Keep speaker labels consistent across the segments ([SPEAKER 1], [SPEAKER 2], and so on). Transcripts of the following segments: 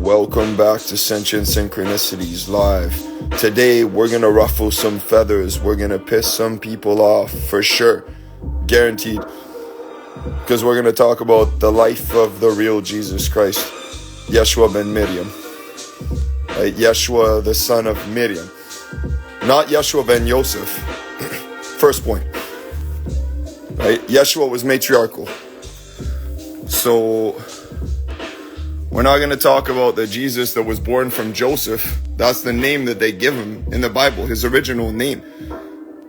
[SPEAKER 1] Welcome back to Sentient Synchronicities Live. Today we're gonna ruffle some feathers. We're gonna piss some people off for sure, guaranteed. Because we're gonna talk about the life of the real Jesus Christ, Yeshua ben Miriam. Right? Yeshua, the son of Miriam, not Yeshua ben Yosef. First point. Right? Yeshua was matriarchal. So we're not going to talk about the Jesus that was born from Joseph. That's the name that they give him in the Bible, his original name.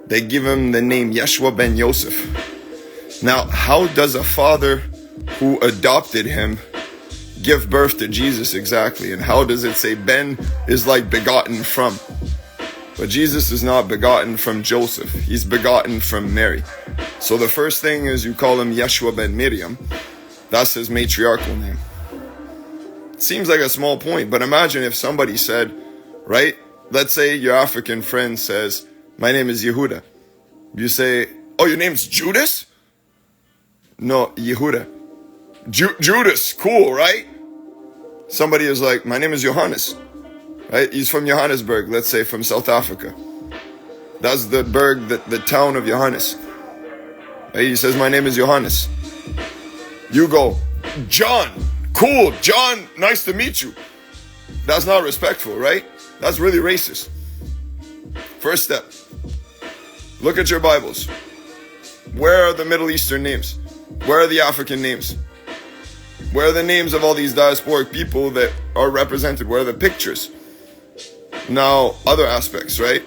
[SPEAKER 1] They give him the name Yeshua ben Yosef. Now, how does a father who adopted him give birth to Jesus exactly? And how does it say Ben is like begotten from? But Jesus is not begotten from Joseph. He's begotten from Mary. So the first thing is you call him Yeshua ben Miriam. That's his matriarchal name. It seems like a small point, but imagine if somebody said, right? Let's say your African friend says, my name is Yehuda. You say, oh, your name's Judas? No, Yehuda. Judas, cool, right? Somebody is like, my name is Johannes. Right? He's from Johannesburg, let's say from South Africa. That's the burg, the town of Johannes. Right? He says, my name is Johannes. You go, John. Cool, John, nice to meet you. That's not respectful, right? That's really racist. First step. Look at your Bibles. Where are the Middle Eastern names? Where are the African names? Where are the names of all these diasporic people that are represented? Where are the pictures? Now, other aspects, right?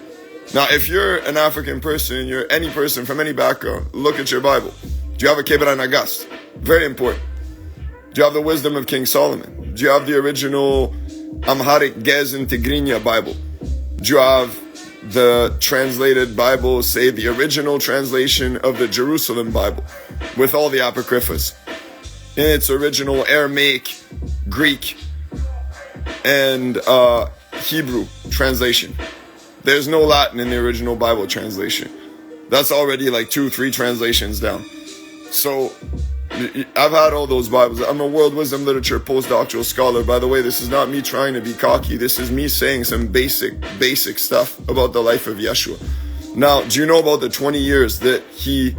[SPEAKER 1] Now, if you're an African person, you're any person from any background, look at your Bible. Do you have a Kebra Nagast? Very important. Do you have the wisdom of King Solomon? Do you have the original Amharic Gez and Tigrinya Bible? Do you have the translated Bible, say the original translation of the Jerusalem Bible with all the Apocryphas in its original Aramaic, Greek, and Hebrew translation? There's no Latin in the original Bible translation. That's already like 2-3 translations down. So I've had all those Bibles. I'm a world wisdom literature postdoctoral scholar. By the way, this is not me trying to be cocky. This is me saying some basic stuff about the life of Yeshua. Now, do you know about the 20 years that he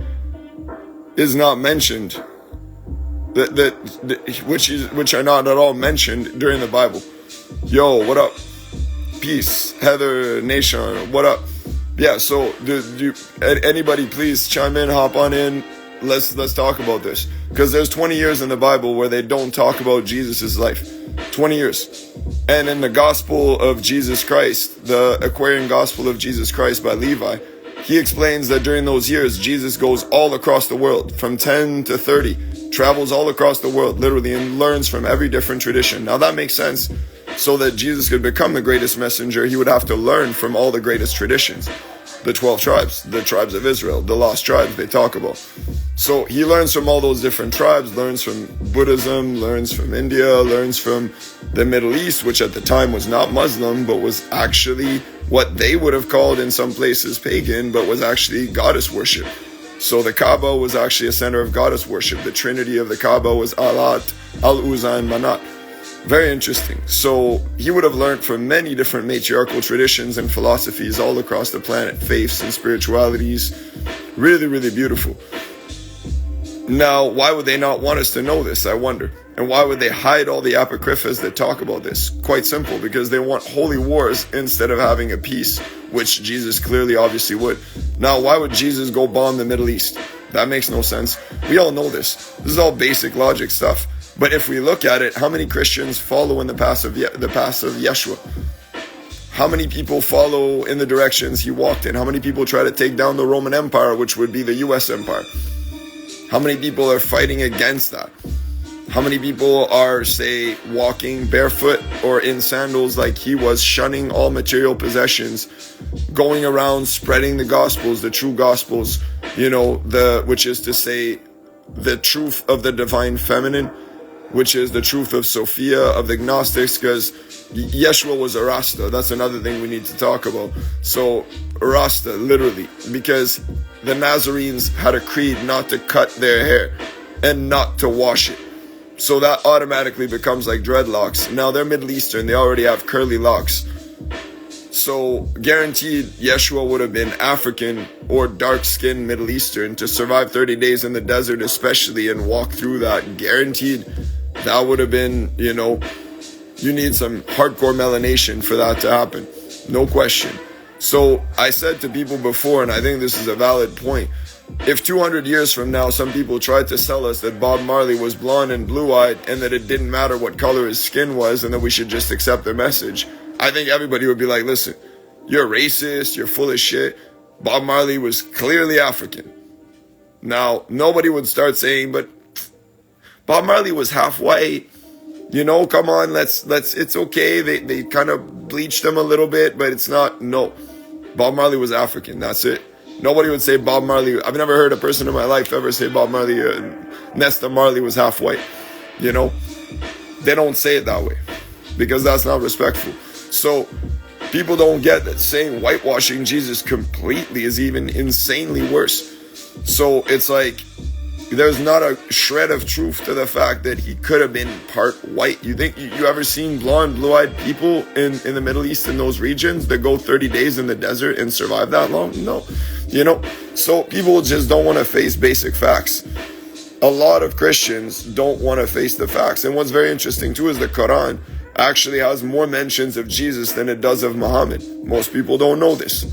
[SPEAKER 1] is not mentioned, which are not at all mentioned during the Bible? Yo, what up? Peace, Heather Nation, what up? Yeah, so anybody please chime in, hop on in. Let's talk about this, because there's 20 years in the Bible where they don't talk about Jesus' life. 20 years. And in the Gospel of Jesus Christ, the Aquarian Gospel of Jesus Christ by Levi, he explains that during those years, Jesus goes all across the world, from 10 to 30, travels all across the world, literally, and learns from every different tradition. Now that makes sense. So that Jesus could become the greatest messenger, he would have to learn from all the greatest traditions. The 12 tribes, the tribes of Israel, the lost tribes they talk about. So he learns from all those different tribes, learns from Buddhism, learns from India, learns from the Middle East, which at the time was not Muslim, but was actually what they would have called in some places pagan, but was actually goddess worship. So the Kaaba was actually a center of goddess worship. The trinity of the Kaaba was Alat, Al-Uzza, and Manat. Very interesting. So he would have learned from many different matriarchal traditions and philosophies all across the planet, faiths and spiritualities. Really, really beautiful. Now, why would they not want us to know this, I wonder? And why would they hide all the Apocryphas that talk about this? Quite simple, because they want holy wars instead of having a peace, which Jesus clearly obviously would. Now, why would Jesus go bomb the Middle East? That makes no sense. We all know this. This is all basic logic stuff. But if we look at it, how many Christians follow in the path of Yeshua? How many people follow in the directions he walked in? How many people try to take down the Roman Empire, which would be the US Empire? How many people are fighting against that? How many people are, say, walking barefoot or in sandals like he was, shunning all material possessions, going around spreading the Gospels, the true Gospels, which is to say, the truth of the divine feminine, which is the truth of Sophia, of the gnostics, because Yeshua was a Rasta. That's another thing we need to talk about. So, Rasta, literally, because the Nazarenes had a creed not to cut their hair and not to wash it. So that automatically becomes like dreadlocks. Now they're Middle Eastern, they already have curly locks. So guaranteed Yeshua would have been African or dark-skinned Middle Eastern to survive 30 days in the desert especially and walk through that. Guaranteed that would have been, you need some hardcore melanation for that to happen. No question. So I said to people before, and I think this is a valid point, if 200 years from now some people tried to sell us that Bob Marley was blonde and blue-eyed and that it didn't matter what color his skin was and that we should just accept their message, I think everybody would be like, listen, you're racist, you're full of shit. Bob Marley was clearly African. Now, nobody would start saying, but Bob Marley was half white. Come on, let's it's okay. They kind of bleached him a little bit, but it's not, no. Bob Marley was African, that's it. Nobody would say Bob Marley. I've never heard a person in my life ever say Bob Marley, Nesta Marley was half white. They don't say it that way because that's not respectful. So people don't get that saying whitewashing Jesus completely is even insanely worse. So it's like there's not a shred of truth to the fact that he could have been part white. You think you ever seen blonde, blue-eyed people in the Middle East in those regions that go 30 days in the desert and survive that long? No. So people just don't want to face basic facts. A lot of Christians don't want to face the facts. And what's very interesting too is the Quran actually has more mentions of Jesus than it does of Muhammad. Most people don't know this.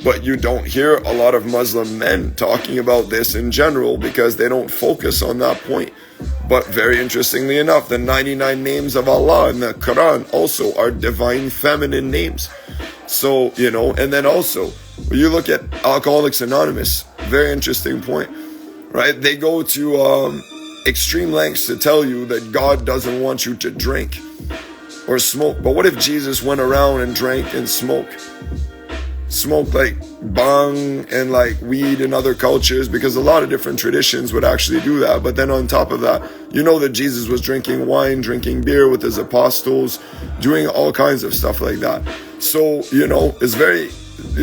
[SPEAKER 1] But you don't hear a lot of Muslim men talking about this in general because they don't focus on that point. But very interestingly enough, the 99 names of Allah in the Quran also are divine feminine names. So, and then also, when you look at Alcoholics Anonymous, very interesting point, right? They go to extreme lengths to tell you that God doesn't want you to drink or smoke. But what if Jesus went around and drank and smoked like bang and like weed in other cultures? Because a lot of different traditions would actually do that. But then on top of that, that Jesus was drinking wine, drinking beer with his apostles, doing all kinds of stuff like that. So,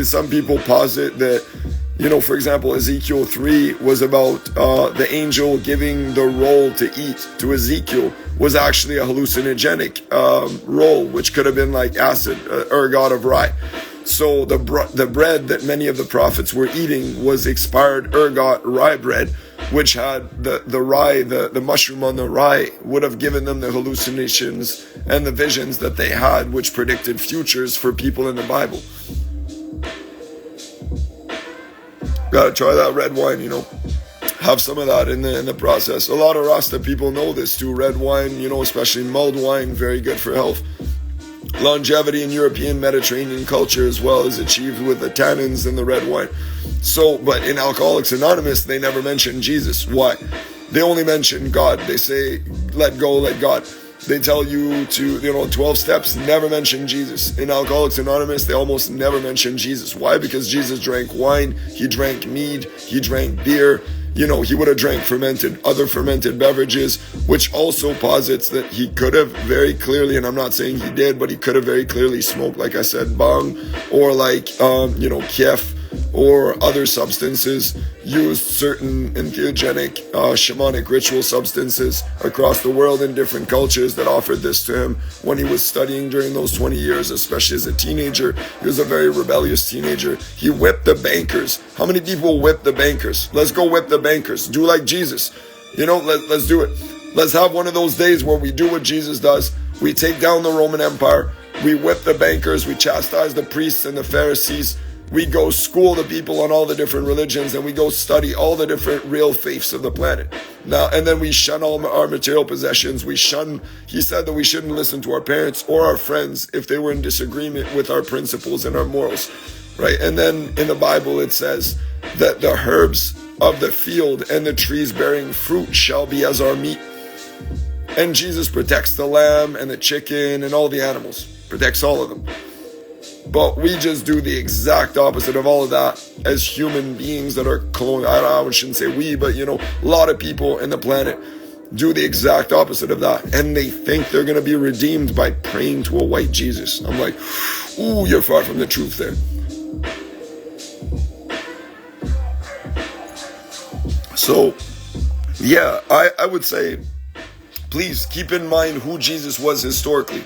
[SPEAKER 1] some people posit that, for example, Ezekiel 3 was about the angel giving the roll to eat to Ezekiel was actually a hallucinogenic roll, which could have been like acid, ergot of rye. So the bread that many of the prophets were eating was expired ergot rye bread, which had the rye, the mushroom on the rye would have given them the hallucinations and the visions that they had, which predicted futures for people in the Bible. Gotta try that red wine, have some of that in the process. A lot of Rasta people know this too. Red wine, especially mulled wine, very good for health. Longevity in European Mediterranean culture as well is achieved with the tannins in the red wine. So, but in Alcoholics Anonymous, they never mention Jesus. Why? They only mention God. They say, let go, let God. They tell you to, 12 steps, never mention Jesus. In Alcoholics Anonymous, they almost never mention Jesus. Why? Because Jesus drank wine, he drank mead, he drank beer. He would have drank other fermented beverages, which also posits that he could have very clearly, and I'm not saying he did, but he could have very clearly smoked, like I said, bang, or like, kef, or other substances, used certain entheogenic, shamanic ritual substances across the world in different cultures that offered this to him when he was studying during those 20 years, especially as a teenager. He was a very rebellious teenager. He whipped the bankers. How many people whip the bankers? Let's go whip the bankers. Do like Jesus. Let's do it. Let's have one of those days where we do what Jesus does. We take down the Roman Empire. We whip the bankers. We chastise the priests and the Pharisees. We go school the people on all the different religions, and we go study all the different real faiths of the planet. Now, and then we shun all our material possessions. He said that we shouldn't listen to our parents or our friends if they were in disagreement with our principles and our morals, right? And then in the Bible, it says that the herbs of the field and the trees bearing fruit shall be as our meat. And Jesus protects the lamb and the chicken and all the animals, protects all of them. But we just do the exact opposite of all of that as human beings that are I shouldn't say we, but a lot of people in the planet do the exact opposite of that. And they think they're going to be redeemed by praying to a white Jesus. I'm like, ooh, you're far from the truth there. So, yeah, I would say please keep in mind who Jesus was historically.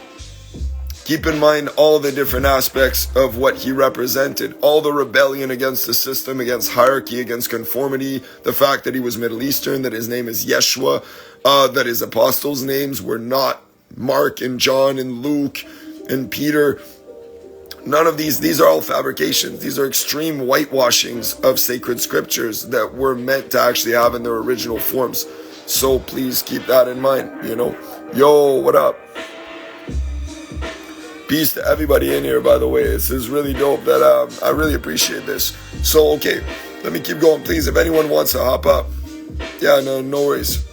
[SPEAKER 1] Keep in mind all the different aspects of what he represented. All the rebellion against the system, against hierarchy, against conformity. The fact that he was Middle Eastern, that his name is Yeshua, that his apostles' names were not Mark and John and Luke and Peter. None of these are all fabrications. These are extreme whitewashings of sacred scriptures that were meant to actually have in their original forms. So please keep that in mind, you know. Yo, what up? Peace to everybody in here, by the way. This is really dope. That I really appreciate this. So, okay, let me keep going, please. If anyone wants to hop up, yeah, no worries.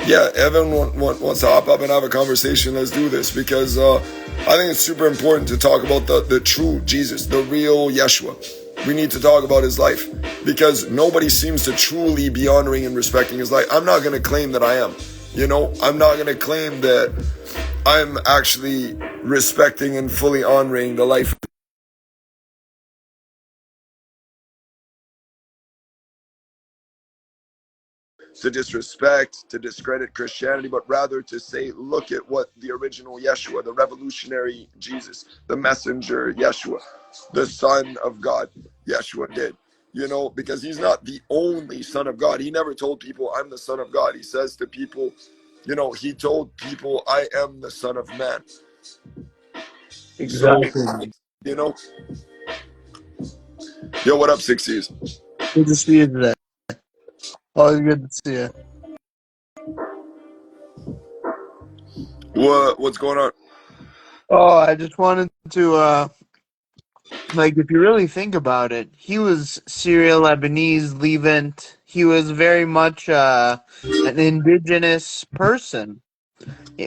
[SPEAKER 1] Yeah, everyone wants to hop up and have a conversation. Let's do this because I think it's super important to talk about the true Jesus, the real Yeshua. We need to talk about his life because nobody seems to truly be honoring and respecting his life. I'm not going to claim that I am. You know, I'm not going to claim that I'm actually respecting and fully honoring the life to disrespect, to discredit Christianity, but rather to say, look at what the original Yeshua, the revolutionary Jesus, the messenger Yeshua, the Son of God, Yeshua did. You know, because he's not the only Son of God. He never told people, I'm the Son of God. He says to people, you know, he told people, I am the Son of Man.
[SPEAKER 2] Exactly.
[SPEAKER 1] So, you know, yo, what up, Sixeze?
[SPEAKER 2] Good to see you today. Always good to see you.
[SPEAKER 1] What's going on?
[SPEAKER 2] Oh, I just wanted to, like, if you really think about it, he was Syrio Lebanese, Levant. He was very much an indigenous person,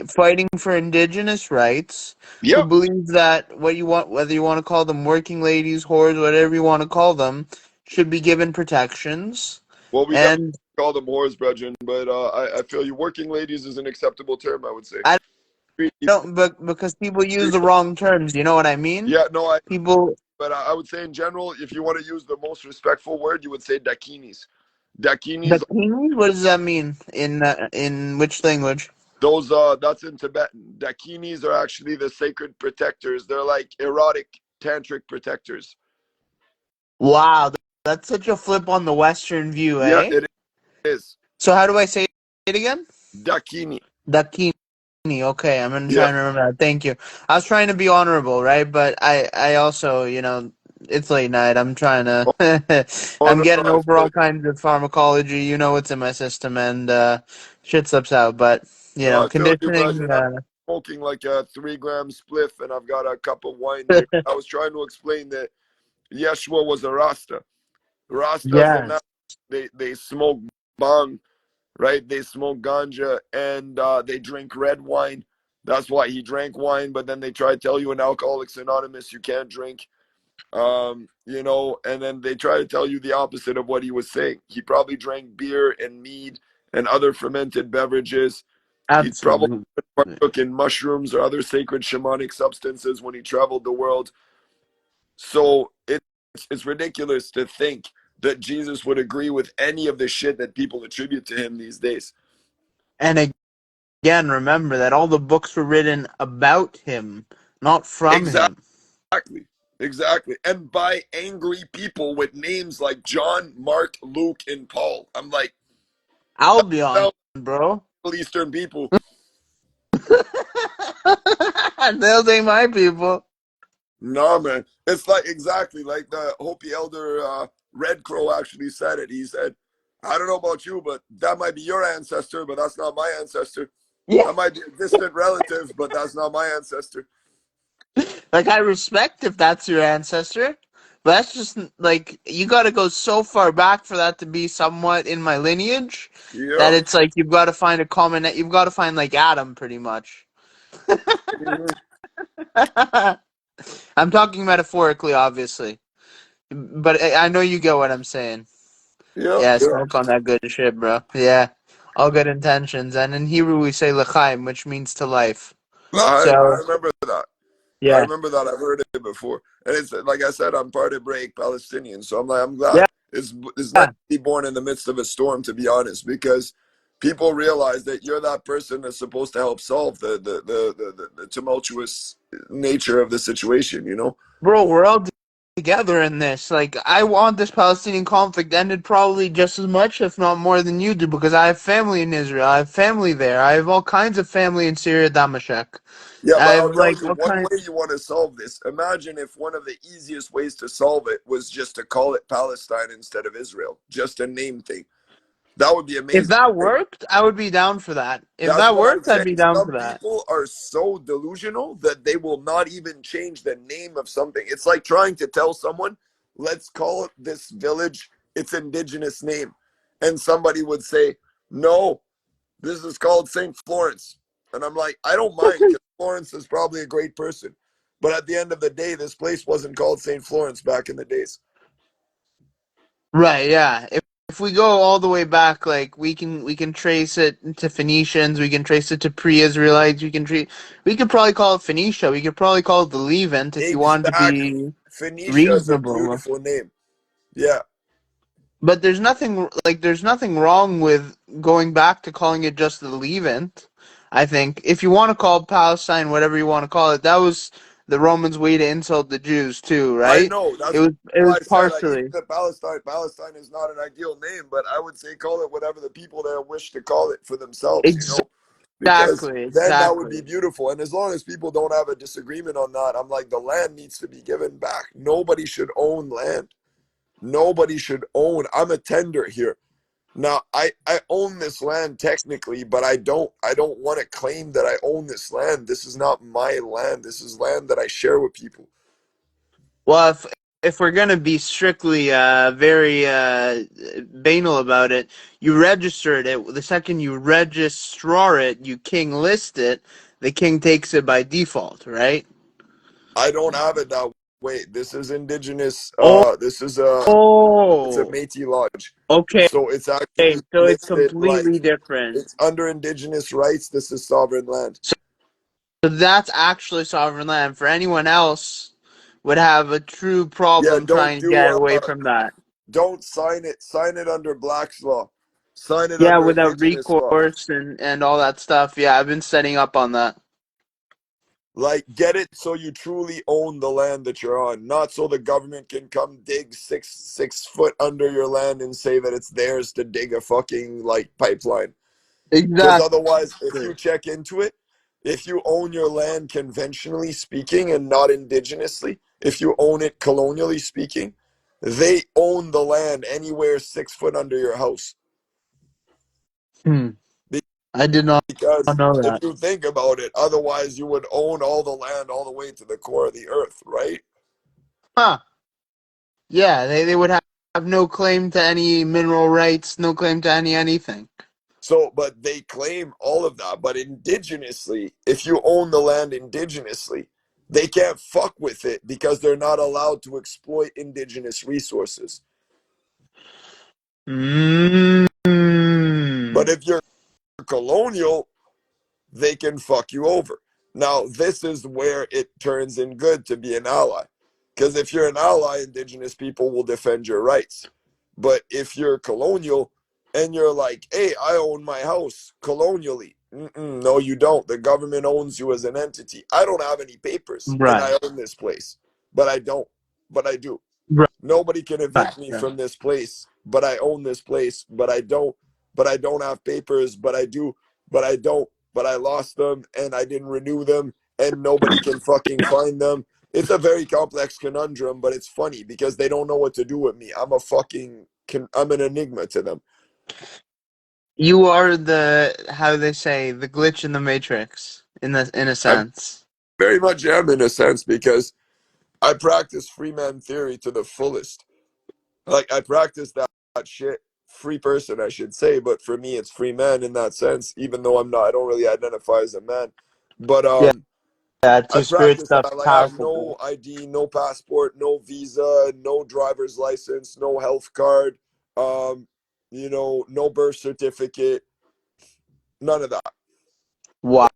[SPEAKER 2] fighting for indigenous rights, who
[SPEAKER 1] Yep.
[SPEAKER 2] believes that what you want, whether you want to call them working ladies, whores, whatever you want to call them, should be given protections.
[SPEAKER 1] Well, we definitely
[SPEAKER 2] And
[SPEAKER 1] call them whores, brethren, but I feel you working ladies is an acceptable term, I would say.
[SPEAKER 2] I don't, but because people use the wrong terms, you know what I mean?
[SPEAKER 1] Yeah, no,
[SPEAKER 2] People.
[SPEAKER 1] but I would say in general, if you want to use the most respectful word, you would say dakinis. Dakinis,
[SPEAKER 2] Dakini? What does that mean in which language?
[SPEAKER 1] those that's in Tibetan. Dakinis are actually the sacred protectors. They're like erotic tantric protectors.
[SPEAKER 2] Wow, that's such a flip on the Western view,
[SPEAKER 1] Yeah,
[SPEAKER 2] eh?
[SPEAKER 1] it is.
[SPEAKER 2] So how do I say it again?
[SPEAKER 1] Dakini.
[SPEAKER 2] Dakini. Okay, I'm gonna try
[SPEAKER 1] Yeah.
[SPEAKER 2] and remember that. Thank you. I was trying to be honorable, right? But I also, it's late night. I'm trying to,
[SPEAKER 1] Oh, oh
[SPEAKER 2] I'm
[SPEAKER 1] no,
[SPEAKER 2] getting
[SPEAKER 1] no, I
[SPEAKER 2] over
[SPEAKER 1] feel
[SPEAKER 2] all kinds of pharmacology. You know what's in my system, and shit slips out. But
[SPEAKER 1] no, I feel you,
[SPEAKER 2] conditioning.
[SPEAKER 1] brethren. I'm smoking like a 3 gram spliff, and I've got a cup of wine here. I was trying to explain that Yeshua was a Rasta. Rastas and
[SPEAKER 2] Yes,
[SPEAKER 1] they smoke bong, right? They smoke ganja and they drink red wine. That's why he drank wine, but then they try to tell you in Alcoholics Anonymous you can't drink. You know, and then they try to tell you the opposite of what he was saying. He probably drank beer and mead and other fermented beverages. He probably
[SPEAKER 2] absolutely.
[SPEAKER 1] partook in mushrooms or other sacred shamanic substances when he traveled the world. So it's ridiculous to think that Jesus would agree with any of the shit that people attribute to him these days.
[SPEAKER 2] And again, remember that all the books were written about him, not from
[SPEAKER 1] Exactly.
[SPEAKER 2] him.
[SPEAKER 1] Exactly. And by angry people with names like John, Mark, Luke, and Paul. I'm like,
[SPEAKER 2] Albion,
[SPEAKER 1] well,
[SPEAKER 2] bro.
[SPEAKER 1] Middle Eastern people.
[SPEAKER 2] Those ain't my people.
[SPEAKER 1] Nah, man. It's like exactly like the Hopi elder Red Crow actually said it. He said, I don't know about you, but that might be your ancestor, but that's not my ancestor.
[SPEAKER 2] Yeah.
[SPEAKER 1] That might be a distant relative, but that's not my ancestor.
[SPEAKER 2] Like, I respect if that's your ancestor, but that's just, like, you gotta go so far back for that to be somewhat in my lineage that
[SPEAKER 1] Yeah.
[SPEAKER 2] it's like you've got to find a common, you've got to find, like, Adam, pretty much.
[SPEAKER 1] Mhm.
[SPEAKER 2] I'm talking metaphorically, obviously, but I know you get what I'm saying.
[SPEAKER 1] Yeah.
[SPEAKER 2] Yeah,
[SPEAKER 1] Yeah.
[SPEAKER 2] smoke on that good shit, bro. Yeah, all good intentions. And in Hebrew, we say l'chaim, which means to life.
[SPEAKER 1] I
[SPEAKER 2] So,
[SPEAKER 1] remember that. I
[SPEAKER 2] yeah.
[SPEAKER 1] remember that. I've heard it before. And it's like I said, I'm part Hebraic Palestinian. So I'm
[SPEAKER 2] Yeah.
[SPEAKER 1] glad. It's nice to be born in the midst of a storm, to be honest, because People realize that you're that person that's supposed to help solve the tumultuous nature of the situation, you know?
[SPEAKER 2] Bro, we're all together in this. Like, I want this Palestinian conflict ended probably just as much, if not more than you do, because I have family in Israel. I have family there. I have all kinds of family in Syria, Damascus.
[SPEAKER 1] Yeah,
[SPEAKER 2] I
[SPEAKER 1] but
[SPEAKER 2] have
[SPEAKER 1] I'll tell
[SPEAKER 2] like
[SPEAKER 1] you
[SPEAKER 2] all
[SPEAKER 1] one
[SPEAKER 2] kinds.
[SPEAKER 1] way you want to solve this. Imagine if one of the easiest ways to solve it was just to call it Palestine instead of Israel, just a name thing. That would be
[SPEAKER 2] If
[SPEAKER 1] amazing,
[SPEAKER 2] that
[SPEAKER 1] right?
[SPEAKER 2] worked, I would be down for that. If
[SPEAKER 1] That's
[SPEAKER 2] that
[SPEAKER 1] what I'm
[SPEAKER 2] worked, I'd
[SPEAKER 1] saying.
[SPEAKER 2] be down
[SPEAKER 1] Some
[SPEAKER 2] for that.
[SPEAKER 1] people are so delusional that they will not even change the name of something. It's like trying to tell someone, let's call it this village its indigenous name. And somebody would say, no, this is called St. Florence. And I'm like, I don't mind because Florence is probably a great person. But at the end of the day, this place wasn't called St. Florence back in the days.
[SPEAKER 2] Right, yeah. If we go all the way back, like we can trace it to Phoenicians, we can trace it to pre-Israelites, we could probably call it Phoenicia, we could probably call it the Levant if you wanted to
[SPEAKER 1] Exactly.
[SPEAKER 2] be
[SPEAKER 1] Phoenicia is a
[SPEAKER 2] reasonable.
[SPEAKER 1] beautiful name. Yeah.
[SPEAKER 2] But there's nothing wrong with going back to calling it just the Levant. I think if you want to call Palestine whatever you want to call it, that was the Romans' way to insult the Jews too,
[SPEAKER 1] I
[SPEAKER 2] right?
[SPEAKER 1] know.
[SPEAKER 2] It
[SPEAKER 1] That's
[SPEAKER 2] was it
[SPEAKER 1] why
[SPEAKER 2] was
[SPEAKER 1] I said even
[SPEAKER 2] partially.
[SPEAKER 1] the Palestine is not an ideal name, but I would say call it whatever the people there wish to call it for themselves, you know? Because
[SPEAKER 2] Exactly,
[SPEAKER 1] then that would be
[SPEAKER 2] exactly.
[SPEAKER 1] beautiful. And as long as people don't have a disagreement on that, I'm like, the land needs to be given back. Nobody should own land. Nobody should own. I'm a tender here. Now, I own this land technically, but I don't want to claim that I own this land. This is not my land. This is land that I share with people.
[SPEAKER 2] Well, if we're gonna be strictly very banal about it, you registered it. The second you registrar it, you king list it. The king takes it by default, right?
[SPEAKER 1] I don't have it that way. This is indigenous.
[SPEAKER 2] Oh,
[SPEAKER 1] This is a it's a
[SPEAKER 2] oh,
[SPEAKER 1] Métis lodge,
[SPEAKER 2] okay.
[SPEAKER 1] so it's actually
[SPEAKER 2] So it's
[SPEAKER 1] listed
[SPEAKER 2] completely
[SPEAKER 1] like
[SPEAKER 2] different.
[SPEAKER 1] it's under indigenous rights. This is sovereign land.
[SPEAKER 2] So that's actually sovereign land. For anyone else, would have a true
[SPEAKER 1] Yeah,
[SPEAKER 2] problem trying to get away from that.
[SPEAKER 1] don't sign it. Sign it under Black's law. Sign it
[SPEAKER 2] Yeah,
[SPEAKER 1] under
[SPEAKER 2] without
[SPEAKER 1] indigenous law.
[SPEAKER 2] recourse and all that stuff. Yeah, I've been setting up on that.
[SPEAKER 1] Like, get it so you truly own the land that you're on, not so the government can come dig six foot under your land and say that it's theirs to dig a fucking like pipeline. Because
[SPEAKER 2] Exactly.
[SPEAKER 1] otherwise, if you check into it, if you own your land conventionally speaking and not indigenously, if you own it colonially speaking, they own the land anywhere 6 foot under your house.
[SPEAKER 2] Hmm. I did not
[SPEAKER 1] Because
[SPEAKER 2] know
[SPEAKER 1] if
[SPEAKER 2] that.
[SPEAKER 1] you think about it, otherwise you would own all the land all the way to the core of the earth, right?
[SPEAKER 2] Huh. Yeah, they would have no claim to any mineral rights, no claim to anything.
[SPEAKER 1] So, but they claim all of that. But indigenously, if you own the land indigenously, they can't fuck with it because they're not allowed to exploit indigenous resources.
[SPEAKER 2] Mm.
[SPEAKER 1] But if you're colonial, they can fuck you over. Now, this is where it turns in good to be an ally. Because if you're an ally, indigenous people will defend your rights. But if you're colonial and you're like, hey, I own my house colonially. No, you don't. The government owns you as an entity. I don't have any papers and
[SPEAKER 2] Right.
[SPEAKER 1] I own this place, but I don't. But I do.
[SPEAKER 2] Right.
[SPEAKER 1] Nobody can
[SPEAKER 2] Right.
[SPEAKER 1] evict me from this place, but I own this place, but I don't. But I don't have papers, but I do. But I don't. But I lost them and I didn't renew them and nobody can fucking find them. It's a very complex conundrum, but it's funny because they don't know what to do with me. I'm an enigma to them.
[SPEAKER 2] You are the how they say the glitch in the matrix in a
[SPEAKER 1] I
[SPEAKER 2] sense.
[SPEAKER 1] very much am in a sense because I practice free man theory to the fullest. Like I practice that shit. Free person, I should say, but for me, it's free man in that sense. Even though I'm not, I don't really identify as a man. But
[SPEAKER 2] Yeah, yeah,
[SPEAKER 1] I
[SPEAKER 2] two spirit
[SPEAKER 1] practice that.
[SPEAKER 2] stuff's
[SPEAKER 1] I have
[SPEAKER 2] powerful, bro.
[SPEAKER 1] no ID, no passport, no visa, no driver's license, no health card. Um, no birth certificate, none of that.
[SPEAKER 2] Wow.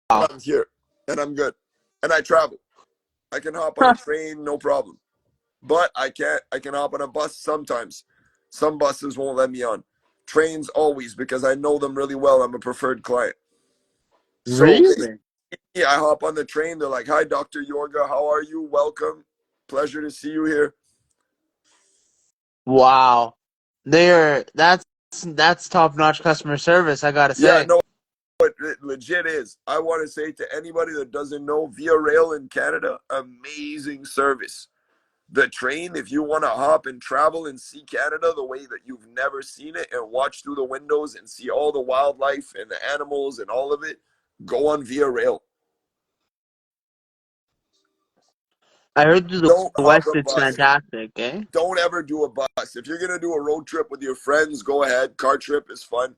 [SPEAKER 1] But I'm here, and I'm good, and I travel. I can hop on a
[SPEAKER 2] Huh.
[SPEAKER 1] train, no problem. But I can't. I can hop on a bus sometimes. Some buses won't let me on. trains always because I know them really well. I'm a preferred client. So
[SPEAKER 2] Really?
[SPEAKER 1] I hop on the train. They're like, "Hi, Dr. Yorga. How are you? Welcome. Pleasure to see you here."
[SPEAKER 2] Wow. That's top-notch customer service, I gotta
[SPEAKER 1] Yeah,
[SPEAKER 2] say.
[SPEAKER 1] no, it legit is. I want to say to anybody that doesn't know, Via Rail in Canada, amazing service. The train, if you want to hop and travel and see Canada the way that you've never seen it and watch through the windows and see all the wildlife and the animals and all of it, go on Via Rail.
[SPEAKER 2] I heard through
[SPEAKER 1] Don't
[SPEAKER 2] the
[SPEAKER 1] hop
[SPEAKER 2] West
[SPEAKER 1] a
[SPEAKER 2] it's
[SPEAKER 1] bus.
[SPEAKER 2] fantastic, eh?
[SPEAKER 1] Don't ever do a bus. If you're going to do a road trip with your friends, go ahead. Car trip is fun.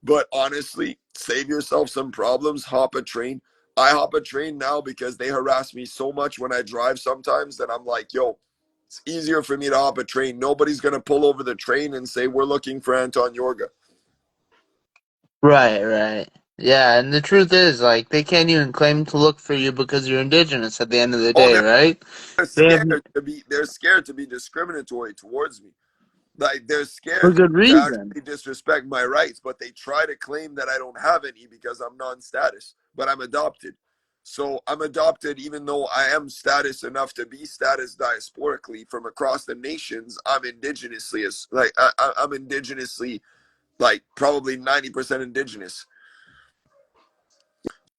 [SPEAKER 1] But honestly, save yourself some problems. Hop a train. I hop a train now because they harass me so much when I drive sometimes that I'm like, yo, it's easier for me to hop a train. Nobody's going to pull over the train and say, we're looking for Anton Yorga.
[SPEAKER 2] Right, right. Yeah, and the truth is, like, they can't even claim to look for you because you're indigenous at the end of the
[SPEAKER 1] Oh,
[SPEAKER 2] day, right?
[SPEAKER 1] they're
[SPEAKER 2] They have,
[SPEAKER 1] scared to be discriminatory towards me. Like they're
[SPEAKER 2] for
[SPEAKER 1] scared
[SPEAKER 2] good
[SPEAKER 1] to
[SPEAKER 2] reason.
[SPEAKER 1] actually disrespect my rights, but they try to claim that I don't have any because I'm non-status, but I'm adopted. So I'm adopted even though I am status enough to be status diasporically from across the nations. I'm indigenously I'm indigenously like probably 90% indigenous.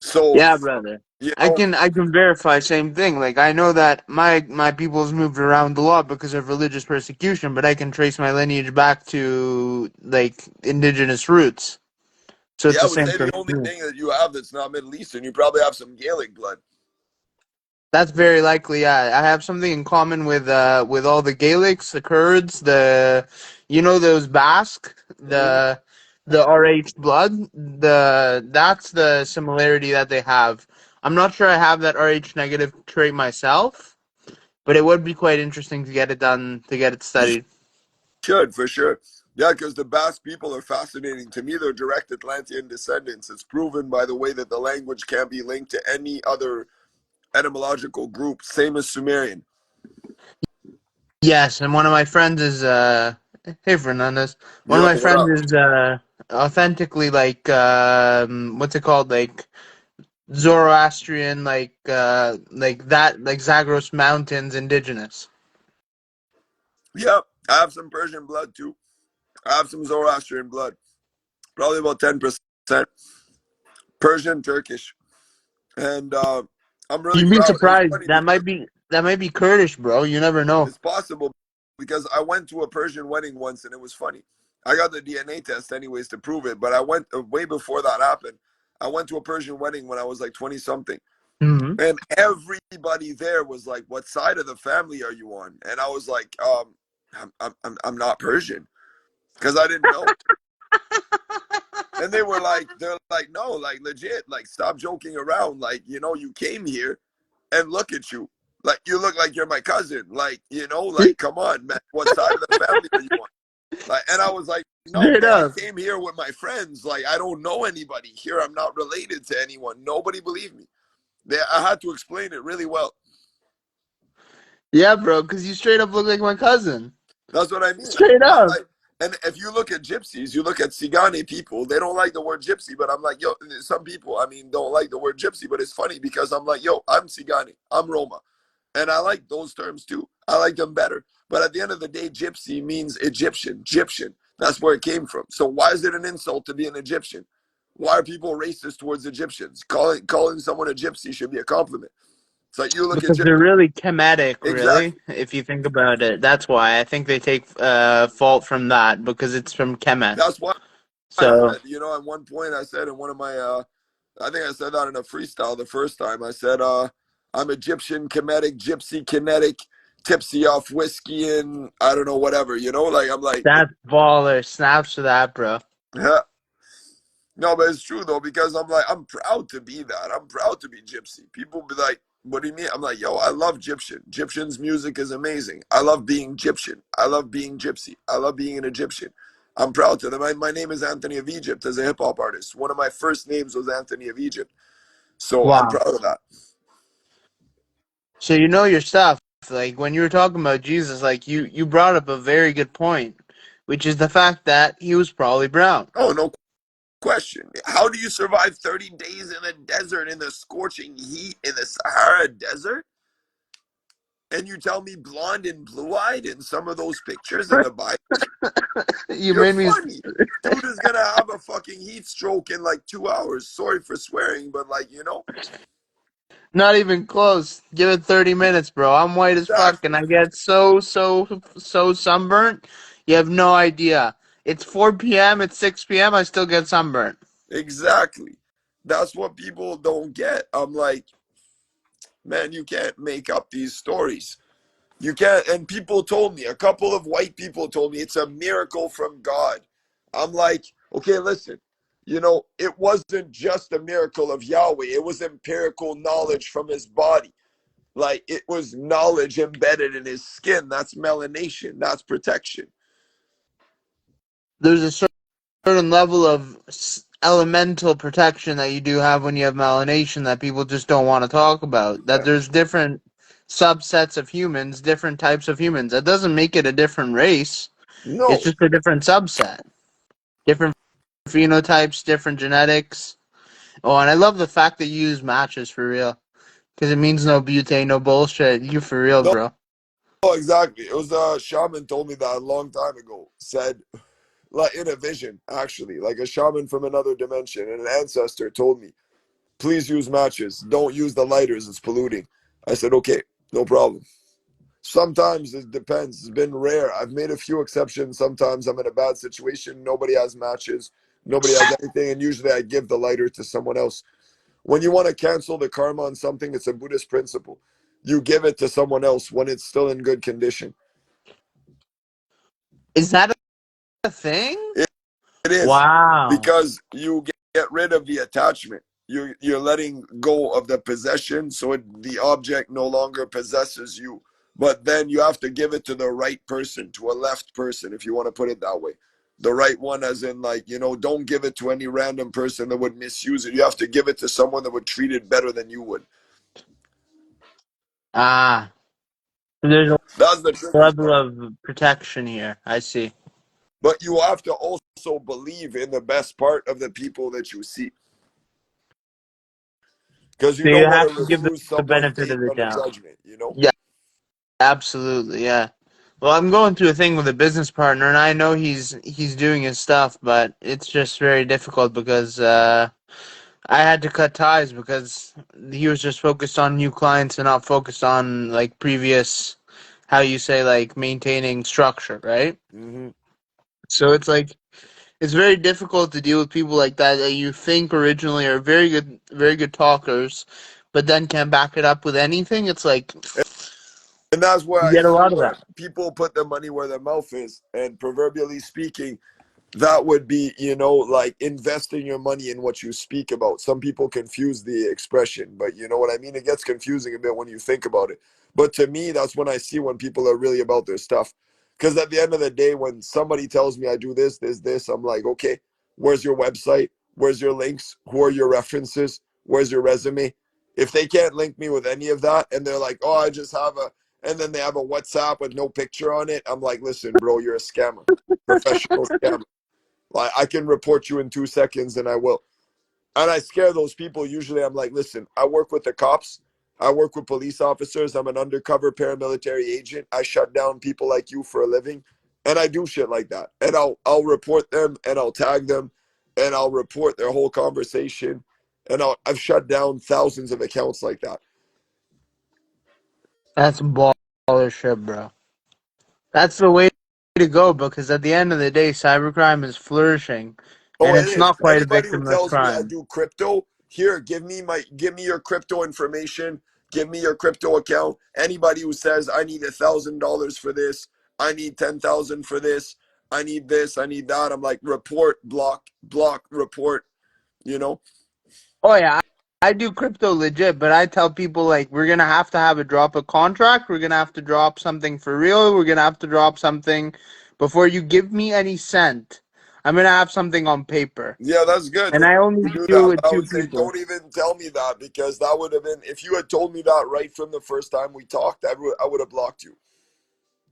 [SPEAKER 1] So
[SPEAKER 2] Yeah, brother.
[SPEAKER 1] you
[SPEAKER 2] I
[SPEAKER 1] know,
[SPEAKER 2] can I can verify same thing. Like I know that my people's moved around a lot because of religious persecution, but I can trace my lineage back to like indigenous roots. So it's
[SPEAKER 1] yeah, I
[SPEAKER 2] the
[SPEAKER 1] would
[SPEAKER 2] same
[SPEAKER 1] say
[SPEAKER 2] for
[SPEAKER 1] the only
[SPEAKER 2] me.
[SPEAKER 1] thing that you have that's not Middle Eastern, you probably have some Gaelic blood.
[SPEAKER 2] That's very likely. Yeah, I have something in common with all the Gaelics, the Kurds, the those Basque,
[SPEAKER 1] Mm-hmm.
[SPEAKER 2] the RH blood. That's the similarity that they have. I'm not sure I have that RH negative trait myself, but it would be quite interesting to get it done, to get it studied.
[SPEAKER 1] Should for sure. Yeah, because the Basque people are fascinating. To me, they're direct Atlantean descendants. It's proven by the way that the language can be linked to any other etymological group, same as Sumerian.
[SPEAKER 2] Yes, and one of my friends is hey Fernandez. One of
[SPEAKER 1] Yo,
[SPEAKER 2] my
[SPEAKER 1] what
[SPEAKER 2] friends
[SPEAKER 1] up?
[SPEAKER 2] is authentically like what's it called, like Zoroastrian, like that, like Zagros Mountains indigenous.
[SPEAKER 1] Yeah, I have some Persian blood too. I have some Zoroastrian blood, probably about 10% Persian, Turkish, and I'm really
[SPEAKER 2] You'd be
[SPEAKER 1] proud. It's
[SPEAKER 2] surprised.
[SPEAKER 1] funny because
[SPEAKER 2] That might be Kurdish, bro. You never know.
[SPEAKER 1] it's possible because I went to a Persian wedding once and it was funny. I got the DNA test anyways to prove it, but I went way before that happened. I went to a Persian wedding when I was like 20 something.
[SPEAKER 2] Hmm.
[SPEAKER 1] And everybody there was like, "What side of the family are you on?" And I was like, I'm not Persian because I didn't know." And they're like, "No, like legit, like stop joking around. Like, you came here and look at you. Like you look like you're my cousin. Like, like come on, man. What side of the family are you on?" Like, and I was like, "No,
[SPEAKER 2] Straight
[SPEAKER 1] man, I
[SPEAKER 2] up.
[SPEAKER 1] came here with my friends. Like, I don't know anybody here. I'm not related to anyone. Nobody believed me. I had to explain it really well.
[SPEAKER 2] Yeah, bro. Because you straight up look like my cousin.
[SPEAKER 1] That's what I mean.
[SPEAKER 2] Straight
[SPEAKER 1] I'm
[SPEAKER 2] up.
[SPEAKER 1] like, and if you look at gypsies, you look at Tsigane people, they don't like the word gypsy, but I'm like, yo, some people, I mean, don't like the word gypsy, but it's funny because I'm like, yo, I'm Tsigane, I'm Roma. And I like those terms too. I like them better. But at the end of the day, gypsy means Egyptian, Egyptian. That's where it came from. So why is it an insult to be an Egyptian? Why are people racist towards Egyptians? Calling someone a gypsy should be a compliment. It's like you look at
[SPEAKER 2] Because
[SPEAKER 1] gypsy.
[SPEAKER 2] they're really Kemetic, really,
[SPEAKER 1] Exactly.
[SPEAKER 2] if you think about it. That's why I think they take fault from that, because it's from Kemet.
[SPEAKER 1] That's why I
[SPEAKER 2] So
[SPEAKER 1] said, at one point I said in one of my I think I said that in a freestyle the first time. I said, I'm Egyptian, Kemetic, Gypsy, Kinetic, tipsy off whiskey and I don't know, whatever, like I'm like,
[SPEAKER 2] that's baller. Snaps for that, bro.
[SPEAKER 1] yeah. No, but it's true though, because I'm like, I'm proud to be that. I'm proud to be Gypsy. People be like, what do you mean? I'm like, yo, I love Egyptian. Egyptian's music is amazing. I love being Egyptian. I love being Gypsy. I love being an Egyptian. I'm proud to them. My name is Anthony of Egypt as a hip hop artist. One of my first names was Anthony of Egypt. So I'm
[SPEAKER 2] Wow.
[SPEAKER 1] proud of that.
[SPEAKER 2] So you know your stuff. Like when you were talking about Jesus, like you brought up a very good point. which is the fact that he was probably brown.
[SPEAKER 1] Oh, no question. How do you survive 30 days in the desert, in the scorching heat, in the Sahara Desert? And you tell me blonde and blue-eyed in some of those pictures in the Bible?
[SPEAKER 2] You
[SPEAKER 1] You're
[SPEAKER 2] made me.
[SPEAKER 1] funny. Dude is gonna have a fucking heat stroke in like 2 hours. Sorry for swearing, but like, you know.
[SPEAKER 2] Not even close. Give it 30 minutes, bro. I'm white as fuck, and
[SPEAKER 1] Exactly.
[SPEAKER 2] I get so sunburnt. You have no idea. It's 4 p.m., it's 6 p.m., I still get sunburnt.
[SPEAKER 1] Exactly. That's what people don't get. I'm like, man, you can't make up these stories. You can't. And people told me, a couple of white people told me it's a miracle from God. I'm like, okay, listen, you know, it wasn't just a miracle of Yahweh, it was empirical knowledge from his body. Like it was knowledge embedded in his skin. That's melanation, that's protection.
[SPEAKER 2] There's a certain level of elemental protection that you do have when you have melanation that people just don't want to talk about. That there's different subsets of humans, different types of humans. That doesn't make it a different race. It's
[SPEAKER 1] No,
[SPEAKER 2] just a different subset. Different phenotypes, different genetics. Oh, and I love the fact that you use matches for real. Because it means no butane, no bullshit. You for real,
[SPEAKER 1] no,
[SPEAKER 2] bro.
[SPEAKER 1] exactly. It was a shaman told me that a long time ago. Said, like in a vision, actually, like a shaman from another dimension, and an ancestor told me, please use matches. Don't use the lighters. It's polluting. I said, okay, no problem. Sometimes it depends. It's been rare. I've made a few exceptions. Sometimes I'm in a bad situation. Nobody has matches. Nobody has anything. And usually I give the lighter to someone else. When you want to cancel the karma on something, it's a Buddhist principle. You give it to someone else when it's still in good condition.
[SPEAKER 2] Is that a thing?
[SPEAKER 1] It is
[SPEAKER 2] Wow.
[SPEAKER 1] because you get rid of the attachment. You're letting go of the possession, so the object no longer possesses you. But then you have to give it to the right person, to a left person, if you want to put it that way. The right one, as in, like, you know, don't give it to any random person that would misuse it. You have to give it to someone that would treat it better than you would.
[SPEAKER 2] Ah. There's a
[SPEAKER 1] That's the trickiest
[SPEAKER 2] level
[SPEAKER 1] part.
[SPEAKER 2] of protection here. I see.
[SPEAKER 1] But you have to also believe in the best part of the people that you see, because you
[SPEAKER 2] So
[SPEAKER 1] don't
[SPEAKER 2] you
[SPEAKER 1] want
[SPEAKER 2] have
[SPEAKER 1] to
[SPEAKER 2] to give
[SPEAKER 1] refuse
[SPEAKER 2] the
[SPEAKER 1] someone
[SPEAKER 2] benefit of
[SPEAKER 1] based
[SPEAKER 2] the
[SPEAKER 1] on a
[SPEAKER 2] doubt.
[SPEAKER 1] judgment, you know?
[SPEAKER 2] Yeah, absolutely. Yeah. Well, I'm going through a thing with a business partner, and I know he's doing his stuff, but it's just very difficult because I had to cut ties because he was just focused on new clients and not focused on like previous, how you say, like maintaining structure, right?
[SPEAKER 1] Mm-hmm.
[SPEAKER 2] So it's like it's very difficult to deal with people like that that you think originally are very good talkers, but then can't back it up with anything. It's like
[SPEAKER 1] And that's where
[SPEAKER 2] you
[SPEAKER 1] I
[SPEAKER 2] get a
[SPEAKER 1] see
[SPEAKER 2] lot of
[SPEAKER 1] where
[SPEAKER 2] that.
[SPEAKER 1] people put their money where their mouth is. And proverbially speaking, that would be, you know, like investing your money in what you speak about. Some people confuse the expression, but you know what I mean? It gets confusing a bit when you think about it. But to me, that's when I see when people are really about their stuff. Because at the end of the day, when somebody tells me I do this, I'm like, okay, where's your website? Where's your links? Who are your references? Where's your resume? If they can't link me with any of that and they're like, oh, I just have a, and then they have a WhatsApp with no picture on it, I'm like, listen, bro, you're a scammer, professional scammer. Like I can report you in 2 seconds and I will. And I scare those people. Usually I'm like, listen, I work with the cops. I work with police officers. I'm an undercover paramilitary agent. I shut down people like you for a living. And I do shit like that. And I'll report them and I'll tag them and I'll report their whole conversation. And I've shut down thousands of accounts like that.
[SPEAKER 2] That's baller shit, bro. That's the way to go because at the end of the day, cybercrime is flourishing,
[SPEAKER 1] Oh,
[SPEAKER 2] and
[SPEAKER 1] it
[SPEAKER 2] it's
[SPEAKER 1] is.
[SPEAKER 2] not quite a
[SPEAKER 1] Anybody who
[SPEAKER 2] victimless
[SPEAKER 1] tells me I
[SPEAKER 2] crime.
[SPEAKER 1] do crypto, here, give me your crypto information, give me your crypto account. Anybody who says I need $1,000 for this, I need 10,000 for this, I need that. I'm like, report, block, report, you know?
[SPEAKER 2] Oh yeah, I do crypto legit, but I tell people like we're gonna have to have a drop a contract. We're gonna have to drop something for real. We're gonna have to drop something before you give me any cent. I'm gonna have something on paper,
[SPEAKER 1] Yeah, that's good
[SPEAKER 2] and
[SPEAKER 1] that
[SPEAKER 2] I only
[SPEAKER 1] you do
[SPEAKER 2] do it
[SPEAKER 1] that.
[SPEAKER 2] with
[SPEAKER 1] But I
[SPEAKER 2] two
[SPEAKER 1] would say
[SPEAKER 2] people.
[SPEAKER 1] don't even tell me that because that would have been if you had told me that right from the first time we talked, I would have blocked you.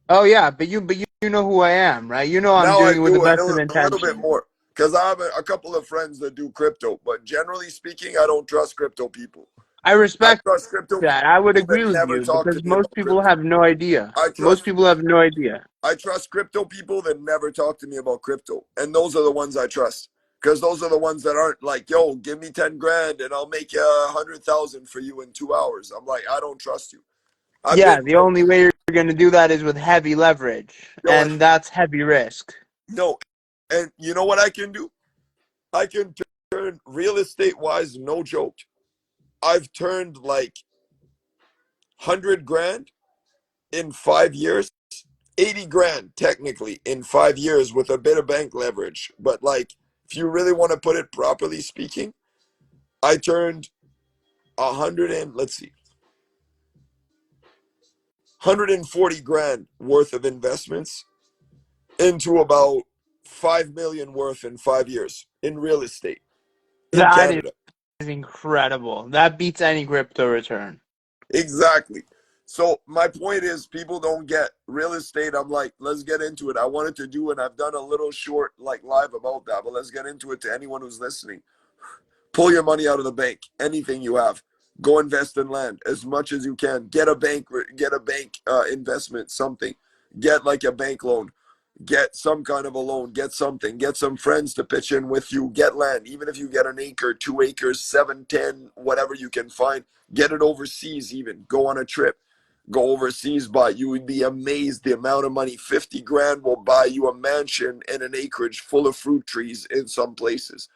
[SPEAKER 2] Oh yeah, but you know who I am, right? You know I'm
[SPEAKER 1] Now I
[SPEAKER 2] doing it with the
[SPEAKER 1] do
[SPEAKER 2] best of
[SPEAKER 1] a little bit
[SPEAKER 2] intention.
[SPEAKER 1] more because I have a couple of friends that do crypto, but generally speaking, I don't trust crypto people.
[SPEAKER 2] I
[SPEAKER 1] I
[SPEAKER 2] respect
[SPEAKER 1] trust crypto
[SPEAKER 2] that. I would
[SPEAKER 1] people
[SPEAKER 2] agree
[SPEAKER 1] that
[SPEAKER 2] with
[SPEAKER 1] never
[SPEAKER 2] you
[SPEAKER 1] talk to
[SPEAKER 2] because
[SPEAKER 1] me
[SPEAKER 2] most
[SPEAKER 1] about
[SPEAKER 2] people
[SPEAKER 1] crypto.
[SPEAKER 2] have no idea.
[SPEAKER 1] I
[SPEAKER 2] Most
[SPEAKER 1] trust
[SPEAKER 2] people have no idea.
[SPEAKER 1] I trust crypto people that never talk to me about crypto, and those are the ones I trust because those are the ones that aren't like, "Yo, give me 10 grand and I'll make 100,000 for you in 2 hours." I'm like, I don't trust you. I've
[SPEAKER 2] Yeah,
[SPEAKER 1] been
[SPEAKER 2] the only way you're going to do that is with heavy leverage,
[SPEAKER 1] yo, and
[SPEAKER 2] and that's heavy risk.
[SPEAKER 1] no, and you know what I can do? I can turn real estate wise, no joke. I've turned like 100 grand in 5 years, 80 grand technically in 5 years with a bit of bank leverage. But like, if you really want to put it properly speaking, I turned 140 grand worth of investments into about 5 million worth in 5 years in real estate in
[SPEAKER 2] That
[SPEAKER 1] Canada.
[SPEAKER 2] is incredible. That beats any crypto return.
[SPEAKER 1] Exactly. So my point is people don't get real estate. I'm like, let's get into it. I wanted to do, and I've done a little short like live about that, but let's get into it to anyone who's listening. Pull your money out of the bank, anything you have. Go invest in land as much as you can. Get a bank investment, something. Get like a bank loan. Get some kind of a loan. Get something. Get some friends to pitch in with you. Get land. Even if you get an acre, 2 acres, 7, 10, whatever you can find. Get it overseas even. Go on a trip. Go overseas, but you would be amazed the amount of money. 50 grand will buy you a mansion and an acreage full of fruit trees in some places.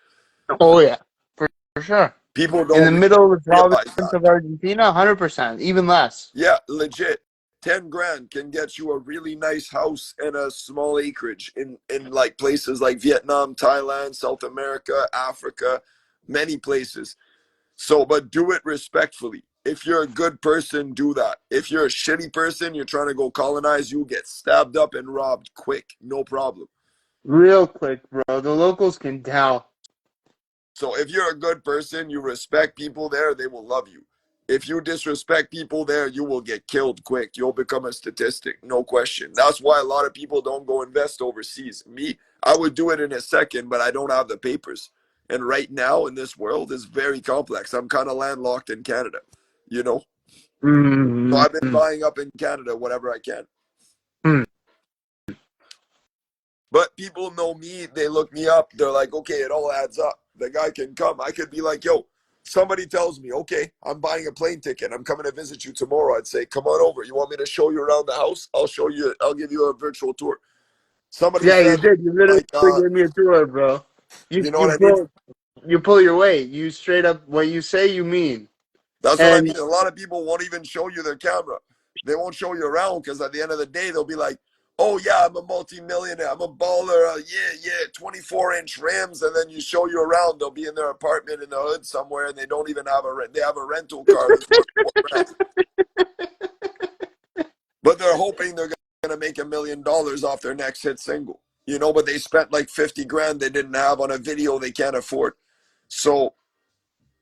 [SPEAKER 2] Oh yeah, for sure.
[SPEAKER 1] People
[SPEAKER 2] In the
[SPEAKER 1] don't
[SPEAKER 2] middle of the province
[SPEAKER 1] realize that.
[SPEAKER 2] of Argentina, 100%, even less.
[SPEAKER 1] Yeah, legit. 10 grand can get you a really nice house and a small acreage in like places like Vietnam, Thailand, South America, Africa, many places. So, but do it respectfully. If you're a good person, do that. If you're a shitty person, you're trying to go colonize, you get stabbed up and robbed quick, no problem.
[SPEAKER 2] Real quick, bro. The locals can tell.
[SPEAKER 1] So if you're a good person, you respect people there, they will love you. If you disrespect people there, you will get killed quick. You'll become a statistic, no question. That's why a lot of people don't go invest overseas. Me, I would do it in a second, but I don't have the papers. And right now in this world is very complex. I'm kind of landlocked in Canada, you know? So I've been
[SPEAKER 2] Mm-hmm.
[SPEAKER 1] buying up in Canada whatever I can. But people know me, they look me up, they're like, okay, it all adds up. The guy can come. I could be like, yo, somebody tells me, okay, I'm buying a plane ticket. I'm coming to visit you tomorrow. I'd say, come on over. You want me to show you around the house? I'll give you a virtual tour. Somebody
[SPEAKER 2] Yeah, you
[SPEAKER 1] said,
[SPEAKER 2] did. You literally
[SPEAKER 1] like,
[SPEAKER 2] gave me a tour, bro. You
[SPEAKER 1] you know what
[SPEAKER 2] you
[SPEAKER 1] I mean?
[SPEAKER 2] pull your weight. You straight up what you say you mean.
[SPEAKER 1] That's what I
[SPEAKER 2] And
[SPEAKER 1] mean. A lot of people won't even show you their camera. They won't show you around because at the end of the day, they'll be like, oh, yeah, I'm a multi-millionaire. I'm a baller. Yeah, 24-inch rims. And then you show you around. They'll be in their apartment in the hood somewhere and they don't even have they have a rental car that's worth 4 grand. But they're hoping they're going to make $1 million off their next hit single. You know, but they spent like 50 grand they didn't have on a video they can't afford. So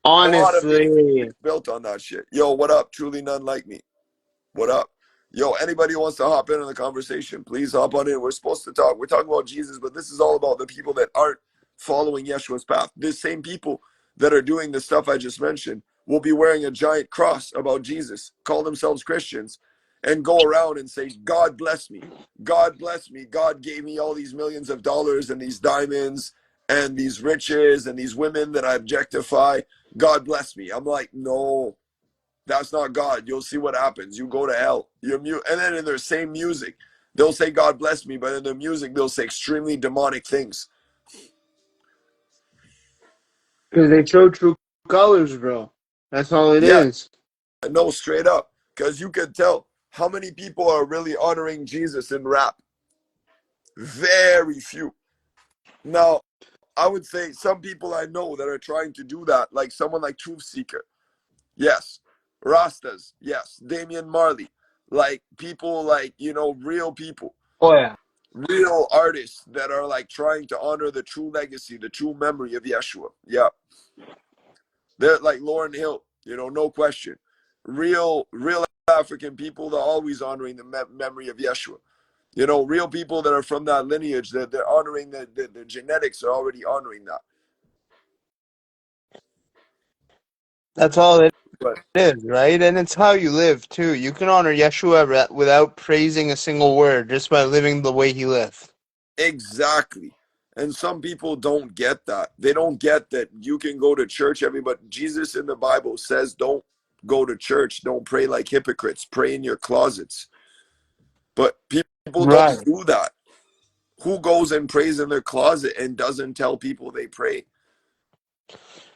[SPEAKER 1] a lot of fake
[SPEAKER 2] honestly,
[SPEAKER 1] is built on that shit. Yo, what up? Truly none like me. What up? Yo, anybody who wants to hop in on the conversation, please hop on in. We're supposed to talk. We're talking about Jesus, but this is all about the people that aren't following Yeshua's path. These same people that are doing the stuff I just mentioned will be wearing a giant cross about Jesus, call themselves Christians, and go around and say, God bless me. God bless me. God gave me all these millions of dollars and these diamonds and these riches and these women that I objectify. God bless me. I'm like, no, that's not God. You'll see what happens. You go to hell. And then in their same music, they'll say God bless me, but in their music they'll say extremely demonic things.
[SPEAKER 2] because they show true colors, bro. That's all it
[SPEAKER 1] Yeah,
[SPEAKER 2] is.
[SPEAKER 1] no, straight up. Because you can tell how many people are really honoring Jesus in rap. Very few. Now, I would say some people I know that are trying to do that, like someone like Truth Seeker. Yes. Rastas. Yes. Damian Marley. Like people like, real people.
[SPEAKER 2] Oh yeah.
[SPEAKER 1] Real artists that are like trying to honor the true legacy, the true memory of Yeshua. Yeah. They're like Lauryn Hill, no question. Real African people, they're always honoring the memory of Yeshua. Real people that are from that lineage, that they're honoring the genetics are already honoring that.
[SPEAKER 2] That's all it
[SPEAKER 1] But
[SPEAKER 2] is, right? And it's how you live too. You can honor Yeshua without praising a single word, just by living the way he lived.
[SPEAKER 1] exactly. And some people don't get that. They don't get that you can go to church, everybody. Jesus in the Bible says, don't go to church. Don't pray like hypocrites. Pray in your closets. But people don't
[SPEAKER 2] Right.
[SPEAKER 1] do that. Who goes and prays in their closet and doesn't tell people they pray?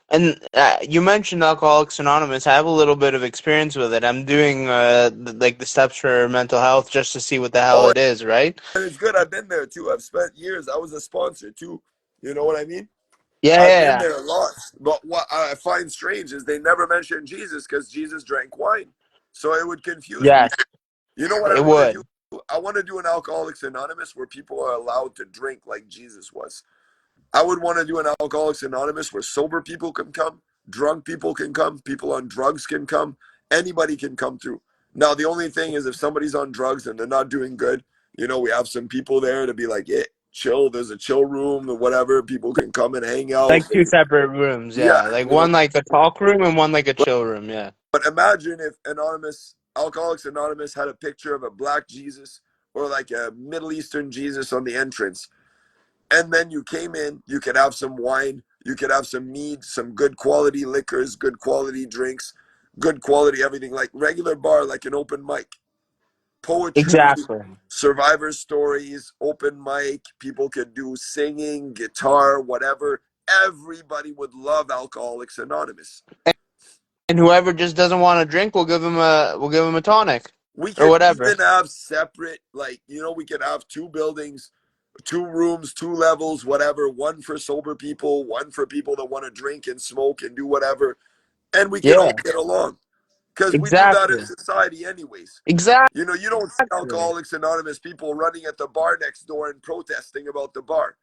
[SPEAKER 2] And you mentioned Alcoholics Anonymous. I have a little bit of experience with it. I'm doing like the steps for mental health just to see what the hell
[SPEAKER 1] Oh,
[SPEAKER 2] it is, right?
[SPEAKER 1] and it's good. I've been there too. I've spent years. I was a sponsor too. You know what I mean?
[SPEAKER 2] Yeah,
[SPEAKER 1] I've
[SPEAKER 2] yeah,
[SPEAKER 1] been
[SPEAKER 2] yeah.
[SPEAKER 1] there a lot. But what I find strange is they never mention Jesus because Jesus drank wine. So it would confuse me.
[SPEAKER 2] Yes,
[SPEAKER 1] You know what I
[SPEAKER 2] it
[SPEAKER 1] want to do?
[SPEAKER 2] would.
[SPEAKER 1] I want to do an Alcoholics Anonymous where people are allowed to drink like Jesus was. I would want to do an Alcoholics Anonymous where sober people can come, drunk people can come, people on drugs can come, anybody can come through. Now, the only thing is if somebody's on drugs and they're not doing good, we have some people there to be like, yeah, chill. There's a chill room or whatever. People can come and hang out.
[SPEAKER 2] Like two separate rooms,
[SPEAKER 1] Yeah,
[SPEAKER 2] yeah. Like one like a talk room and one like a chill room, yeah.
[SPEAKER 1] but imagine if Alcoholics Anonymous had a picture of a black Jesus or like a Middle Eastern Jesus on the entrance. And then you came in, you could have some wine, you could have some mead, some good quality liquors, good quality drinks, good quality everything, like regular bar, like an open mic. Poetry,
[SPEAKER 2] Exactly.
[SPEAKER 1] survivor stories, open mic, people could do singing, guitar, whatever. Everybody would love Alcoholics Anonymous.
[SPEAKER 2] And whoever just doesn't want to drink, we'll give him a tonic
[SPEAKER 1] We
[SPEAKER 2] or
[SPEAKER 1] could
[SPEAKER 2] whatever.
[SPEAKER 1] even have separate, like, we could have two buildings, two rooms, two levels, whatever, one for sober people, one for people that want to drink and smoke and do whatever. And we can all
[SPEAKER 2] Yeah,
[SPEAKER 1] get along because we do that in
[SPEAKER 2] exactly.
[SPEAKER 1] society, anyways.
[SPEAKER 2] Exactly.
[SPEAKER 1] You don't see Alcoholics Anonymous people running at the bar next door and protesting about the bar,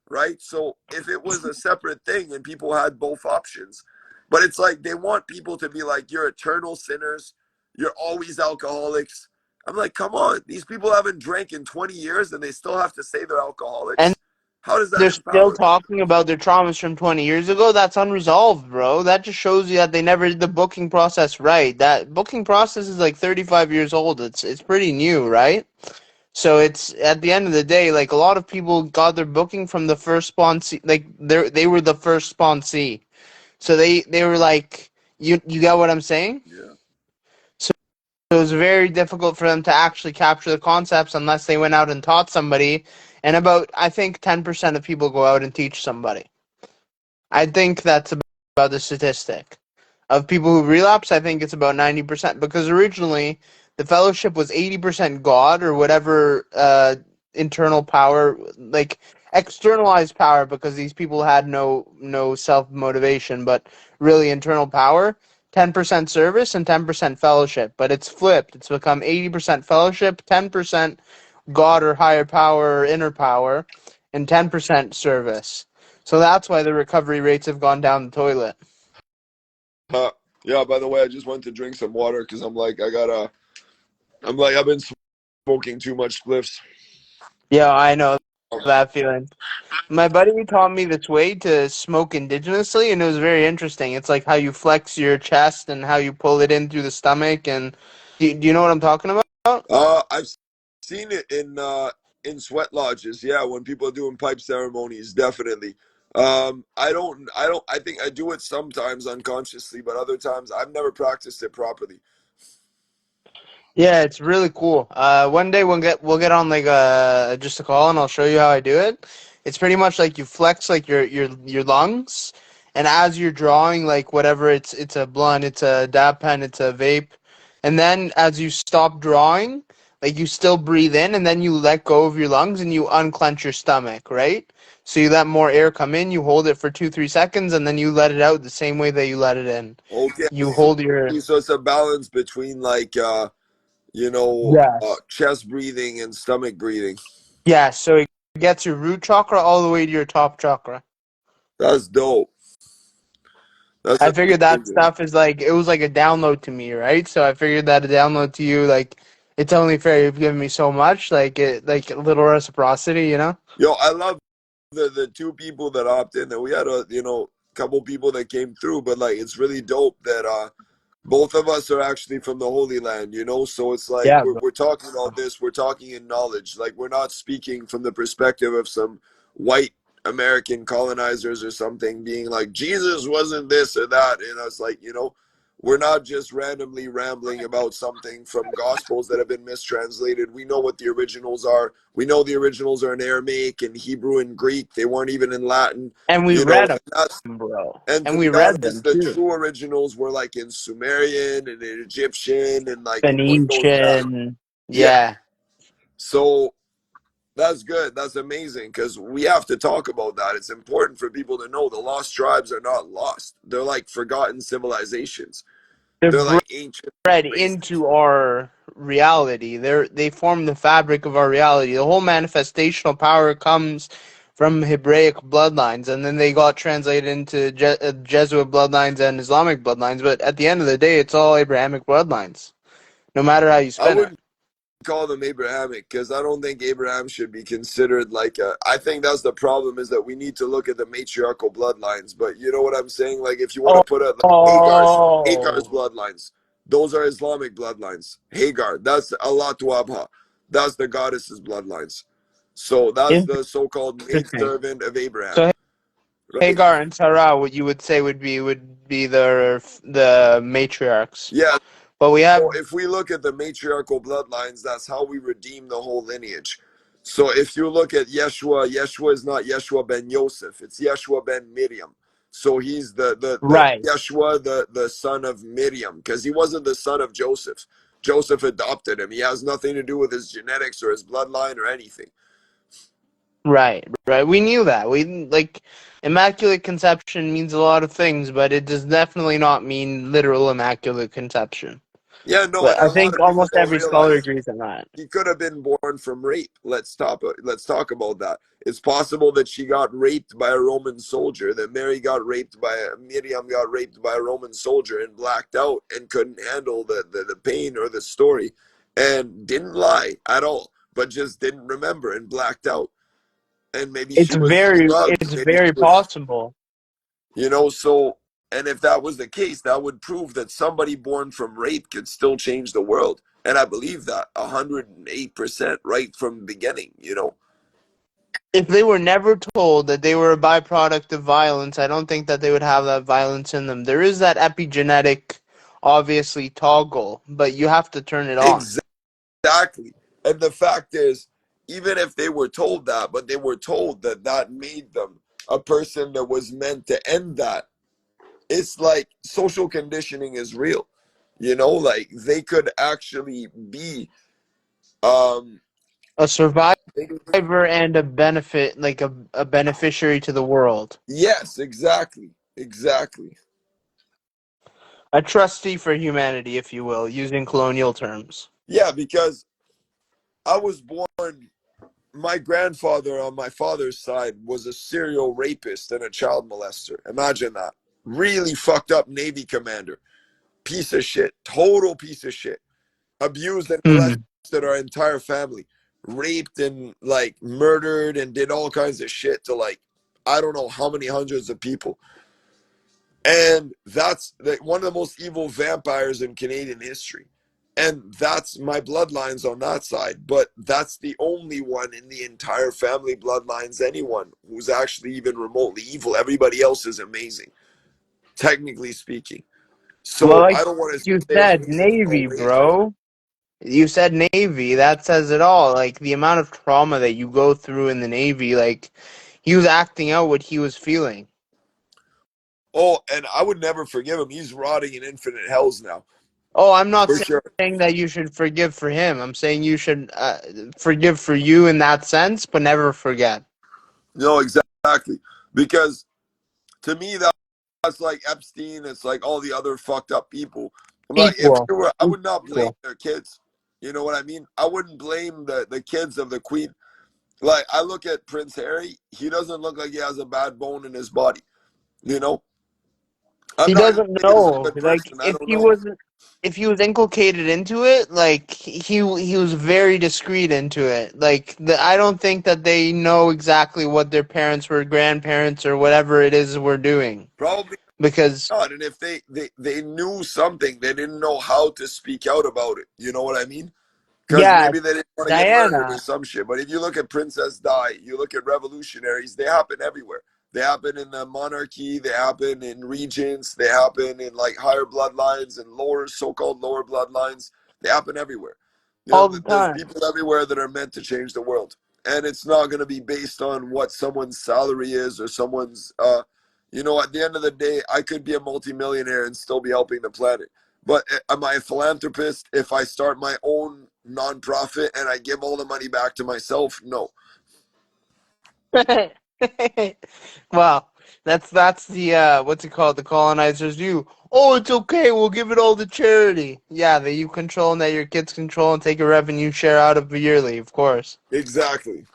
[SPEAKER 1] right? So if it was a separate thing and people had both options, but it's like they want people to be like, you're eternal sinners, you're always alcoholics. I'm like, come on, these people haven't drank in 20 years and they still have to say they're
[SPEAKER 2] And
[SPEAKER 1] alcoholics. How does that
[SPEAKER 2] they're still
[SPEAKER 1] empower?
[SPEAKER 2] talking about their traumas from 20 years ago. That's unresolved, bro. That just shows you that they never did the booking process right. That booking process is like 35 years old. It's pretty new, right? So it's at the end of the day, like a lot of people got their booking from the first sponsee, like they were the first sponsee. So they were like, you got what I'm saying?
[SPEAKER 1] Yeah.
[SPEAKER 2] So it was very difficult for them to actually capture the concepts unless they went out and taught somebody. And about, I think, 10% of people go out and teach somebody. I think that's about the statistic. Of people who relapse, I think it's about 90%. Because originally, the fellowship was 80% God or whatever internal power, like externalized power, because these people had no self motivation, but really internal power. 10% service and 10% fellowship, but it's flipped. It's become 80% fellowship, 10% God or higher power or inner power, and 10% service. So that's why the recovery rates have gone down the toilet.
[SPEAKER 1] Yeah, by the way, I just went to drink some water because I've been smoking too much spliffs.
[SPEAKER 2] Yeah, I know that feeling. My buddy taught me this way to smoke indigenously, and it was very interesting. It's like how you flex your chest and how you pull it in through the stomach. And do you know what I'm talking about?
[SPEAKER 1] I've seen it in sweat lodges. Yeah, when people are doing pipe ceremonies, definitely. I think I do it sometimes unconsciously, but other times I've never practiced it properly.
[SPEAKER 2] Yeah, it's really cool. One day we'll get on like just a call and I'll show you how I do it. It's pretty much like you flex like your lungs, and as you're drawing like whatever it's a blunt, it's a dab pen, it's a vape, and then as you stop drawing, like you still breathe in, and then you let go of your lungs and you unclench your stomach, right? So you let more air come in, you hold it for 2-3 seconds, and then you let it out the same way that you let it in.
[SPEAKER 1] Okay,
[SPEAKER 2] You hold your
[SPEAKER 1] so it's a balance between like
[SPEAKER 2] yes.
[SPEAKER 1] chest breathing and stomach breathing.
[SPEAKER 2] Yeah, so it gets your root chakra all the way to your top chakra.
[SPEAKER 1] That's dope. That's
[SPEAKER 2] I figured that
[SPEAKER 1] amazing.
[SPEAKER 2] stuff is like, it was like a download to me, right? So I figured that a download to you, like, it's only fair. You've given me so much, like like a little reciprocity, you know.
[SPEAKER 1] Yo, I love the two people that opted in. And we had a couple people that came through, but like it's really dope that both of us are actually from the Holy Land, so it's like
[SPEAKER 2] Yeah,
[SPEAKER 1] we're talking about this, we're talking in knowledge, like we're not speaking from the perspective of some white American colonizers or something being like Jesus wasn't this or that, and it's like, we're not just randomly rambling about something from gospels that have been mistranslated. We know what the originals are. We know the originals are in Aramaic and Hebrew and Greek. They weren't even in Latin.
[SPEAKER 2] and we
[SPEAKER 1] you know
[SPEAKER 2] read
[SPEAKER 1] and that's
[SPEAKER 2] them, bro,
[SPEAKER 1] and
[SPEAKER 2] and
[SPEAKER 1] to
[SPEAKER 2] we
[SPEAKER 1] be
[SPEAKER 2] read
[SPEAKER 1] honest,
[SPEAKER 2] them
[SPEAKER 1] the
[SPEAKER 2] too.
[SPEAKER 1] true originals were like in Sumerian and in Egyptian and like what goes back.
[SPEAKER 2] Phoenician,
[SPEAKER 1] Yeah.
[SPEAKER 2] yeah.
[SPEAKER 1] So that's good. That's amazing because we have to talk about that. It's important for people to know the lost tribes are not lost. They're like forgotten civilizations.
[SPEAKER 2] They're
[SPEAKER 1] They're like ancient
[SPEAKER 2] bred
[SPEAKER 1] races.
[SPEAKER 2] into our reality. They form the fabric of our reality. The whole manifestational power comes from Hebraic bloodlines, and then they got translated into Jesuit bloodlines and Islamic bloodlines. But at the end of the day, it's all Abrahamic bloodlines, no matter how you
[SPEAKER 1] I
[SPEAKER 2] spin it.
[SPEAKER 1] wouldn't call them Abrahamic because I don't think Abraham should be considered like a. I think that's the problem is that we need to look at the matriarchal bloodlines. But you know what I'm saying? Like if you want to put it like Hagar's
[SPEAKER 2] Oh,
[SPEAKER 1] bloodlines, those are Islamic bloodlines. Hagar, that's Allah Tuabha, that's the goddess's bloodlines. So that's the so-called
[SPEAKER 2] interesting.
[SPEAKER 1] maidservant of Abraham,
[SPEAKER 2] So
[SPEAKER 1] right?
[SPEAKER 2] Hagar and Sarah, what you would say would be the matriarchs.
[SPEAKER 1] Yeah.
[SPEAKER 2] But we have
[SPEAKER 1] So if we look at the matriarchal bloodlines, that's how we redeem the whole lineage. So if you look at Yeshua, Yeshua is not Yeshua ben Yosef, it's Yeshua ben Miriam. So he's the
[SPEAKER 2] right,
[SPEAKER 1] Yeshua, the son of Miriam, because he wasn't the son of Joseph. Joseph adopted him. He has nothing to do with his genetics or his bloodline or anything.
[SPEAKER 2] right. We knew that. We like immaculate conception means a lot of things, but it does definitely not mean literal immaculate conception.
[SPEAKER 1] Yeah, no,
[SPEAKER 2] But
[SPEAKER 1] and
[SPEAKER 2] I
[SPEAKER 1] a lot
[SPEAKER 2] think
[SPEAKER 1] of people
[SPEAKER 2] almost
[SPEAKER 1] don't
[SPEAKER 2] every scholar
[SPEAKER 1] realize
[SPEAKER 2] agrees on that.
[SPEAKER 1] he could have been born from rape. Let's talk about that. It's possible that she got raped by a Roman soldier, that Miriam got raped by a Roman soldier and blacked out and couldn't handle the pain or the story and didn't lie at all, but just didn't remember and blacked out. And maybe
[SPEAKER 2] It's
[SPEAKER 1] she
[SPEAKER 2] very
[SPEAKER 1] loved,
[SPEAKER 2] it's
[SPEAKER 1] maybe she
[SPEAKER 2] very
[SPEAKER 1] was,
[SPEAKER 2] possible.
[SPEAKER 1] so, and if that was the case, that would prove that somebody born from rape could still change the world. And I believe that 108% right from the beginning.
[SPEAKER 2] If they were never told that they were a byproduct of violence, I don't think that they would have that violence in them. There is that epigenetic, obviously, toggle, but you have to turn it on.
[SPEAKER 1] Exactly. And the fact is, even if they were told that, but they were told that that made them a person that was meant to end that, it's like social conditioning is real. Like they could actually be, um,
[SPEAKER 2] A survivor
[SPEAKER 1] they could
[SPEAKER 2] and a benefit, like a beneficiary to the world.
[SPEAKER 1] yes, exactly. Exactly.
[SPEAKER 2] A trustee for humanity, if you will, using colonial terms.
[SPEAKER 1] Yeah, because I was born, my grandfather on my father's side was a serial rapist and a child molester. Imagine that. Really fucked up Navy commander. Piece of shit. Total piece of shit. Abused and molested our entire family. Raped and like murdered and did all kinds of shit to like, I don't know how many hundreds of people. And that's one of the most evil vampires in Canadian history. And that's my bloodlines on that side. But that's the only one in the entire family bloodlines, anyone who's actually even remotely evil. Everybody else is amazing, technically speaking.
[SPEAKER 2] Well,
[SPEAKER 1] So
[SPEAKER 2] like
[SPEAKER 1] I don't want to
[SPEAKER 2] you
[SPEAKER 1] say it's
[SPEAKER 2] said,
[SPEAKER 1] racist or
[SPEAKER 2] Navy,
[SPEAKER 1] racist.
[SPEAKER 2] bro. You said Navy. That says it all. Like the amount of trauma that you go through in the Navy. Like he was acting out what he was feeling.
[SPEAKER 1] Oh, and I would never forgive him. He's rotting in infinite hells now,
[SPEAKER 2] Oh, I'm not
[SPEAKER 1] for sure.
[SPEAKER 2] saying that you should forgive for him. I'm saying you should forgive for you in that sense, but never forget.
[SPEAKER 1] No, exactly. Because to me, that's like Epstein. It's like all the other fucked up people. But if
[SPEAKER 2] Equal.
[SPEAKER 1] it were, I would not blame
[SPEAKER 2] Equal.
[SPEAKER 1] their kids. You know what I mean? I wouldn't blame the kids of the queen. Like I look at Prince Harry, he doesn't look like he has a bad bone in his body. You know, I'm
[SPEAKER 2] He
[SPEAKER 1] not gonna
[SPEAKER 2] doesn't
[SPEAKER 1] say he's a
[SPEAKER 2] know.
[SPEAKER 1] good
[SPEAKER 2] Like
[SPEAKER 1] person. I don't know.
[SPEAKER 2] if he was inculcated into it, like he was very discreet into it. Like I don't think that they know exactly what their parents or grandparents or whatever it is were doing
[SPEAKER 1] Probably
[SPEAKER 2] because
[SPEAKER 1] not. And if they knew something, they didn't know how to speak out about it. You know what I mean? Because
[SPEAKER 2] yeah,
[SPEAKER 1] maybe they didn't want to get murdered or
[SPEAKER 2] Diana
[SPEAKER 1] some shit. But if you look at Princess Di, you look at revolutionaries, they happen everywhere. They happen in the monarchy, they happen in regents, they happen in like higher bloodlines and lower, so-called lower bloodlines. They happen everywhere. You know,
[SPEAKER 2] all the
[SPEAKER 1] there's
[SPEAKER 2] time.
[SPEAKER 1] people everywhere that are meant to change the world. And it's not going to be based on what someone's salary is or someone's, at the end of the day, I could be a multimillionaire and still be helping the planet. But am I a philanthropist if I start my own nonprofit and I give all the money back to myself? No.
[SPEAKER 2] Well, that's the what's it called? The colonizers do. Oh, it's okay. We'll give it all to charity. Yeah, that you control and that your kids control and take a revenue share out of yearly, of course.
[SPEAKER 1] Exactly.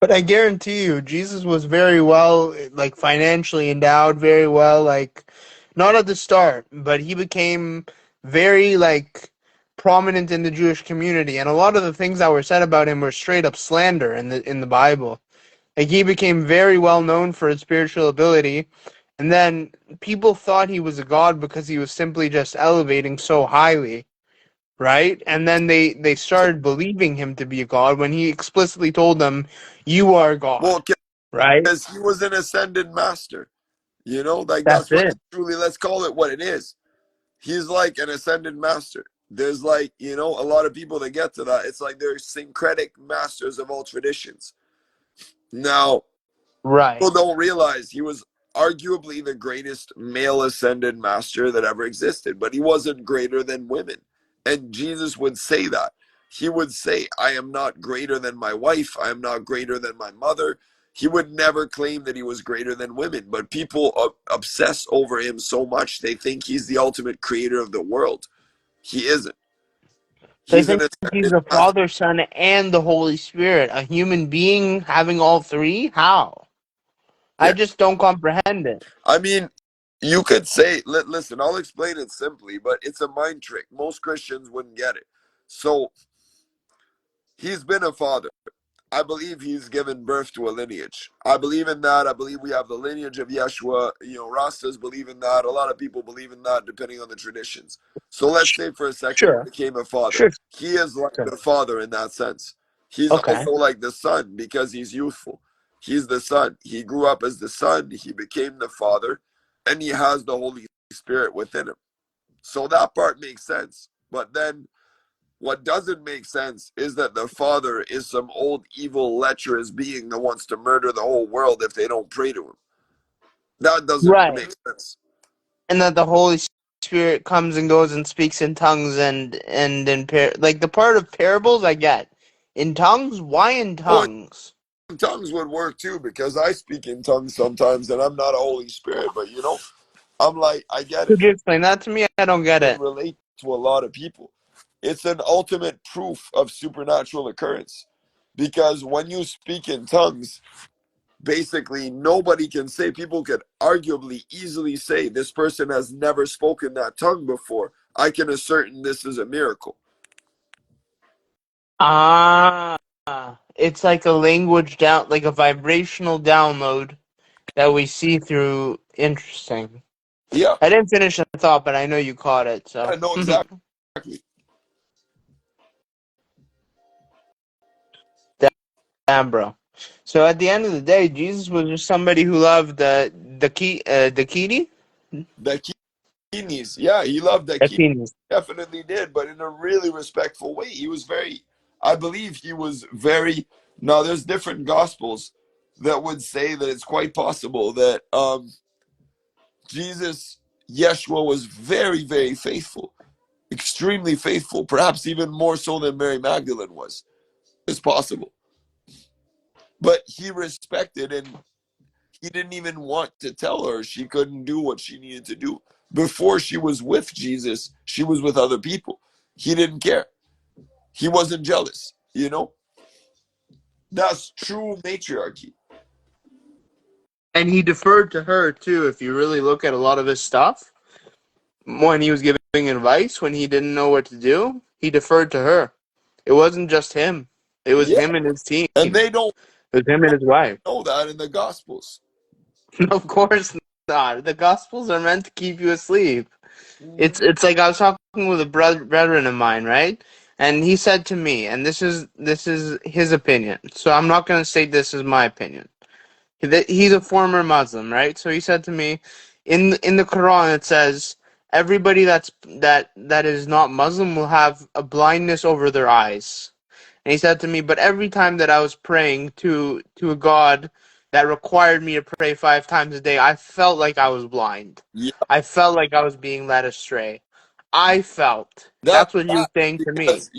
[SPEAKER 2] But I guarantee you, Jesus was very well, like financially endowed, very well, like not at the start, but he became very like prominent in the Jewish community, and a lot of the things that were said about him were straight up slander in the Bible. Like he became very well known for his spiritual ability, and then people thought he was a god because he was simply just elevating so highly, right? And then they started believing him to be a god when he explicitly told them, "You are
[SPEAKER 1] Well,
[SPEAKER 2] God," right?
[SPEAKER 1] because he was an ascended master. Like
[SPEAKER 2] That's
[SPEAKER 1] that's what
[SPEAKER 2] it.
[SPEAKER 1] let's call it what it is. He's like an ascended master. There's like, a lot of people that get to that. It's like they're syncretic masters of all traditions. Now,
[SPEAKER 2] Right.
[SPEAKER 1] people don't realize he was arguably the greatest male ascended master that ever existed, but he wasn't greater than women. And Jesus would say that. He would say, I am not greater than my wife. I am not greater than my mother. He would never claim that he was greater than women, but people obsess over him so much they think he's the ultimate creator of the world. He isn't.
[SPEAKER 2] They
[SPEAKER 1] He's an
[SPEAKER 2] think he's
[SPEAKER 1] ascended
[SPEAKER 2] the
[SPEAKER 1] master.
[SPEAKER 2] Father, Son, and the Holy Spirit. A human being having all three? How? I
[SPEAKER 1] Yeah.
[SPEAKER 2] just don't comprehend it.
[SPEAKER 1] I mean, you could say, listen, I'll explain it simply, but it's a mind trick. Most Christians wouldn't get it. So he's been a father. I believe he's given birth to a lineage. I believe in that. I believe we have the lineage of Yeshua. Rastas believe in that. A lot of people believe in that depending on the traditions. So let's say for a second he
[SPEAKER 2] Sure.
[SPEAKER 1] became a father.
[SPEAKER 2] Sure.
[SPEAKER 1] He is like
[SPEAKER 2] Sure.
[SPEAKER 1] the father in that sense. He's
[SPEAKER 2] Okay.
[SPEAKER 1] also like the son because he's youthful. He's the son. He grew up as the son. He became the father, and he has the Holy Spirit within him. So that part makes sense. But then what doesn't make sense is that the father is some old evil lecherous being that wants to murder the whole world if they don't pray to him. That doesn't
[SPEAKER 2] Right.
[SPEAKER 1] make sense.
[SPEAKER 2] And that the Holy Spirit comes and goes and speaks in tongues and in like the part of parables I get. In tongues? Why in
[SPEAKER 1] Oh,
[SPEAKER 2] tongues?
[SPEAKER 1] and tongues would work too because I speak in tongues sometimes and I'm not a Holy Spirit, but I'm like, I get it.
[SPEAKER 2] Could you explain that to me? I don't get
[SPEAKER 1] I can
[SPEAKER 2] it.
[SPEAKER 1] relate to a lot of people. It's an ultimate proof of supernatural occurrence because when you speak in tongues, basically nobody can say, people could arguably easily say this person has never spoken that tongue before. I can ascertain this is a miracle.
[SPEAKER 2] Ah, it's like a language down, like a vibrational download that we see through. Interesting.
[SPEAKER 1] Yeah,
[SPEAKER 2] I didn't finish the thought, but I know you caught it.
[SPEAKER 1] I
[SPEAKER 2] So,
[SPEAKER 1] know exactly.
[SPEAKER 2] damn, bro. So at the end of the day, Jesus was just somebody who loved the kitty,
[SPEAKER 1] The Keenies, yeah, he loved the
[SPEAKER 2] the
[SPEAKER 1] Keenies,
[SPEAKER 2] kitties.
[SPEAKER 1] definitely did, but in a really respectful way. He was very, I believe he was very, now there's different gospels that would say that it's quite possible that Jesus, Yeshua was very, very faithful, extremely faithful, perhaps even more so than Mary Magdalene was. It's possible. But he respected and he didn't even want to tell her she couldn't do what she needed to do. Before she was with Jesus, she was with other people. He didn't care. He wasn't jealous. That's true matriarchy.
[SPEAKER 2] And he deferred to her too. If you really look at a lot of his stuff, when he was giving advice, when he didn't know what to do, he deferred to her. It wasn't just him. It was
[SPEAKER 1] Yeah,
[SPEAKER 2] him and his team.
[SPEAKER 1] and
[SPEAKER 2] It
[SPEAKER 1] they don't
[SPEAKER 2] was him and his wife.
[SPEAKER 1] know that in the Gospels.
[SPEAKER 2] Of course not. The Gospels are meant to keep you asleep.
[SPEAKER 1] Mm-hmm.
[SPEAKER 2] It's like I was talking with a brethren of mine, right? And he said to me, and this is his opinion. So I'm not going to say this is my opinion. He's a former Muslim, right? So he said to me, in the Quran it says everybody that is not Muslim will have a blindness over their eyes. And he said to me, but every time that I was praying to a God that required me to pray 5 times a day, I felt like I was blind.
[SPEAKER 1] Yeah,
[SPEAKER 2] I felt like I was being led astray. I felt.
[SPEAKER 1] that's
[SPEAKER 2] That's what he was
[SPEAKER 1] that
[SPEAKER 2] saying to me.
[SPEAKER 1] because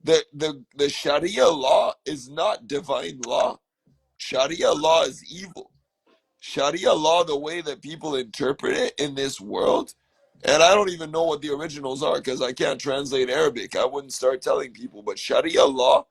[SPEAKER 1] the Sharia law is not divine law. Sharia law is evil. Sharia law, the way that people interpret it in this world, and I don't even know what the originals are because I can't translate Arabic. I wouldn't start telling people, but Sharia law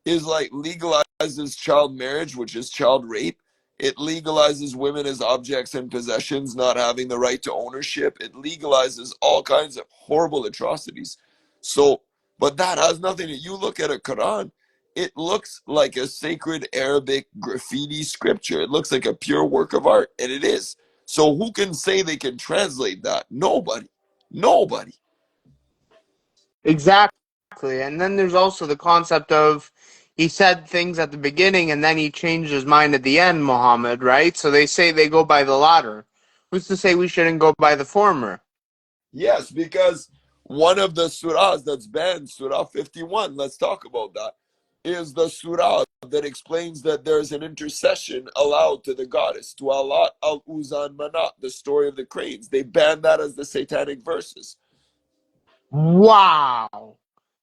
[SPEAKER 1] is like legalizes child marriage, which is child rape. It legalizes women as objects and possessions, not having the right to ownership. It legalizes all kinds of horrible atrocities. So, but that has nothing to you look at a Quran, it looks like a sacred Arabic graffiti scripture. It looks like a pure work of art, and it is. So who can say they can translate that? Nobody. Nobody.
[SPEAKER 2] Exactly. And then there's also the concept of he said things at the beginning and then he changed his mind at the end, Muhammad, right? So they say they go by the latter. Who's to say we shouldn't go by the former?
[SPEAKER 1] Yes, because one of the surahs that's banned, Surah 51, let's talk about that, is the surah that explains that there's an intercession allowed to the goddess, to Allah al Uzan Manat, the story of the cranes. They banned that as the satanic verses.
[SPEAKER 2] Wow.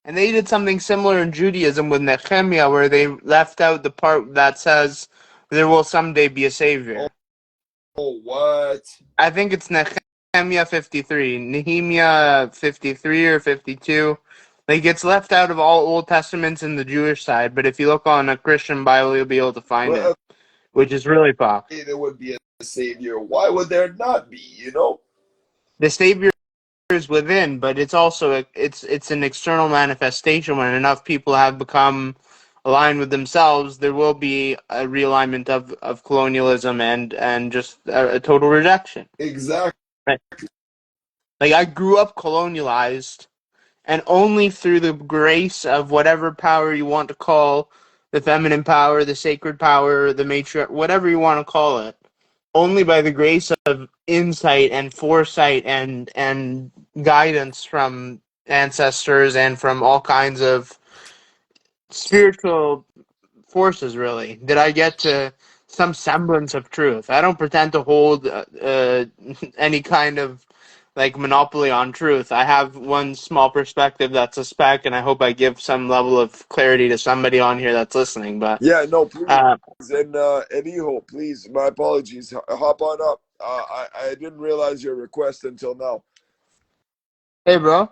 [SPEAKER 2] And they did something similar in Judaism with Nehemiah where they left out the part that says there will someday be a
[SPEAKER 1] Oh,
[SPEAKER 2] savior.
[SPEAKER 1] what?
[SPEAKER 2] I think it's Nehemiah 53. Nehemiah 53 or 52. Like, it's left out of all Old Testaments in the Jewish side, but if you look on a Christian Bible, you'll be able to find it,
[SPEAKER 1] But
[SPEAKER 2] which is really pop.
[SPEAKER 1] there would be a savior. Why would there not be, you know?
[SPEAKER 2] The Savior is within, but it's also it's an external manifestation. When enough people have become aligned with themselves, there will be a realignment of colonialism and just a total rejection.
[SPEAKER 1] Exactly.
[SPEAKER 2] Right? Like, I grew up colonialized, and only through the grace of whatever power you want to call the feminine power, the sacred power, the matriarch, whatever you want to call it, only by the grace of insight and foresight and guidance from ancestors and from all kinds of spiritual forces, really, did I get to some semblance of truth. I don't pretend to hold any kind of like monopoly on truth. I have one small perspective that's a speck, and I hope I give some level of clarity to somebody on here that's listening. But
[SPEAKER 1] Yeah, no, please.
[SPEAKER 2] uh,
[SPEAKER 1] And Elijo, please, my apologies. Hop on up. I didn't realize your request until now.
[SPEAKER 2] hey, bro,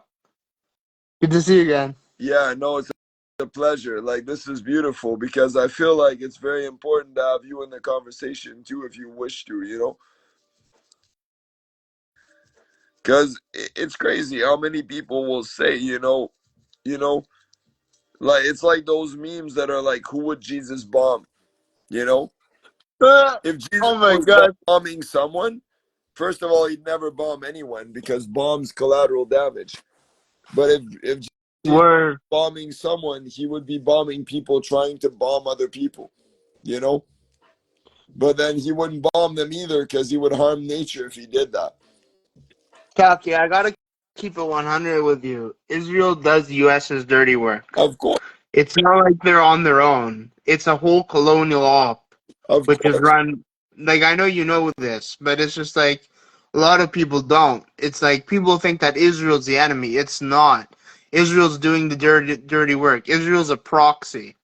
[SPEAKER 2] good to see you again.
[SPEAKER 1] Yeah, no, it's a pleasure. Like, this is beautiful because I feel like it's very important to have you in the conversation too, if you wish to, you know? Because it's crazy how many people will say, you know, like it's like those memes that are like, who would Jesus bomb? You know? If Jesus
[SPEAKER 2] Oh my
[SPEAKER 1] was
[SPEAKER 2] God,
[SPEAKER 1] bombing someone, first of all, he'd never bomb anyone because bombs collateral damage. But if Jesus
[SPEAKER 2] word.
[SPEAKER 1] was bombing someone, he would be bombing people trying to bomb other people, you know? But then he wouldn't bomb them either because he would harm nature if he did that.
[SPEAKER 2] Kalki, I gotta keep it 100 with you. Israel does US's dirty work.
[SPEAKER 1] Of course,
[SPEAKER 2] It's not like they're on their own. It's a whole colonial op,
[SPEAKER 1] of
[SPEAKER 2] which is
[SPEAKER 1] course.
[SPEAKER 2] run. Like, I know you know this, but it's just like a lot of people don't. It's like people think that Israel's the enemy. It's not. Israel's doing the dirty work. Israel's a proxy.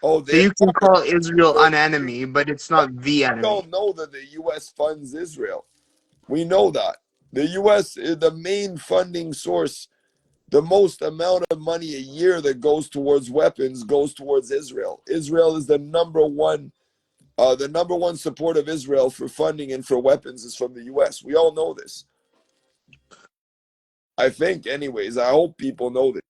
[SPEAKER 1] Oh,
[SPEAKER 2] So
[SPEAKER 1] they
[SPEAKER 2] you can
[SPEAKER 1] are.
[SPEAKER 2] call Israel
[SPEAKER 1] But
[SPEAKER 2] an enemy, but it's not the
[SPEAKER 1] we all
[SPEAKER 2] enemy.
[SPEAKER 1] know that the U.S. funds Israel. We know that. The U.S. is the main funding source The most amount of money a year that goes towards weapons goes towards Israel. Israel is the number one support of Israel for funding and for weapons is from the US. We all know this. I think, anyways. I hope people know this.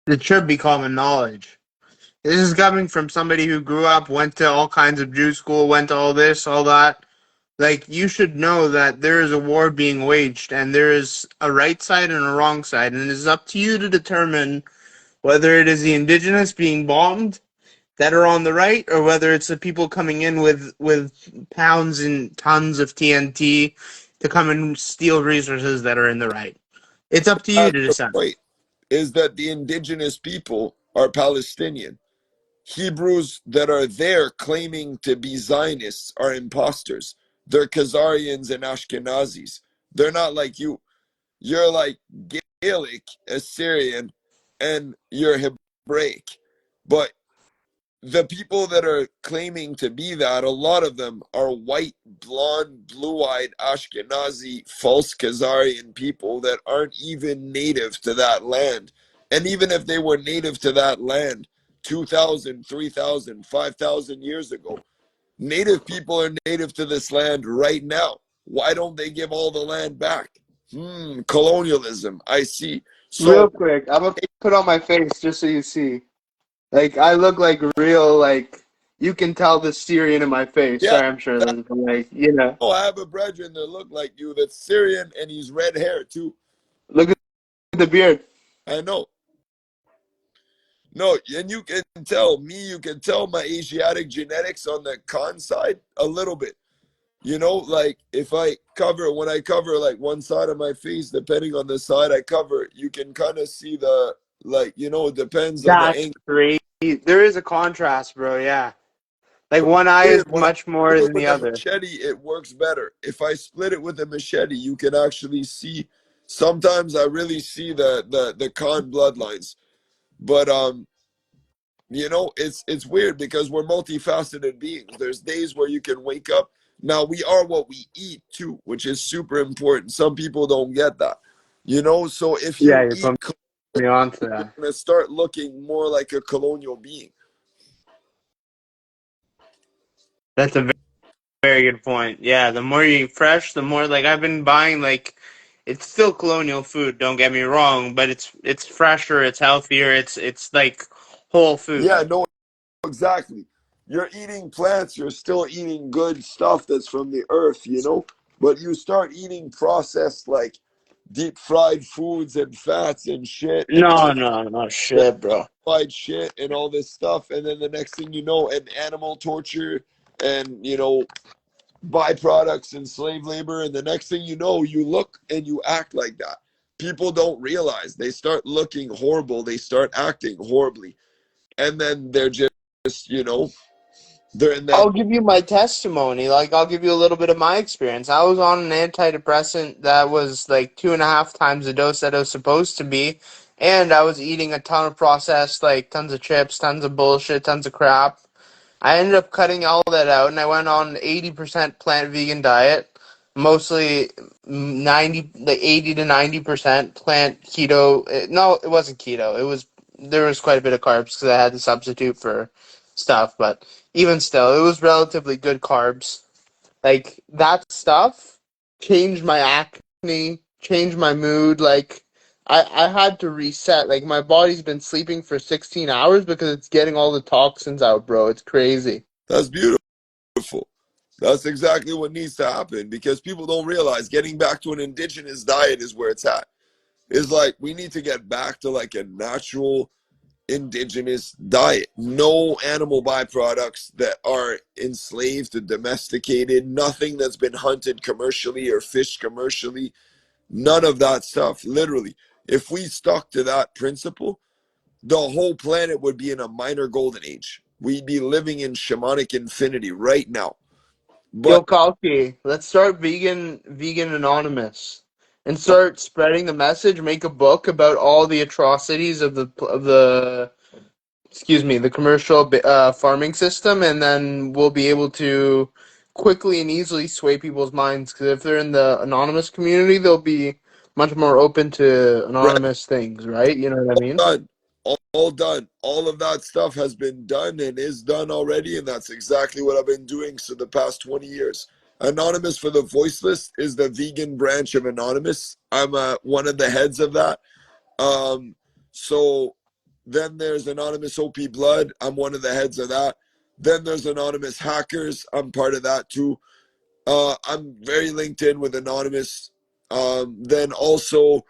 [SPEAKER 2] It should be common knowledge. This is coming from somebody who grew up, went to all kinds of Jew school, went to all this, all that. Like, you should know that there is a war being waged, and there is a right side and a wrong side, and it is up to you to determine whether it is the indigenous being bombed that are on the right, or whether it's the people coming in with pounds and tons of TNT to come and steal resources that are in the right. It's up to you
[SPEAKER 1] That's
[SPEAKER 2] to
[SPEAKER 1] the
[SPEAKER 2] decide.
[SPEAKER 1] point, is that the indigenous people are Palestinian. Hebrews that are there claiming to be Zionists are imposters. They're Khazarians and Ashkenazis. They're not like you. You're like Gaelic, Assyrian, and you're Hebraic. But the people that are claiming to be that, a lot of them are white, blonde, blue-eyed, Ashkenazi, false Khazarian people that aren't even native to that land. And even if they were native to that land 2,000, 3,000, 5,000 years ago, native people are native to this land right now. Why don't they give all the land back? Colonialism, I see.
[SPEAKER 2] Real
[SPEAKER 1] So,
[SPEAKER 2] quick, I'm gonna put on my face just so you see. Like, I look like real, like, you can tell the Syrian in my face.
[SPEAKER 1] yeah,
[SPEAKER 2] Sorry, I'm sure that's like, you know.
[SPEAKER 1] oh, I have a brethren that look like you that's Syrian and he's red hair too.
[SPEAKER 2] Look at the beard.
[SPEAKER 1] I know. No, and you can tell me, you can tell my Asiatic genetics on the con side a little bit. Like if when I cover like one side of my face, depending on the side I cover, you can kind of see it depends on the
[SPEAKER 2] That's
[SPEAKER 1] angle.
[SPEAKER 2] great. There is a contrast, bro, yeah. Like, one eye is
[SPEAKER 1] When I
[SPEAKER 2] much more
[SPEAKER 1] do it
[SPEAKER 2] than the
[SPEAKER 1] with a
[SPEAKER 2] other.
[SPEAKER 1] machete, it works better. If I split it with a machete, you can actually see. Sometimes I really see the con bloodlines, but it's weird because we're multifaceted beings. There's days where you can wake up. Now we are what we eat too, which is super important. Some people don't get that. So if
[SPEAKER 2] Yeah,
[SPEAKER 1] you
[SPEAKER 2] you're
[SPEAKER 1] eat,
[SPEAKER 2] putting me on to
[SPEAKER 1] you're
[SPEAKER 2] that.
[SPEAKER 1] gonna start looking more like a colonial being.
[SPEAKER 2] That's a very good point. Yeah, the more you eat fresh, the more, like, I've been buying, like, it's still colonial food, don't get me wrong, but it's fresher, it's healthier, it's like whole
[SPEAKER 1] Yeah,
[SPEAKER 2] food.
[SPEAKER 1] no, exactly. You're eating plants, you're still eating good stuff that's from the earth. But you start eating processed, like deep fried foods and fats and shit and
[SPEAKER 2] No, no, no shit, bro.
[SPEAKER 1] unidentified shit and all this stuff. And then the next thing you know, and animal torture and, byproducts and slave labor. And the next thing you know, you look and you act like that. People don't realize. They start looking horrible. They start acting horribly. And then they're just, you know, they're in that.
[SPEAKER 2] I'll give you my testimony. Like, I'll give you a little bit of my experience. I was on an antidepressant that was like 2.5 times the dose that it was supposed to be, and I was eating a ton of processed, like tons of chips, tons of bullshit, tons of crap. I ended up cutting all that out, and I went on 80% plant vegan diet, mostly 80 to 90% plant keto. No, it wasn't keto. There was quite a bit of carbs because I had to substitute for stuff, but even still, it was relatively good carbs. Like, that stuff changed my acne, changed my mood. Like, I had to reset. Like, my body's been sleeping for 16 hours because it's getting all the toxins out, bro. It's crazy.
[SPEAKER 1] That's beautiful. That's exactly what needs to happen because people don't realize getting back to an indigenous diet is where it's at. It's like we need to get back to like a natural indigenous diet. No animal byproducts that are enslaved or domesticated, nothing that's been hunted commercially or fished commercially, none of that stuff. Literally, if we stuck to that principle, the whole planet would be in a minor golden age. We'd be living in shamanic infinity right now.
[SPEAKER 2] Yo,
[SPEAKER 1] But
[SPEAKER 2] Kalki, let's start Vegan Anonymous, and start spreading the message. Make a book about all the atrocities of the excuse me, the commercial farming system, and then we'll be able to quickly and easily sway people's minds, because if they're in the anonymous community, they'll be much more open to
[SPEAKER 1] Right.
[SPEAKER 2] anonymous things, right? You know what I mean?
[SPEAKER 1] Done. All done. All of that stuff has been done and is done already, and that's exactly what I've been doing for the past 20 years. Anonymous for the Voiceless is the vegan branch of Anonymous. I'm one of the heads of that. So then there's Anonymous OP Blood. I'm one of the heads of that. Then there's Anonymous Hackers. I'm part of that too. I'm very linked in with Anonymous. Then also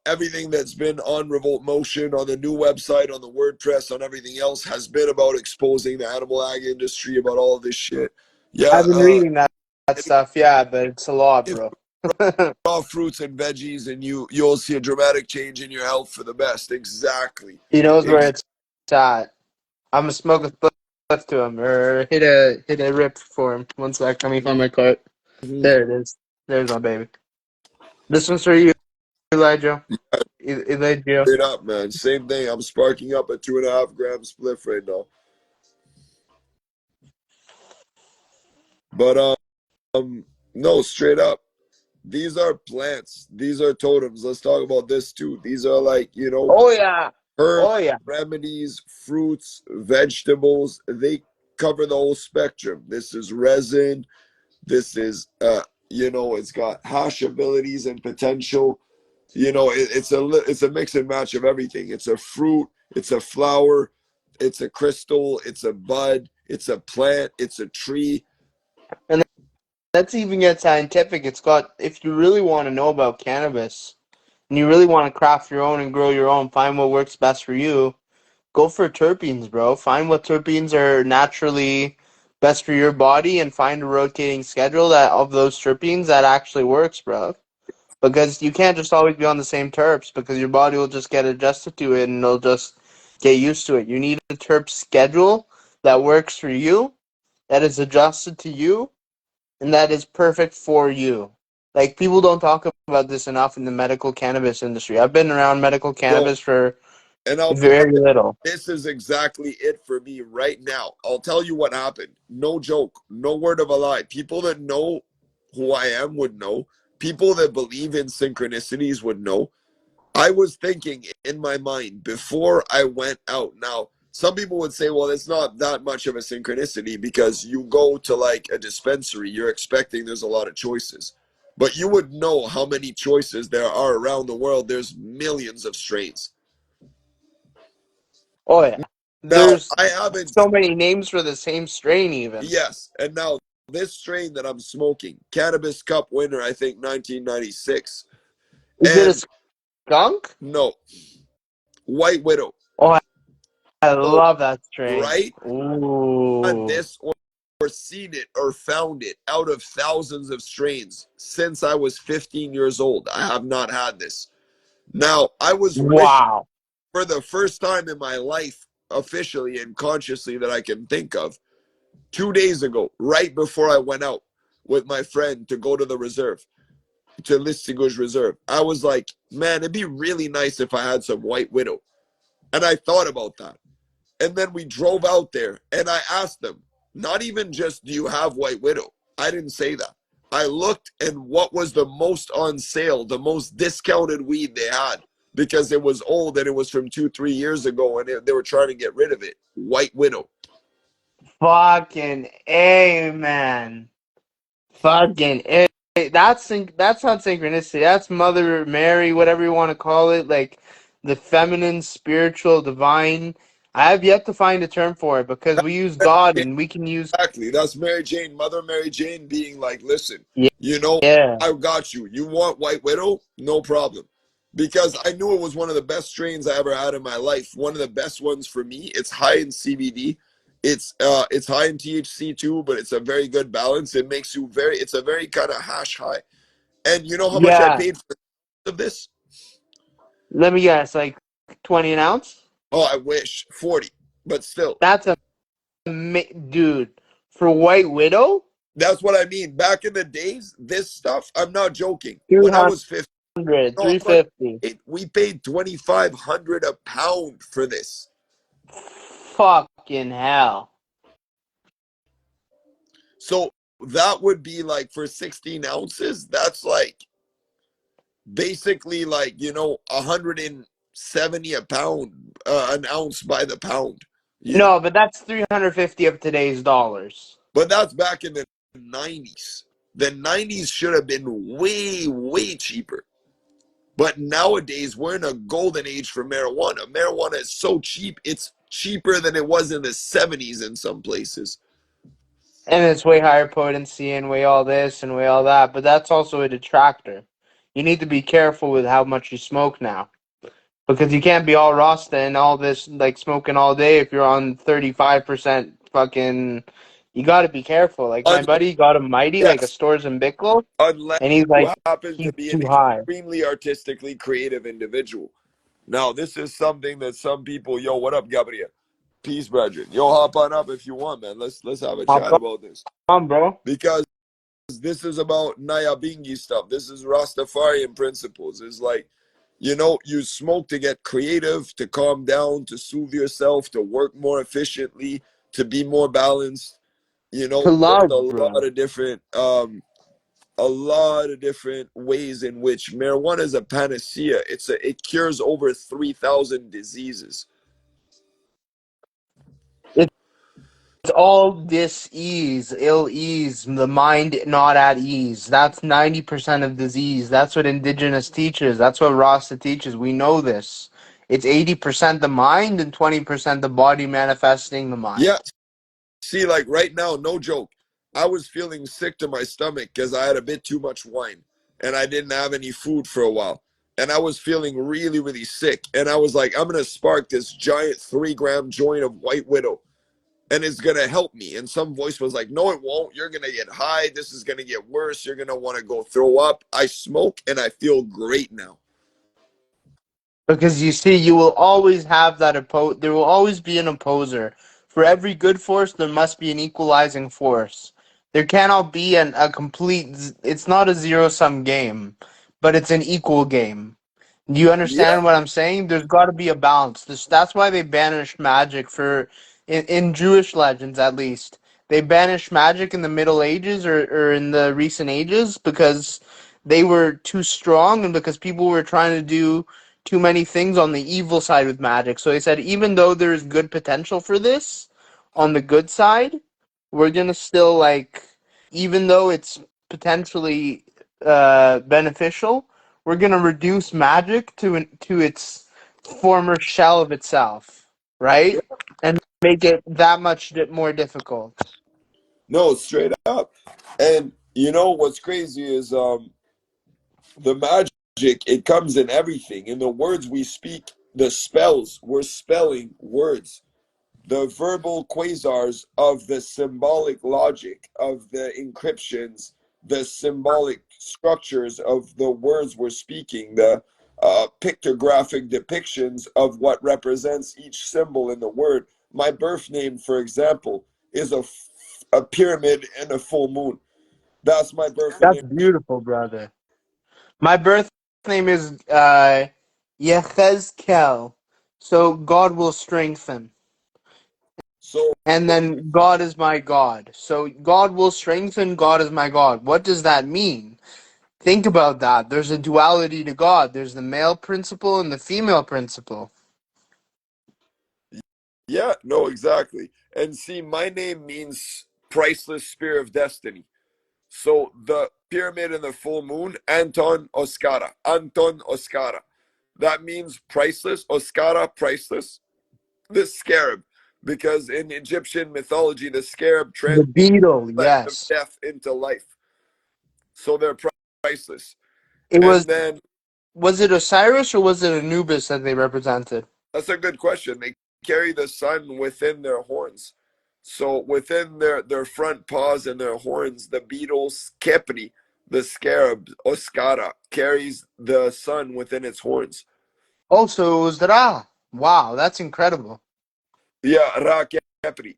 [SPEAKER 1] everything that's been on Revolt Motion, on the new website, on the WordPress, on everything else has been about exposing the animal ag industry, about all of this shit. Yeah,
[SPEAKER 2] I've been reading that stuff, yeah, but it's a lot,
[SPEAKER 1] if
[SPEAKER 2] bro.
[SPEAKER 1] raw fruits and veggies, and you'll see a dramatic change in your health for the best. Exactly.
[SPEAKER 2] He knows where it's at. I'm gonna smoke a spliff to him, or hit a rip for him. One sec, let me find my cart. There it is. There's my baby. This one's for you, Elijah. Elijah.
[SPEAKER 1] Straight up, man. Same thing. I'm sparking up a 2.5 gram spliff right now. But no, straight up. These are plants. These are totems. Let's talk about this too. These are like,
[SPEAKER 2] Oh yeah.
[SPEAKER 1] herbs,
[SPEAKER 2] Oh yeah.
[SPEAKER 1] remedies, fruits, vegetables. They cover the whole spectrum. This is resin. This is it's got hash abilities and potential. It's a mix and match of everything. It's a fruit, it's a flower, it's a crystal, it's a bud, it's a plant, it's a tree.
[SPEAKER 2] And let's even get scientific. It's got, if you really want to know about cannabis and you really want to craft your own and grow your own, find what works best for you, go for terpenes, bro. Find what terpenes are naturally best for your body and find a rotating schedule that of those terpenes that actually works, bro. Because you can't just always be on the same terps, because your body will just get adjusted to it and it'll just get used to it. You need a terp schedule that works for you, that is adjusted to you, and that is perfect for you. Like, people don't talk about this enough in the medical cannabis industry. I've been around medical cannabis for
[SPEAKER 1] And I'll be
[SPEAKER 2] very little.
[SPEAKER 1] This is exactly it for me right now. I'll tell you what happened. No joke, no word of a lie. People that know who I am would know. People that believe in synchronicities would know. I was thinking in my mind before I went out. Now, some people would say, well, it's not that much of a synchronicity because you go to like a dispensary, you're expecting there's a lot of choices. But you would know how many choices there are around the world. There's millions of strains.
[SPEAKER 2] Oh yeah.
[SPEAKER 1] Now,
[SPEAKER 2] There's
[SPEAKER 1] I haven't.
[SPEAKER 2] so many names for the same strain even.
[SPEAKER 1] Yes, and now this strain that I'm smoking, Cannabis Cup winner, I think 1996.
[SPEAKER 2] Is it a
[SPEAKER 1] And
[SPEAKER 2] skunk?
[SPEAKER 1] no, White Widow.
[SPEAKER 2] Oh, I
[SPEAKER 1] So,
[SPEAKER 2] love that strain.
[SPEAKER 1] right on
[SPEAKER 2] Ooh.
[SPEAKER 1] this or seen it or found it out of thousands of strains since I was 15 years old. I have not had this. Now, I was wishing
[SPEAKER 2] Wow.
[SPEAKER 1] for the first time in my life, officially and consciously, that I can think of, 2 days ago, right before I went out with my friend to go to the reserve, to Listigouge Reserve. I was like, man, it'd be really nice if I had some White Widow. And I thought about that. And then we drove out there and I asked them, not even just, do you have White Widow? I didn't say that. I looked and what was the most on sale, the most discounted weed they had, because it was old and it was from 2-3 years ago and they were trying to get rid of it. White Widow.
[SPEAKER 2] Fucking A, man. Fucking A. That's not synchronicity. That's Mother Mary, whatever you want to call it. Like, the feminine, spiritual, divine. I have yet to find a term for it, because we use God and we can use.
[SPEAKER 1] Exactly. That's Mary Jane, Mother Mary Jane being like, listen,
[SPEAKER 2] Yeah. Yeah.
[SPEAKER 1] I got you. You want White Widow? No problem. Because I knew it was one of the best strains I ever had in my life. One of the best ones for me. It's high in CBD. It's high in THC too, but it's a very good balance. It makes you it's a very kind of hash high. And you know how much I
[SPEAKER 2] Yeah.
[SPEAKER 1] paid for this?
[SPEAKER 2] Let me guess, like 20 an ounce?
[SPEAKER 1] Oh, I wish. 40. But still.
[SPEAKER 2] That's a dude. For White Widow?
[SPEAKER 1] That's what I mean. Back in the days, this stuff, I'm not joking. When I
[SPEAKER 2] 200,
[SPEAKER 1] was 15, no,
[SPEAKER 2] 350.
[SPEAKER 1] we paid 2,500 a pound for this.
[SPEAKER 2] Fucking hell.
[SPEAKER 1] So that would be like for 16 ounces, that's like basically like, 170 a pound, an ounce by the pound.
[SPEAKER 2] No, but that's 350 of today's dollars.
[SPEAKER 1] But that's back in the 90s. The 90s should have been way, way cheaper. But nowadays, we're in a golden age for marijuana. Marijuana is so cheap, it's cheaper than it was in the 70s in some places.
[SPEAKER 2] And it's way higher potency and way all this and way all that, but that's also a detractor. You need to be careful with how much you smoke now. Because you can't be all Rasta and all this, like, smoking all day if you're on 35% fucking... You gotta be careful. Like, my buddy got a Mighty, like a
[SPEAKER 1] Yes,
[SPEAKER 2] Stores and Bickle,
[SPEAKER 1] unless
[SPEAKER 2] and he's
[SPEAKER 1] you
[SPEAKER 2] like,
[SPEAKER 1] happen to
[SPEAKER 2] he's
[SPEAKER 1] be an
[SPEAKER 2] too high.
[SPEAKER 1] extremely artistically creative individual. Now, this is something that some people, yo, what up, Gabriel? Peace, brethren. Yo, hop on up if you want, man. Let's have a
[SPEAKER 2] Hop
[SPEAKER 1] chat about this.
[SPEAKER 2] on, bro.
[SPEAKER 1] Because this is about Nyabingi stuff. This is Rastafarian principles. It's like, you smoke to get creative, to calm down, to soothe yourself, to work more efficiently, to be more balanced.
[SPEAKER 2] To
[SPEAKER 1] There's
[SPEAKER 2] love,
[SPEAKER 1] a
[SPEAKER 2] bro.
[SPEAKER 1] lot of different ways in which marijuana is a panacea. It cures over 3,000 diseases.
[SPEAKER 2] It's all dis-ease, ill-ease, the mind not at ease. That's 90% of disease. That's what indigenous teaches. That's what Rasta teaches. We know this. It's 80% the mind and 20% the body manifesting the
[SPEAKER 1] Yeah,
[SPEAKER 2] mind.
[SPEAKER 1] see, like right now, no joke, I was feeling sick to my stomach because I had a bit too much wine and I didn't have any food for a while. And I was feeling really, really sick. And I was like, I'm going to spark this giant 3-gram joint of White Widow and it's going to help me. And some voice was like, no, it won't. You're going to get high. This is going to get worse. You're going to want to go throw up. I smoke and I feel great now.
[SPEAKER 2] Because you see, you will always have that there will always be an opposer. For every good force, there must be an equalizing force. There cannot be a complete, it's not a zero-sum game, but it's an equal game. Do you
[SPEAKER 1] Yeah,
[SPEAKER 2] understand what I'm saying? There's got to be a balance. That's why they banished magic in Jewish legends, at least. They banished magic in the Middle Ages or in the recent ages because they were too strong and because people were trying to do too many things on the evil side with magic. So they said, even though there's good potential for this on the good side, we're going to still, like, even though it's potentially beneficial, we're gonna reduce magic to its former shell of itself, right? And make it that much more difficult.
[SPEAKER 1] no, straight up. And what's crazy is the magic, it comes in everything. In the words we speak, the spells, we're spelling words. The verbal quasars of the symbolic logic of the encryptions, the symbolic structures of the words we're speaking, the pictographic depictions of what represents each symbol in the word. My birth name, for example, is a pyramid and a full moon. That's my birth
[SPEAKER 2] That's
[SPEAKER 1] name.
[SPEAKER 2] beautiful, brother. My birth name is Yechezkel, so God will strengthen.
[SPEAKER 1] So,
[SPEAKER 2] And then God is my God. So God will strengthen, God is my God. What does that mean? Think about that. There's a duality to God. There's the male principle and the female principle.
[SPEAKER 1] yeah, no, exactly. And see, my name means priceless spear of destiny. So the pyramid and the full moon, Anton Oscara. Anton Oscara. That means priceless. Oscara, priceless. The scarab. Because in Egyptian mythology, the scarab
[SPEAKER 2] The
[SPEAKER 1] translates
[SPEAKER 2] beetle,
[SPEAKER 1] of
[SPEAKER 2] yes.
[SPEAKER 1] death into life. So they're priceless.
[SPEAKER 2] It
[SPEAKER 1] And
[SPEAKER 2] was
[SPEAKER 1] then
[SPEAKER 2] Was it Osiris or was it Anubis that they represented?
[SPEAKER 1] that's a good question. They carry the sun within their horns. So within their front paws and their horns, the beetle's Kepri, the scarab, Oscara, carries the sun within its horns.
[SPEAKER 2] Oh, so it was Ra. Wow, that's incredible.
[SPEAKER 1] Yeah, Ra Kepri.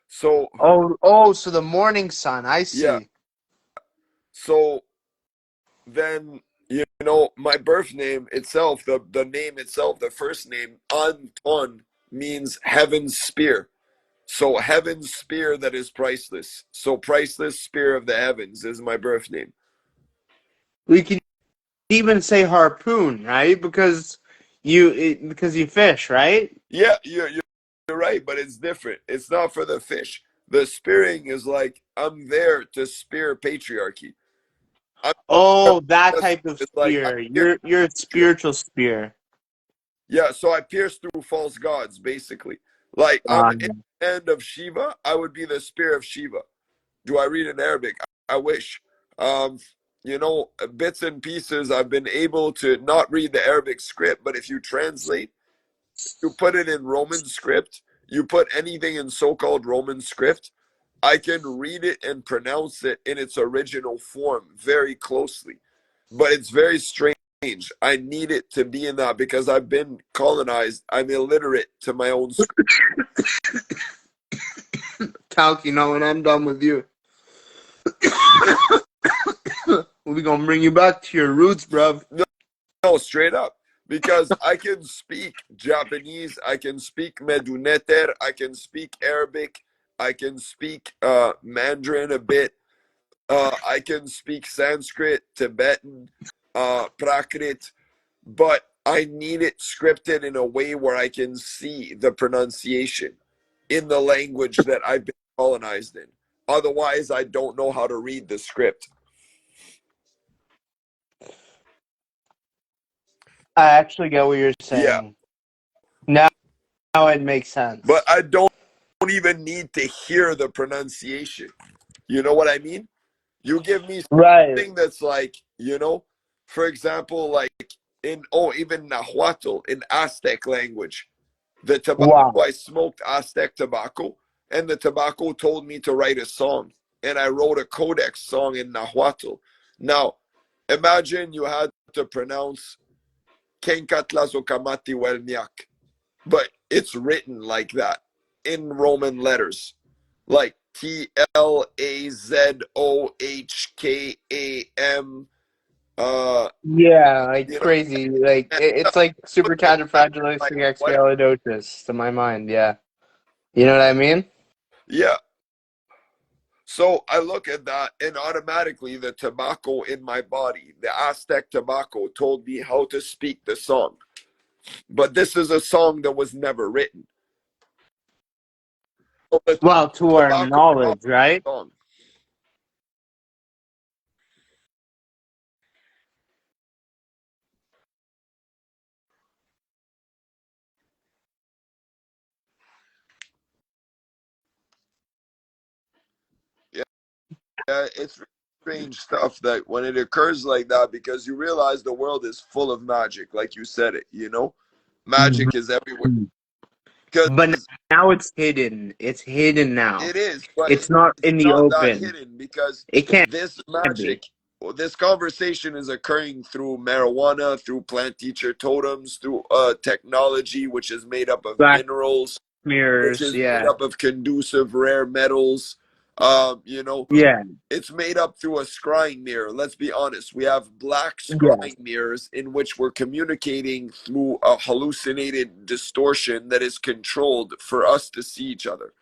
[SPEAKER 1] So
[SPEAKER 2] Oh, so the morning sun. I
[SPEAKER 1] yeah.
[SPEAKER 2] see.
[SPEAKER 1] So then my birth name itself, the name itself, the first name, Anton, means heaven's spear. So heaven's spear that is priceless. So priceless spear of the heavens is my birth name.
[SPEAKER 2] We can even say harpoon, right? Because you fish, right?
[SPEAKER 1] Yeah, you're right, but it's different. It's not for the fish. The spearing is like I'm there to spear patriarchy. I'm
[SPEAKER 2] Oh, that
[SPEAKER 1] just
[SPEAKER 2] type of
[SPEAKER 1] it's like I'm
[SPEAKER 2] spear.
[SPEAKER 1] here.
[SPEAKER 2] You're a spiritual spear.
[SPEAKER 1] Yeah, so I pierce through false gods, basically. Like I'm in the hand of Shiva, I would be the spear of Shiva. Do I read in Arabic? I wish. Um, you know, bits and pieces. I've been able to not read the Arabic script, but if you translate, you put it in Roman script, you put anything in so-called Roman script, I can read it and pronounce it in its original form very closely. But it's very strange. I need it to be in that because I've been colonized. I'm illiterate to my own script.
[SPEAKER 2] Kalki, no, when I'm done with you, we're gonna bring you back to your roots, bruv.
[SPEAKER 1] No, straight up. Because I can speak Japanese, I can speak Meduneter, I can speak Arabic, I can speak Mandarin a bit, I can speak Sanskrit, Tibetan, Prakrit, but I need it scripted in a way where I can see the pronunciation in the language that I've been colonized in. Otherwise, I don't know how to read the script.
[SPEAKER 2] I actually get what you're
[SPEAKER 1] Yeah,
[SPEAKER 2] saying. Now it makes
[SPEAKER 1] but
[SPEAKER 2] sense.
[SPEAKER 1] I don't even need to hear the pronunciation. You know what I mean? You give me
[SPEAKER 2] Right.
[SPEAKER 1] something that's like, you know, for example, like even Nahuatl in Aztec language. The tobacco,
[SPEAKER 2] Wow.
[SPEAKER 1] I smoked Aztec tobacco, and the tobacco told me to write a song. And I wrote a codex song in Nahuatl. Now, imagine you had to pronounce Kenkatlazokamati Welnyak, but it's written like that in Roman letters, like Tlazoohkam.
[SPEAKER 2] Yeah, like
[SPEAKER 1] You know,
[SPEAKER 2] crazy. Like
[SPEAKER 1] and
[SPEAKER 2] it's like
[SPEAKER 1] like what?
[SPEAKER 2] supercalifragilisticexpialidocious to my mind. Yeah, you know what I mean?
[SPEAKER 1] Yeah. So I look at that, and automatically the tobacco in my body, the Aztec tobacco, told me how to speak the song. But this is a song that was never written. So the
[SPEAKER 2] Well, to our
[SPEAKER 1] tobacco
[SPEAKER 2] knowledge, right?
[SPEAKER 1] song. Yeah, it's strange stuff that when it occurs like that, because you realize the world is full of magic, like you said it. You know,
[SPEAKER 2] Mhm.
[SPEAKER 1] magic is everywhere because
[SPEAKER 2] But now it's hidden. It's hidden now.
[SPEAKER 1] it is, but
[SPEAKER 2] It's not
[SPEAKER 1] it's
[SPEAKER 2] in the
[SPEAKER 1] not that
[SPEAKER 2] open.
[SPEAKER 1] hidden because
[SPEAKER 2] It can't
[SPEAKER 1] this
[SPEAKER 2] be.
[SPEAKER 1] magic, well, this conversation is occurring through marijuana, through plant teacher totems, through technology, which is made up of
[SPEAKER 2] Black
[SPEAKER 1] minerals, which
[SPEAKER 2] mirrors.
[SPEAKER 1] is made
[SPEAKER 2] Yeah.
[SPEAKER 1] up of conducive rare metals. You know,
[SPEAKER 2] Yeah.
[SPEAKER 1] it's made up through a scrying mirror. Let's be honest. We have black
[SPEAKER 2] Yes.
[SPEAKER 1] scrying mirrors in which we're communicating through a hallucinated distortion that is controlled for us to see each other.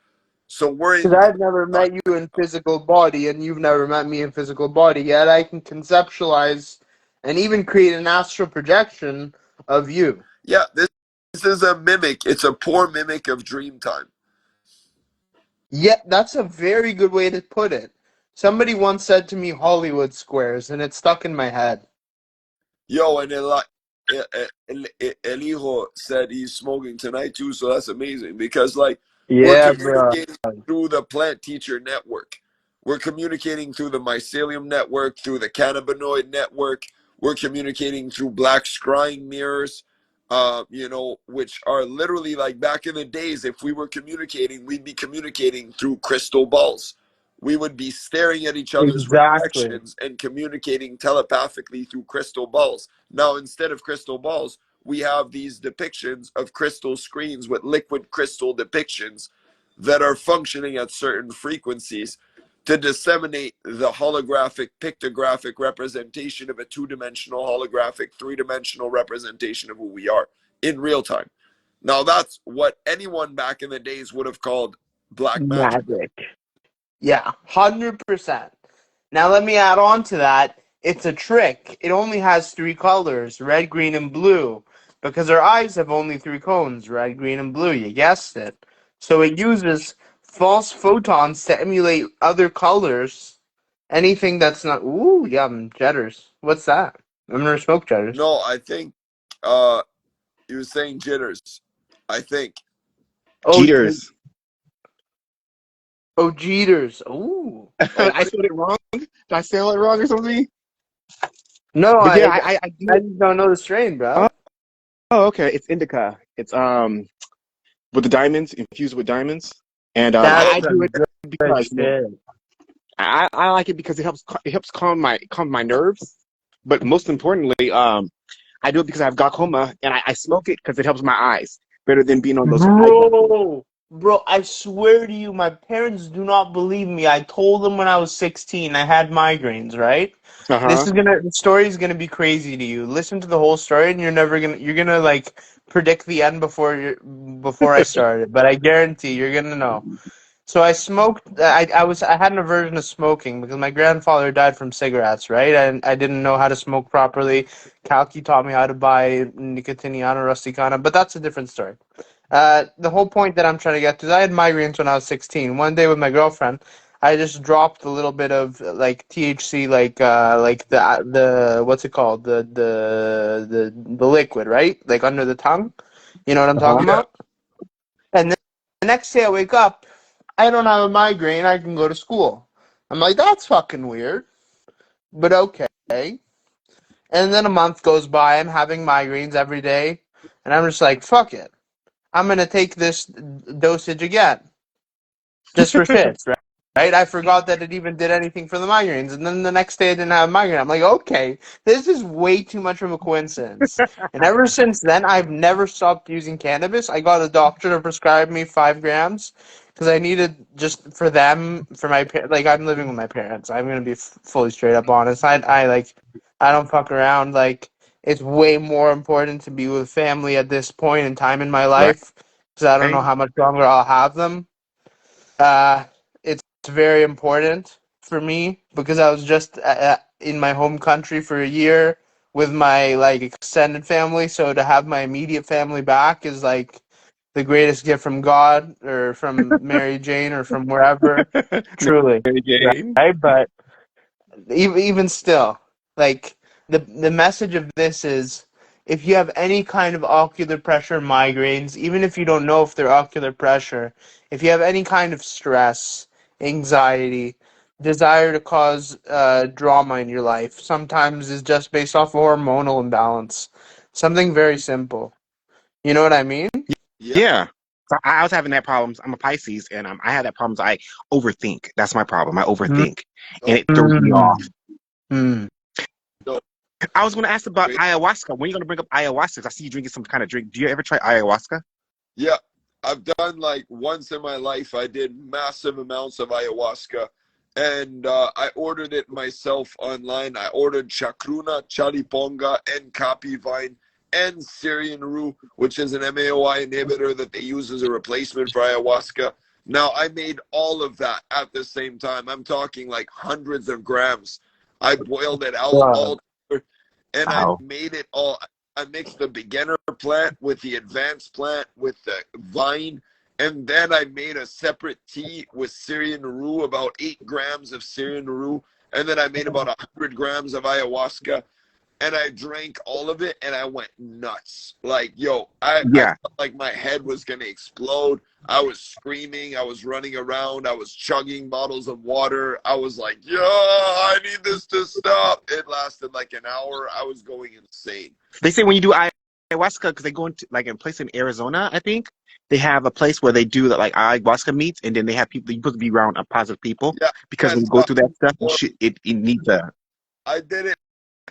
[SPEAKER 1] So we're
[SPEAKER 2] Because
[SPEAKER 1] in
[SPEAKER 2] I've never
[SPEAKER 1] time
[SPEAKER 2] met you
[SPEAKER 1] right
[SPEAKER 2] in
[SPEAKER 1] now.
[SPEAKER 2] physical body, and you've never met me in physical body, yet I can conceptualize and even create an astral projection of you.
[SPEAKER 1] Yeah, this is a mimic. It's a poor mimic of dream time.
[SPEAKER 2] Yeah, that's a very good way to put it. Somebody once said to me Hollywood squares, and it stuck in my head.
[SPEAKER 1] Yo, and Elijo said he's smoking tonight too, so that's amazing because like we're
[SPEAKER 2] Yeah, bro.
[SPEAKER 1] communicating through the plant teacher network. We're communicating through the mycelium network, through the cannabinoid network. We're communicating through black scrying mirrors, you know, which are literally like back in the days, if we were communicating, we'd be communicating through crystal balls. We would be staring at each other's
[SPEAKER 2] Exactly.
[SPEAKER 1] reflections and communicating telepathically through crystal balls. Now, instead of crystal balls, we have these depictions of crystal screens with liquid crystal depictions that are functioning at certain frequencies to disseminate the holographic, pictographic representation of a two-dimensional, holographic, three-dimensional representation of who we are in real time. Now, that's what anyone back in the days would have called Black magic.
[SPEAKER 2] Magic. Yeah, 100%. Now let me add on to that. It's a trick. It only has 3 colors, red, green, and blue, because our eyes have only 3 cones, red, green, and blue. You guessed it. So it uses false photons to emulate other colors. Anything that's not... Ooh, yum, Jetters. What's that? I've never smoked Jetters.
[SPEAKER 1] No, I think he was saying jitters. I think.
[SPEAKER 2] Oh,
[SPEAKER 3] Cheaters.
[SPEAKER 2] oh, Jeters. Ooh.
[SPEAKER 3] I spelled it wrong. Did I spell it wrong or something?
[SPEAKER 2] No,
[SPEAKER 3] But yeah,
[SPEAKER 2] I
[SPEAKER 3] I do.
[SPEAKER 2] just don't know the strain, bro.
[SPEAKER 3] Oh, okay. It's indica. It's with the diamonds, infused with diamonds, and
[SPEAKER 2] That's
[SPEAKER 3] I do
[SPEAKER 2] some
[SPEAKER 3] it
[SPEAKER 2] good
[SPEAKER 3] because
[SPEAKER 2] shit.
[SPEAKER 3] I like it because it helps calm my nerves. But most importantly, I do it because I have glaucoma, and I smoke it because it helps my eyes better than being on those high.
[SPEAKER 2] Bro, I swear to you, my parents do not believe me. I told them when I was 16 I had migraines, right?
[SPEAKER 3] Uh-huh.
[SPEAKER 2] The story is gonna be crazy to you. Listen to the whole story, and you're gonna like predict the end before I started. But I guarantee you're gonna know. So I smoked. I had an aversion to smoking because my grandfather died from cigarettes, right? And I didn't know how to smoke properly. Kalki taught me how to buy Nicotiniana Rusticana, but that's a different story. The whole point that I'm trying to get to is I had migraines when I was 16. One day with my girlfriend, I just dropped a little bit of like THC, like the what's it called, the liquid, right? Like under the tongue. You know what I'm talking
[SPEAKER 1] Yeah.
[SPEAKER 2] about? And then the next day I wake up, I don't have a migraine. I can go to school. I'm like, that's fucking weird, but okay. And then a month goes by. I'm having migraines every day, and I'm just like, fuck it. I'm gonna take this dosage again, just for shits, right? Right? I forgot that it even did anything for the migraines, and then the next day I didn't have a migraine. I'm like, okay, this is way too much of a coincidence. And ever since then, I've never stopped using cannabis. I got a doctor to prescribe me 5 grams because I needed just for them, for my like I'm living with my parents. I'm gonna be fully straight up honest. I don't fuck around. Like it's way more important to be with family at this point in time in my
[SPEAKER 3] Right.
[SPEAKER 2] life because I don't know how much longer I'll have them. It's very important for me because I was just in my home country for a year with my like extended family. So to have my immediate family back is like the greatest gift from God or from Mary Jane or from wherever. Truly,
[SPEAKER 3] Mary Jane.
[SPEAKER 2] right? But even still, like the message of this is if you have any kind of ocular pressure migraines, even if you don't know if they're ocular pressure, if you have any kind of stress, anxiety, desire to cause drama in your life, sometimes is just based off hormonal imbalance. Something very simple. You know what I mean?
[SPEAKER 1] Yeah.
[SPEAKER 3] Yeah. So I was having that problems. I'm a Pisces, and I had that problems. I overthink. That's my problem. I overthink, and it throws me off.
[SPEAKER 2] Mm.
[SPEAKER 1] So,
[SPEAKER 3] I was going to ask about
[SPEAKER 1] wait.
[SPEAKER 3] ayahuasca. When are you going to bring up ayahuasca? I see you drinking some kind of drink. Do you ever try ayahuasca?
[SPEAKER 1] Yeah. I've done like once in my life, I did massive amounts of ayahuasca, and I ordered it myself online. I ordered chacruna, chaliponga, and kapi vine, and Syrian rue, which is an MAOI inhibitor that they use as a replacement for ayahuasca. Now, I made all of that at the same time. I'm talking like hundreds of grams. I boiled it out all, and I
[SPEAKER 3] Wow.
[SPEAKER 1] made it all. I mixed the beginner plant with the advanced plant with the vine, and then I made a separate tea with Syrian rue, about 8 grams of Syrian rue, and then I made about 100 grams of ayahuasca, and I drank all of it, and I went nuts. Like, yo, I
[SPEAKER 3] Yeah.
[SPEAKER 1] felt like my head was gonna explode. I was screaming, I was running around, I was chugging bottles of water. I was like, yo, I need this to stop. It lasted like an hour. I was going insane.
[SPEAKER 3] They say when you do ayahuasca, because they go into like a place in Arizona, I think they have a place where they do like ayahuasca meets, and then they have people. You're supposed to be around positive people
[SPEAKER 1] Yeah,
[SPEAKER 3] because when
[SPEAKER 1] yes,
[SPEAKER 3] you go through that stuff, it needs a.
[SPEAKER 1] I did it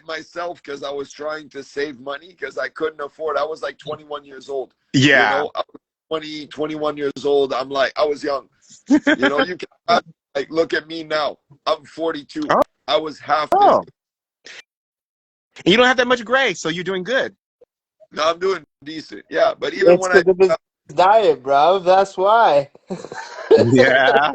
[SPEAKER 1] myself because I was trying to save money because I couldn't afford. I was like 21 years old.
[SPEAKER 3] Yeah.
[SPEAKER 1] You know, I was 20, 21 years old. I'm like, I was young. You know, you can like look at me now. I'm 42.
[SPEAKER 3] Oh.
[SPEAKER 1] I was half this.
[SPEAKER 3] Oh. And you don't have that much gray, so you're doing good.
[SPEAKER 1] Now I'm doing decent. Yeah, but even when I
[SPEAKER 2] diet, bro. That's why.
[SPEAKER 3] Yeah.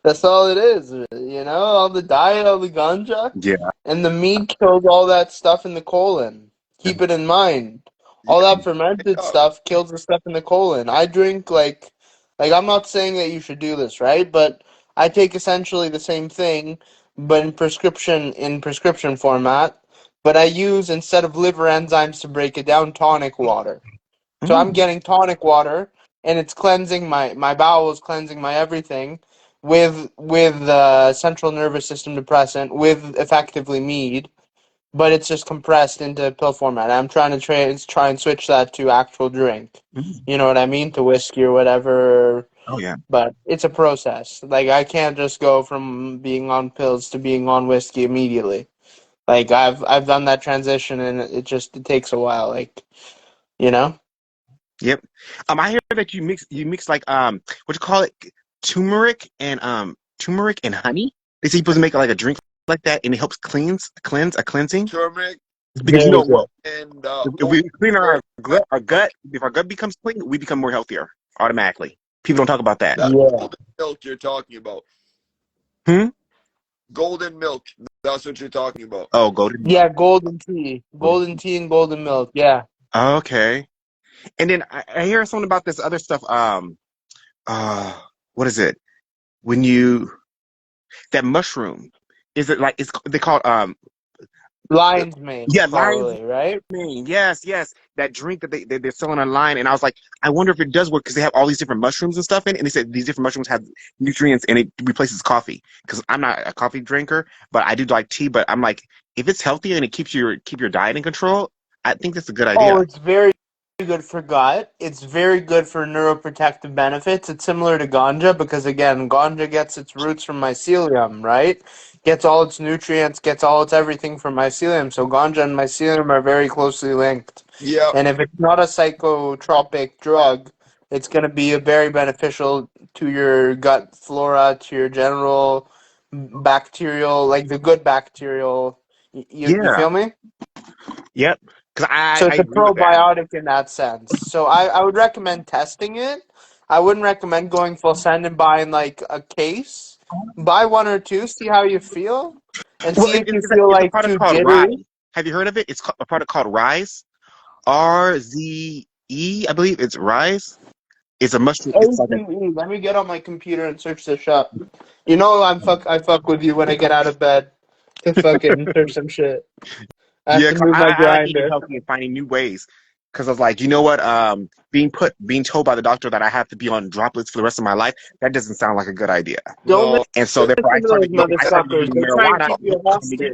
[SPEAKER 2] That's all it is, you know? All the diet, all the ganja.
[SPEAKER 3] Yeah.
[SPEAKER 2] And the meat kills all that stuff in the colon. Keep it in mind. All
[SPEAKER 1] Yeah,
[SPEAKER 2] that fermented
[SPEAKER 1] yeah.
[SPEAKER 2] stuff kills the stuff in the colon. I drink like I'm not saying that you should do this, right? But I take essentially the same thing, but in prescription format. But I use, instead of liver enzymes to break it down, tonic water. So I'm
[SPEAKER 3] Mm.
[SPEAKER 2] getting tonic water, and it's cleansing my bowels, cleansing my everything, with central nervous system depressant, with effectively mead, but it's just compressed into pill format. I'm trying to try and switch that to actual drink.
[SPEAKER 3] Mm.
[SPEAKER 2] You know what I mean? To whiskey or whatever.
[SPEAKER 3] Oh yeah.
[SPEAKER 2] But it's a process. Like, I can't just go from being on pills to being on whiskey immediately. Like, I've done that transition, and it takes a while. Like, you know.
[SPEAKER 3] Yep. I hear that you mix like what you call it, turmeric and honey. They say you're supposed to make like a drink like that, and it helps cleanse a cleansing.
[SPEAKER 1] Turmeric
[SPEAKER 3] Because you
[SPEAKER 2] Very
[SPEAKER 3] know what?
[SPEAKER 2] good.
[SPEAKER 1] and
[SPEAKER 3] If we clean our gut, if our gut becomes clean, we become more healthier automatically. People don't talk about that.
[SPEAKER 1] that
[SPEAKER 2] Yeah.
[SPEAKER 1] golden milk you're talking about.
[SPEAKER 3] Hmm?
[SPEAKER 1] Golden milk. That's what you're talking about.
[SPEAKER 3] Oh, golden
[SPEAKER 2] Yeah,
[SPEAKER 3] milk.
[SPEAKER 2] golden tea. Golden tea and golden milk. Yeah.
[SPEAKER 3] Okay. And then I hear something about this other stuff. Uh, what is it? When you that mushroom, is it like they call it
[SPEAKER 2] Lion's mane,
[SPEAKER 3] yeah, lion's
[SPEAKER 2] probably, right?
[SPEAKER 3] mane. Yes, yes. That drink that they're selling online, and I was like, I wonder if it does work because they have all these different mushrooms and stuff in it, and they said these different mushrooms have nutrients and it replaces coffee. Because I'm not a coffee drinker, but I do like tea. But I'm like, if it's healthy and it keep your diet in control, I think that's a good
[SPEAKER 2] Oh,
[SPEAKER 3] idea.
[SPEAKER 2] it's very good for gut. It's very good for neuroprotective benefits. It's similar to ganja because, again, ganja gets its roots from mycelium, right? Gets all its nutrients, gets all its everything from mycelium. So ganja and mycelium are very closely linked.
[SPEAKER 1] Yeah,
[SPEAKER 2] And if it's not a psychotropic drug, it's going to be very beneficial to your gut flora, to your general bacterial, like the good bacterial. You
[SPEAKER 3] Yeah.
[SPEAKER 2] feel me?
[SPEAKER 3] Yep. Because
[SPEAKER 2] So
[SPEAKER 3] I
[SPEAKER 2] it's a
[SPEAKER 3] agree with that.
[SPEAKER 2] probiotic in that sense. So I would recommend testing it. I wouldn't recommend going full send and buying like a case. Buy one or two, see how you feel, and
[SPEAKER 3] Well,
[SPEAKER 2] see if you feel
[SPEAKER 3] it's a
[SPEAKER 2] like
[SPEAKER 3] product
[SPEAKER 2] too
[SPEAKER 3] called Rise.
[SPEAKER 2] jittery.
[SPEAKER 3] Have you heard of it? It's a product called Rise. RZE, I believe it's Rise. It's a mushroom. It's like a
[SPEAKER 2] ACE. Let me get on my computer and search this up. You know I fuck with you when I get out of bed to fucking search some shit. I have
[SPEAKER 3] yeah.
[SPEAKER 2] to
[SPEAKER 3] 'Cause
[SPEAKER 2] move my
[SPEAKER 3] I like eating
[SPEAKER 2] grinder.
[SPEAKER 3] healthy and finding new ways. Because I was like, you know what? Being told by the doctor that I have to be on droplets for the rest of my life, that doesn't sound like a good idea.
[SPEAKER 2] Don't
[SPEAKER 1] no.
[SPEAKER 3] And so therefore,
[SPEAKER 2] listen to those
[SPEAKER 3] I started
[SPEAKER 2] motherfuckers.
[SPEAKER 3] using
[SPEAKER 2] They're trying to
[SPEAKER 3] marijuana.
[SPEAKER 2] keep you hostage.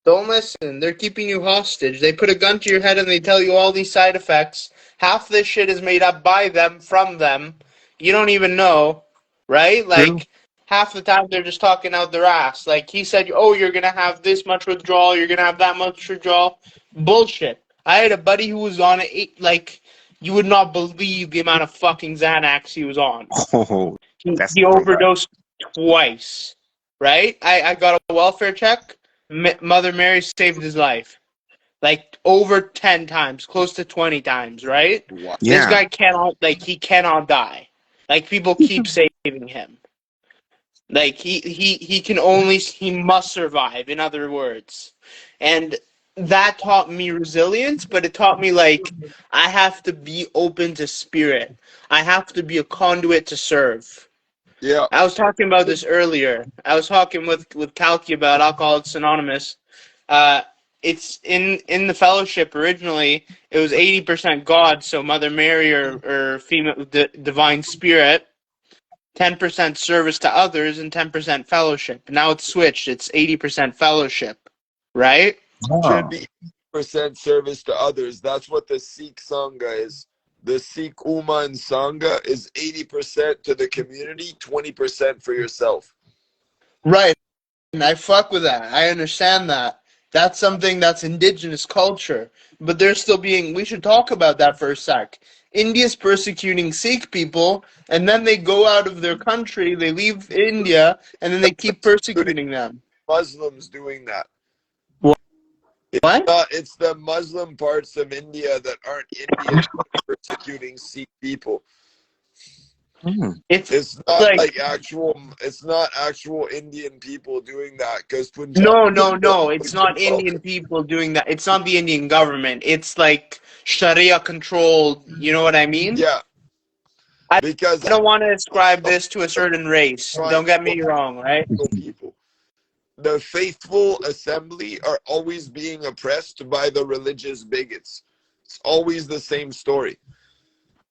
[SPEAKER 2] Don't listen. They're keeping you hostage. They put a gun to your head and they tell you all these side effects. Half this shit is made up by them, from them. You don't even know, right?
[SPEAKER 3] True.
[SPEAKER 2] Like, half the time they're just talking out their ass. Like, he said, oh, you're going to have this much withdrawal, you're going to have that much withdrawal. Bullshit. I had a buddy who was on it, like, you would not believe the amount of fucking Xanax he was on.
[SPEAKER 3] Oh, that's
[SPEAKER 2] He
[SPEAKER 3] so much.
[SPEAKER 2] overdosed twice, right? I got a welfare check. Mother Mary saved his life. Like over 10 times, close to 20 times, right?
[SPEAKER 1] Wow.
[SPEAKER 2] This
[SPEAKER 3] Yeah.
[SPEAKER 2] guy cannot, like, he cannot die. Like, people keep saving him. Like, he can only, he must survive, in other words. And that taught me resilience, but it taught me, like, I have to be open to spirit. I have to be a conduit to serve.
[SPEAKER 1] Yeah.
[SPEAKER 2] I was talking about this earlier. I was talking with Kalki about Alcoholics Anonymous. It's in the fellowship originally. It was 80% God, so Mother Mary or female divine spirit. 10% service to others and 10% fellowship. Now it's switched. It's 80% fellowship, right?
[SPEAKER 1] Should
[SPEAKER 3] Oh.
[SPEAKER 1] be 80% service to others. That's what the Sikh Sangha is. The Sikh Ummah and Sangha is 80% to the community, 20% for yourself.
[SPEAKER 2] Right. And I fuck with that. I understand that. That's something that's indigenous culture. But they're still being, we should talk about that for a sec. India's persecuting Sikh people, and then they go out of their country, they leave India, and then they keep
[SPEAKER 1] Including
[SPEAKER 2] persecuting them.
[SPEAKER 1] Muslims doing that.
[SPEAKER 2] What?
[SPEAKER 1] It's the Muslim parts of India that aren't Indian persecuting Sikh people.
[SPEAKER 2] It's
[SPEAKER 1] It's not
[SPEAKER 2] like
[SPEAKER 1] like actual. It's not actual Indian people doing that because Punjab.
[SPEAKER 2] no. It's not Indian people doing that. It's not the Indian government. It's like Sharia controlled. You know what I mean?
[SPEAKER 1] Yeah,
[SPEAKER 2] I
[SPEAKER 1] because
[SPEAKER 2] don't want to ascribe this to a certain race. Don't get me wrong, right?
[SPEAKER 1] people. The faithful assembly are always being oppressed by the religious bigots. It's always the same story.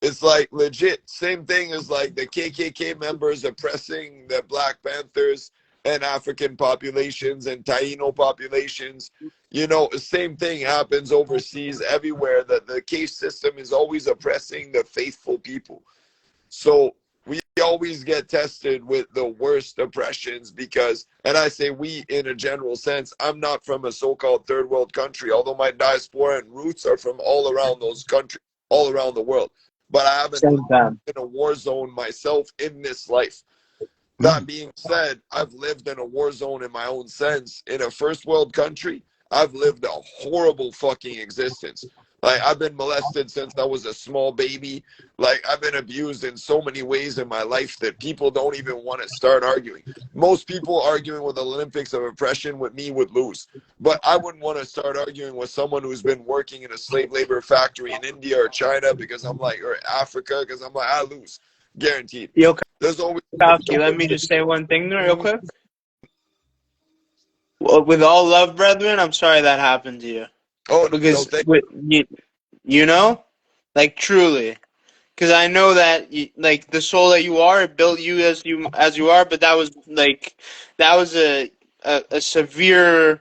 [SPEAKER 1] It's like legit same thing as like the KKK members oppressing the Black Panthers and African populations and Taino populations. You know, the same thing happens overseas everywhere, that the caste system is always oppressing the faithful people. So we always get tested with the worst oppressions because, and I say we in a general sense, I'm not from a so-called third world country, although my diaspora and roots are from all around those countries, all around the world. But I haven't lived in a war zone myself in this life. That being said, I've lived in a war zone in my own sense. In a first world country, I've lived a horrible fucking existence. Like, I've been molested since I was a small baby. Like, I've been abused in so many ways in my life that people don't even want to start arguing. Most people arguing with the Olympics of oppression with me would lose. But I wouldn't want to start arguing with someone who's been working in a slave labor factory in India or China because I'm like, or Africa, because I'm like, I lose. Guaranteed.
[SPEAKER 2] Yo,
[SPEAKER 1] There's always
[SPEAKER 2] Kalki, let me just say one thing real quick. Well, with all love, brethren, I'm sorry that happened to you.
[SPEAKER 1] Oh,
[SPEAKER 2] Because
[SPEAKER 1] no,
[SPEAKER 2] with, you know, like truly, because I know that like the soul that you are, it built you as you are, but that was a severe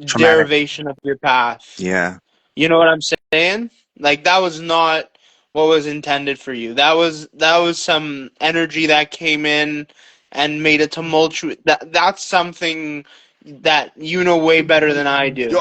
[SPEAKER 3] Traumatic.
[SPEAKER 2] derivation of your path.
[SPEAKER 3] Yeah.
[SPEAKER 2] You know what I'm saying? Like that was not what was intended for you. That was some energy that came in and made a tumultuous. That's something that you know way better than I do.
[SPEAKER 1] Yo,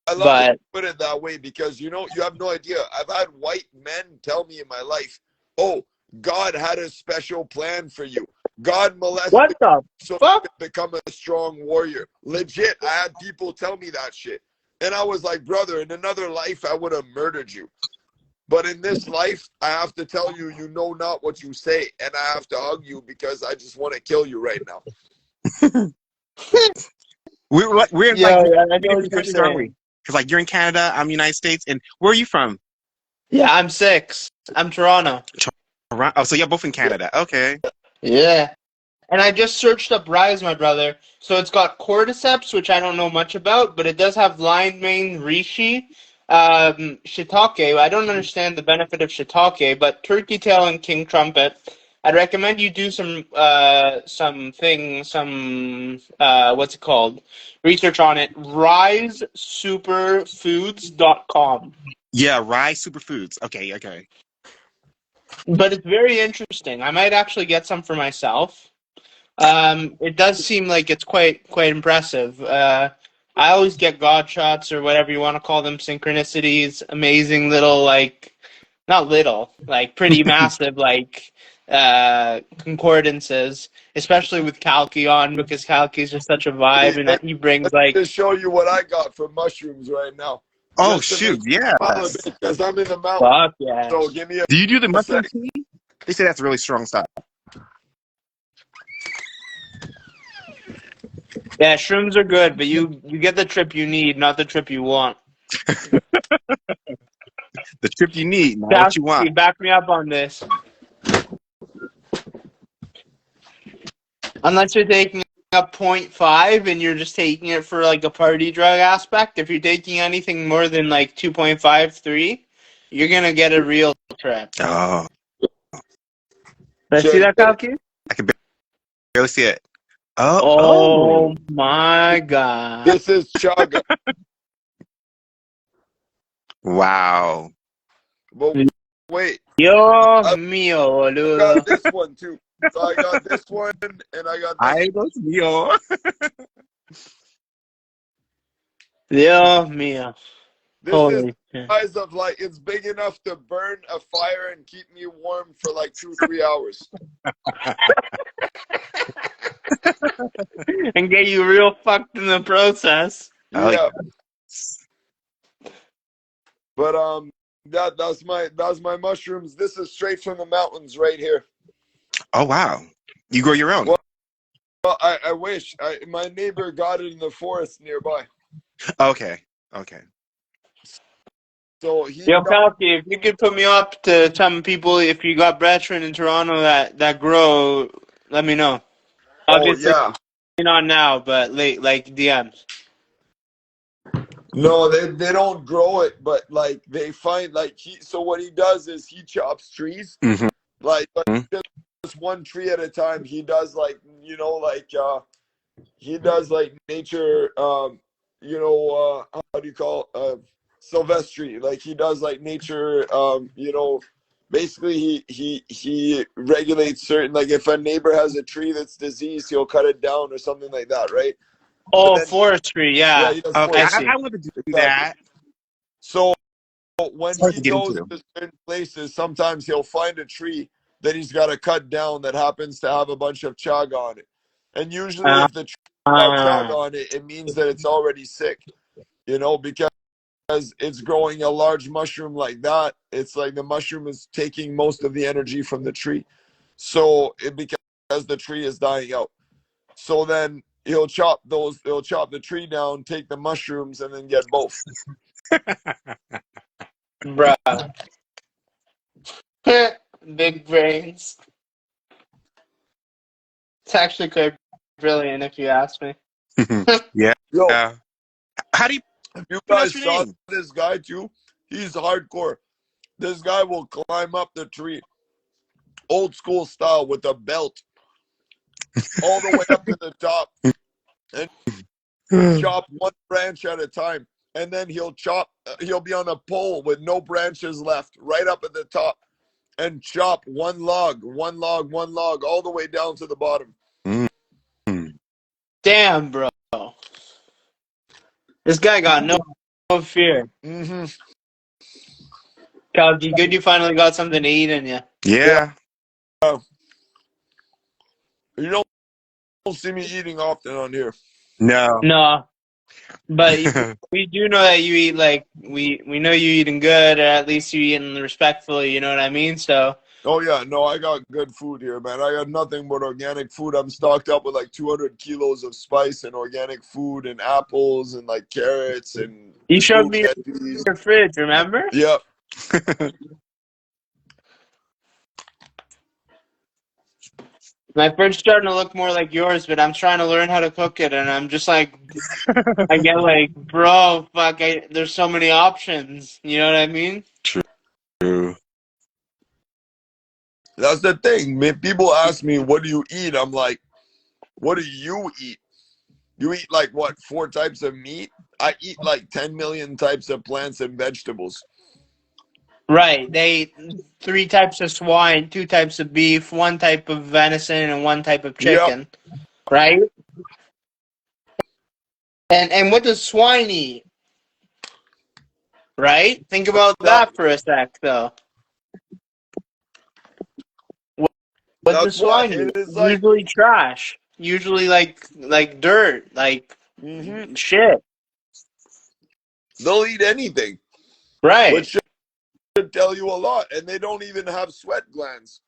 [SPEAKER 1] I love
[SPEAKER 2] But
[SPEAKER 1] that you put it that way because you know, you have no idea. I've had white men tell me in my life, oh, God had a special plan for you. God molested
[SPEAKER 2] what the
[SPEAKER 1] you so
[SPEAKER 2] fuck?
[SPEAKER 1] you could become a strong warrior. Legit, I had people tell me that shit. And I was like, brother, in another life, I would have murdered you. But in this life, I have to tell you, you know not what you say. And I have to hug you because I just want to kill you right now.
[SPEAKER 3] We're
[SPEAKER 2] Yeah,
[SPEAKER 3] like
[SPEAKER 2] I know
[SPEAKER 3] different
[SPEAKER 2] what you're
[SPEAKER 3] countries, aren't we?
[SPEAKER 2] saying.
[SPEAKER 3] Because like you're in Canada, I'm United States, and where are you from?
[SPEAKER 2] Yeah, I'm 6. I'm Toronto.
[SPEAKER 3] Oh, so you're both in Canada. Okay.
[SPEAKER 2] Yeah. And I just searched up Rise, my brother. So it's got cordyceps, which I don't know much about, but it does have lion mane, reishi, shiitake. I don't understand the benefit of shiitake, but turkey tail and king trumpet. I'd recommend you do some what's it called? Research on it. RiseSuperfoods.com.
[SPEAKER 3] Yeah, rye superfoods. Okay, okay.
[SPEAKER 2] But it's very interesting. I might actually get some for myself. It does seem like it's quite impressive. I always get God shots or whatever you want to call them, synchronicities, amazing little not little, like pretty massive concordances, especially with Kalki on because Kalki is just such a vibe and he brings
[SPEAKER 1] Let me just show you what I got for mushrooms right now.
[SPEAKER 3] Oh
[SPEAKER 1] Just to
[SPEAKER 3] shoot,
[SPEAKER 1] make
[SPEAKER 3] yeah.
[SPEAKER 1] because I'm in the mountains.
[SPEAKER 2] fuck yeah.
[SPEAKER 1] So give me
[SPEAKER 3] Do you do the mushroom
[SPEAKER 1] sec.
[SPEAKER 3] tea? They say that's really strong stuff.
[SPEAKER 2] Yeah, shrooms are good, but you get the trip you need, not the trip you want.
[SPEAKER 3] The trip you need, not what you want.
[SPEAKER 2] Back me up on this. Unless you're taking a 0.5 and you're just taking it for like a party drug aspect. If you're taking anything more than like 2.5, 3, you're gonna get a real trip.
[SPEAKER 3] Oh.
[SPEAKER 2] Let's see that, Kalki?
[SPEAKER 3] I can barely see it.
[SPEAKER 2] Oh my god.
[SPEAKER 1] This is chaga.
[SPEAKER 3] Wow.
[SPEAKER 1] But wait.
[SPEAKER 2] Dios mío,
[SPEAKER 1] I
[SPEAKER 2] boludo.
[SPEAKER 1] got this one too. So I got this one and I got this.
[SPEAKER 3] Ay, Dios mío.
[SPEAKER 2] Dios mío.
[SPEAKER 1] This
[SPEAKER 2] Holy
[SPEAKER 1] is
[SPEAKER 2] shit.
[SPEAKER 1] the size of like, it's big enough to burn a fire and keep me warm for like 2-3 hours.
[SPEAKER 2] And get you real fucked in the process.
[SPEAKER 3] Oh,
[SPEAKER 1] Yeah. But that's my mushrooms. This is straight from the mountains right here.
[SPEAKER 3] Oh wow, you grow your own.
[SPEAKER 1] Well, I wish. My neighbor got it in the forest nearby.
[SPEAKER 3] Okay.
[SPEAKER 1] So he.
[SPEAKER 2] Yo, Kalki, if you could put me up to some people, if you got brethren in Toronto that grow, let me know. Obviously,
[SPEAKER 1] yeah.
[SPEAKER 2] not now, but late, like DMs.
[SPEAKER 1] No, they don't grow it, but like they find like so what he does is he chops trees,
[SPEAKER 3] Mm-hmm.
[SPEAKER 1] like but just one tree at a time. He does like he does like nature how do you call silvestry, like he does like nature basically he regulates certain, like if a neighbor has a tree that's diseased, he'll cut it down or something like that, right?
[SPEAKER 2] Oh, forestry, yeah.
[SPEAKER 1] He does
[SPEAKER 3] Okay,
[SPEAKER 1] forestry.
[SPEAKER 3] I want to do that.
[SPEAKER 1] So when
[SPEAKER 3] Hard
[SPEAKER 1] he
[SPEAKER 3] to get
[SPEAKER 1] goes
[SPEAKER 3] into.
[SPEAKER 1] to certain places, sometimes he'll find a tree that he's got to cut down that happens to have a bunch of chag on it. And usually if the tree got chag on it, it means that it's already sick, because it's growing a large mushroom like that. It's like the mushroom is taking most of the energy from the tree. So because the tree is dying out. So then he'll chop the tree down, take the mushrooms, and then get both.
[SPEAKER 2] Bruh. Big brains. It's actually quite brilliant if you ask me.
[SPEAKER 3] Yeah.
[SPEAKER 1] Yo,
[SPEAKER 3] How do you
[SPEAKER 1] if you
[SPEAKER 3] pronounce
[SPEAKER 1] guys
[SPEAKER 3] your
[SPEAKER 1] saw
[SPEAKER 3] name?
[SPEAKER 1] this guy too, he's hardcore. This guy will climb up the tree, old school style, with a belt, all the way up to the top, and chop one branch at a time. And then he'll be on a pole with no branches left, right up at the top, and chop one log, all the way down to the bottom.
[SPEAKER 2] Damn, bro. This guy got no fear.
[SPEAKER 1] Mm-hmm.
[SPEAKER 2] Kalki, good you finally got something to eat in you.
[SPEAKER 3] Yeah.
[SPEAKER 1] You don't see me eating often on here.
[SPEAKER 3] No.
[SPEAKER 2] No. But we do know that you eat, like, we know you eating good, or at least you eating respectfully, you know what I mean? So.
[SPEAKER 1] Oh yeah, no, I got good food here, man. I got nothing but organic food. I'm stocked up with like 200 kilos of spice and organic food and apples and like carrots and
[SPEAKER 2] You showed
[SPEAKER 1] fruit
[SPEAKER 2] me
[SPEAKER 1] veggies.
[SPEAKER 2] your fridge, remember?
[SPEAKER 1] Yeah.
[SPEAKER 2] My fridge starting to look more like yours, but I'm trying to learn how to cook it, and I'm just like, I get like, bro, fuck, there's so many options. You know what I mean?
[SPEAKER 3] True.
[SPEAKER 1] That's the thing. People ask me, what do you eat? I'm like, what do you eat? You eat like what, 4 types of meat? I eat like 10 million types of plants and vegetables.
[SPEAKER 2] Right. They 3 types of swine, 2 types of beef, 1 type of venison, and 1 type of chicken. Yep. Right? And what does swine eat? Right? Think about that for a sec, though. What does swine eat? Usually trash. Usually like dirt, like shit.
[SPEAKER 1] They'll eat anything.
[SPEAKER 2] Right.
[SPEAKER 1] Which should tell you a lot. And they don't even have sweat glands.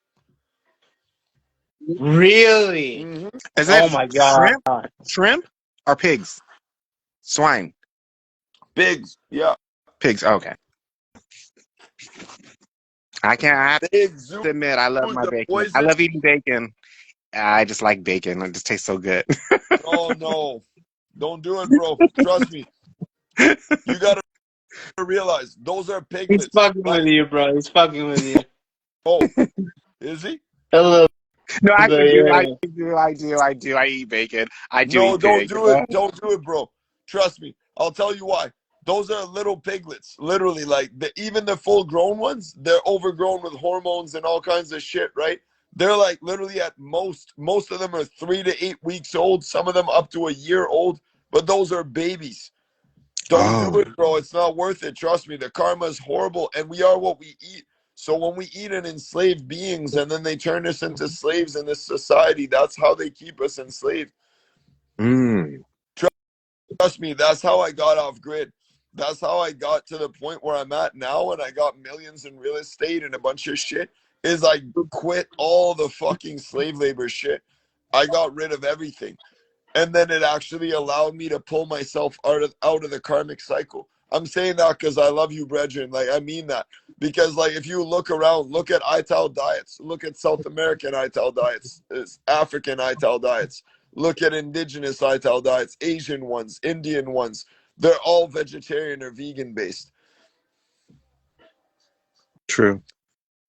[SPEAKER 2] Really?
[SPEAKER 1] Mm-hmm.
[SPEAKER 3] Is that
[SPEAKER 2] my god.
[SPEAKER 3] Shrimp or pigs? Swine.
[SPEAKER 1] Pigs. Yeah.
[SPEAKER 3] Pigs. Okay. I have to admit, I love my bacon.
[SPEAKER 1] Poison.
[SPEAKER 3] I love eating bacon. I just like bacon. It just tastes so good.
[SPEAKER 1] Oh no. Don't do it, bro. Trust me. You gotta realize those are piglets.
[SPEAKER 2] He's fucking with you, bro. He's fucking with you.
[SPEAKER 1] Oh, is he?
[SPEAKER 2] A little.
[SPEAKER 3] No, I
[SPEAKER 2] But,
[SPEAKER 3] do.
[SPEAKER 2] yeah.
[SPEAKER 3] I do. I eat bacon. I do.
[SPEAKER 1] No,
[SPEAKER 3] eat
[SPEAKER 1] don't
[SPEAKER 3] pig,
[SPEAKER 1] do it. Don't do it, bro. Trust me. I'll tell you why. Those are little piglets. Literally, like even the full-grown ones, they're overgrown with hormones and all kinds of shit, right? They're like literally at most of them are 3 to 8 weeks old. Some of them up to a year old. But those are babies. Don't do it, bro. It's not worth it. Trust me. The karma is horrible, and we are what we eat. So when we eat and enslave beings, and then they turn us into slaves in this society, that's how they keep us enslaved. Trust me, that's how I got off grid. That's how I got to the point where I'm at now, and I got millions in real estate and a bunch of shit. Is I quit all the fucking slave labor shit. I got rid of everything, and then it actually allowed me to pull myself out of the karmic cycle. I'm saying that because I love you, brethren. Like, I mean that. Because, like, if you look around, look at ITAL diets, look at South American ITAL diets, African ITAL diets, look at indigenous ITAL diets, Asian ones, Indian ones. They're all vegetarian or vegan based.
[SPEAKER 3] True.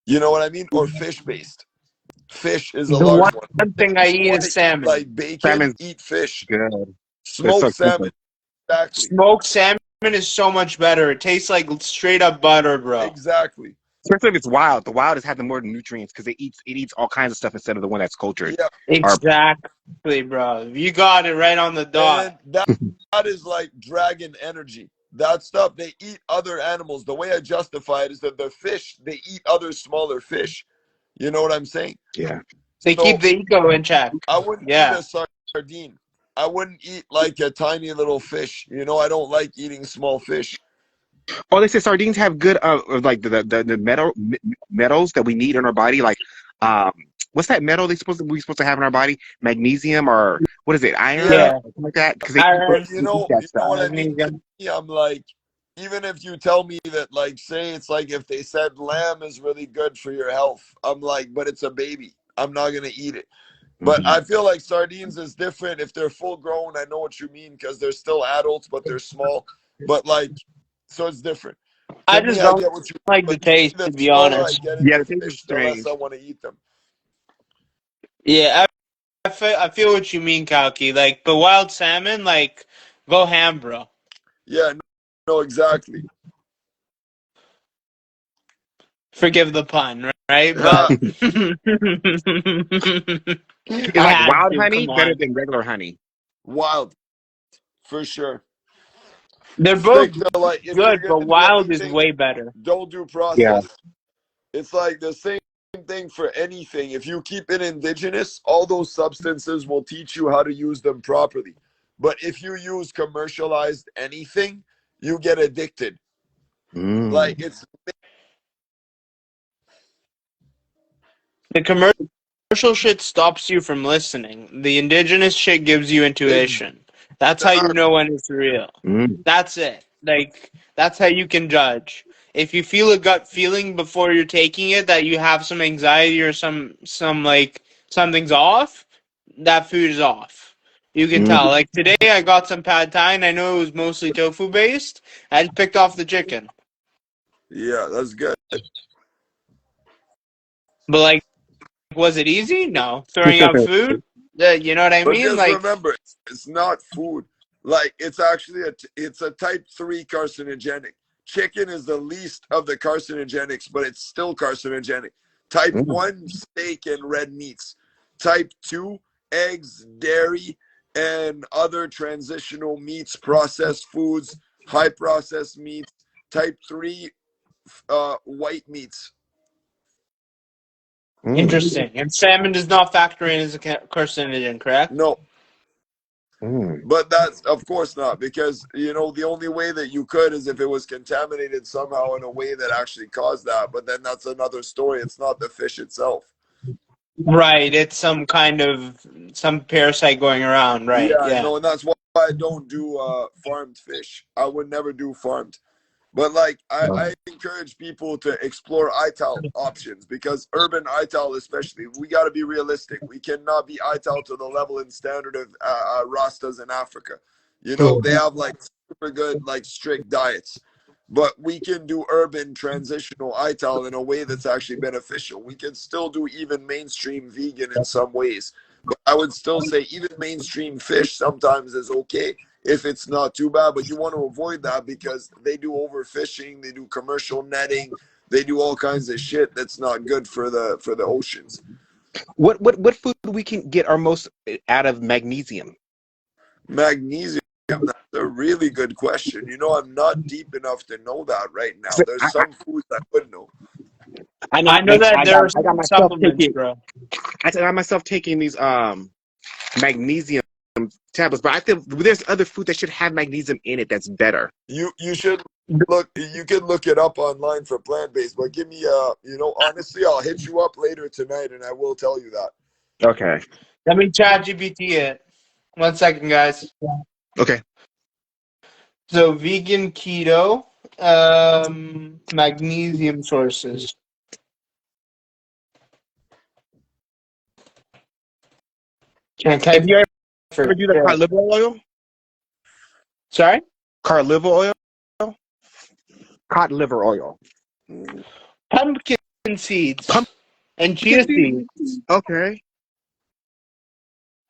[SPEAKER 1] You know what I mean? Or fish based. Fish is a
[SPEAKER 2] The
[SPEAKER 1] large
[SPEAKER 2] one
[SPEAKER 1] one.
[SPEAKER 2] thing I
[SPEAKER 1] If you
[SPEAKER 2] eat
[SPEAKER 1] want to
[SPEAKER 2] is
[SPEAKER 1] eat
[SPEAKER 2] salmon.
[SPEAKER 1] like bacon,
[SPEAKER 3] Salmon's
[SPEAKER 1] eat fish.
[SPEAKER 3] good. It's so
[SPEAKER 1] Smoked salmon. Exactly.
[SPEAKER 2] Smoked salmon is so much better. It tastes like straight up butter, bro.
[SPEAKER 1] Exactly.
[SPEAKER 3] Especially if it's wild. The wild is having more nutrients because it eats all kinds of stuff instead of the one that's cultured.
[SPEAKER 1] Yeah.
[SPEAKER 2] Exactly, bro. You got it right on the dot.
[SPEAKER 1] And that is like dragon energy. That stuff, they eat other animals. The way I justify it is that the fish, they eat other smaller fish. You know what I'm saying?
[SPEAKER 3] Yeah.
[SPEAKER 2] They
[SPEAKER 1] So
[SPEAKER 2] keep the ego in check.
[SPEAKER 1] I wouldn't eat a sardine. I wouldn't eat like a tiny little fish. You know, I don't like eating small fish.
[SPEAKER 3] Oh, they say sardines have good like the metals that we need in our body. Like what's that metal we supposed to have in our body? Magnesium or what is it? Iron?
[SPEAKER 1] Yeah.
[SPEAKER 3] Something like that. Because
[SPEAKER 2] Iron.
[SPEAKER 1] You know what I mean? To me, I'm like, even if you tell me that, like, say it's like if they said lamb is really good for your health, I'm like, but it's a baby. I'm not gonna eat it. But I feel like sardines is different. If they're full grown, I know what you mean because they're still adults, but they're small. But like, so it's different.
[SPEAKER 2] I
[SPEAKER 1] To
[SPEAKER 2] just
[SPEAKER 1] me,
[SPEAKER 2] don't
[SPEAKER 1] get what you
[SPEAKER 2] like the taste, to be honest.
[SPEAKER 1] I get
[SPEAKER 3] Yeah,
[SPEAKER 1] into
[SPEAKER 3] the taste is
[SPEAKER 1] fish, the less
[SPEAKER 3] strange.
[SPEAKER 1] I want to eat them.
[SPEAKER 2] Yeah, I feel what you mean, Kalki. Like, but wild salmon, like, go ham, bro.
[SPEAKER 1] Yeah, no, exactly.
[SPEAKER 2] Forgive the pun, right?
[SPEAKER 1] Yeah.
[SPEAKER 2] But
[SPEAKER 3] Is
[SPEAKER 2] I
[SPEAKER 3] like
[SPEAKER 2] had
[SPEAKER 3] wild
[SPEAKER 2] to.
[SPEAKER 3] honey
[SPEAKER 2] Come
[SPEAKER 3] better
[SPEAKER 2] on.
[SPEAKER 3] than regular honey?
[SPEAKER 1] Wild, for sure.
[SPEAKER 2] They're both
[SPEAKER 1] Stick to, like, if you're
[SPEAKER 2] good, but
[SPEAKER 1] gonna do
[SPEAKER 2] wild is
[SPEAKER 1] anything,
[SPEAKER 2] way better.
[SPEAKER 1] don't do
[SPEAKER 3] Yeah.
[SPEAKER 1] processed. It's like the same thing for anything. If you keep it indigenous, all those substances will teach you how to use them properly. But if you use commercialized anything, you get addicted. Like, it's
[SPEAKER 2] The commercial shit stops you from listening. The indigenous shit gives you intuition. That's how you know when it's real. That's it. Like, that's how you can judge. If you feel a gut feeling before you're taking it that you have some anxiety or some like something's off, that food is off. You can tell. Like today I got some pad thai and I know it was mostly tofu based. I just picked off the chicken.
[SPEAKER 1] yeah, that's good.
[SPEAKER 2] But like, was it easy? No. Throwing out food? You know what I
[SPEAKER 1] But
[SPEAKER 2] mean?
[SPEAKER 1] just
[SPEAKER 2] Like,
[SPEAKER 1] remember, it's not food. Like, it's actually it's a type 3 carcinogenic. Chicken is the least of the carcinogenics, but it's still carcinogenic. Type 1, steak and red meats. Type 2, eggs, dairy, and other transitional meats, processed foods, high processed meats. Type 3, white meats.
[SPEAKER 2] interesting. And salmon does not factor in as a carcinogen, correct?
[SPEAKER 1] No. But that's, of course, not, because, you know, the only way that you could is if it was contaminated somehow in a way that actually caused that. But then that's another story. It's not the fish itself.
[SPEAKER 2] Right. It's some kind of some parasite going around. Right. Yeah.
[SPEAKER 1] No, and that's why I don't do farmed fish. I would never do farmed. But like, I encourage people to explore ITAL options, because urban ITAL, especially, we got to be realistic. We cannot be ITAL to the level and standard of Rastas in Africa. You know, they have like super good, like strict diets, but we can do urban transitional ITAL in a way that's actually beneficial. We can still do even mainstream vegan in some ways, but I would still say even mainstream fish sometimes is okay if it's not too bad. But you want to avoid that because they do overfishing, they do commercial netting, they do all kinds of shit that's not good for the oceans.
[SPEAKER 3] What food we can get our most out of magnesium?
[SPEAKER 1] Magnesium, that's a really good question. You know, I'm not deep enough to know that right now. There's some foods I would know.
[SPEAKER 2] I know that there are some supplements, bro.
[SPEAKER 3] I got myself taking these magnesium tablets, but I think there's other food that should have magnesium in it that's better.
[SPEAKER 1] You should look. You can look it up online for plant-based. But give me honestly, I'll hit you up later tonight, and I will tell you that.
[SPEAKER 3] Okay.
[SPEAKER 2] Let me chat GPT it. 1 second, guys.
[SPEAKER 3] Okay.
[SPEAKER 2] So vegan keto, magnesium sources. Can't type.
[SPEAKER 3] Have you ever do the cod liver oil?
[SPEAKER 2] Sorry?
[SPEAKER 3] Cod liver oil? Cod liver oil.
[SPEAKER 2] Pumpkin seeds and chia seeds.
[SPEAKER 3] Okay.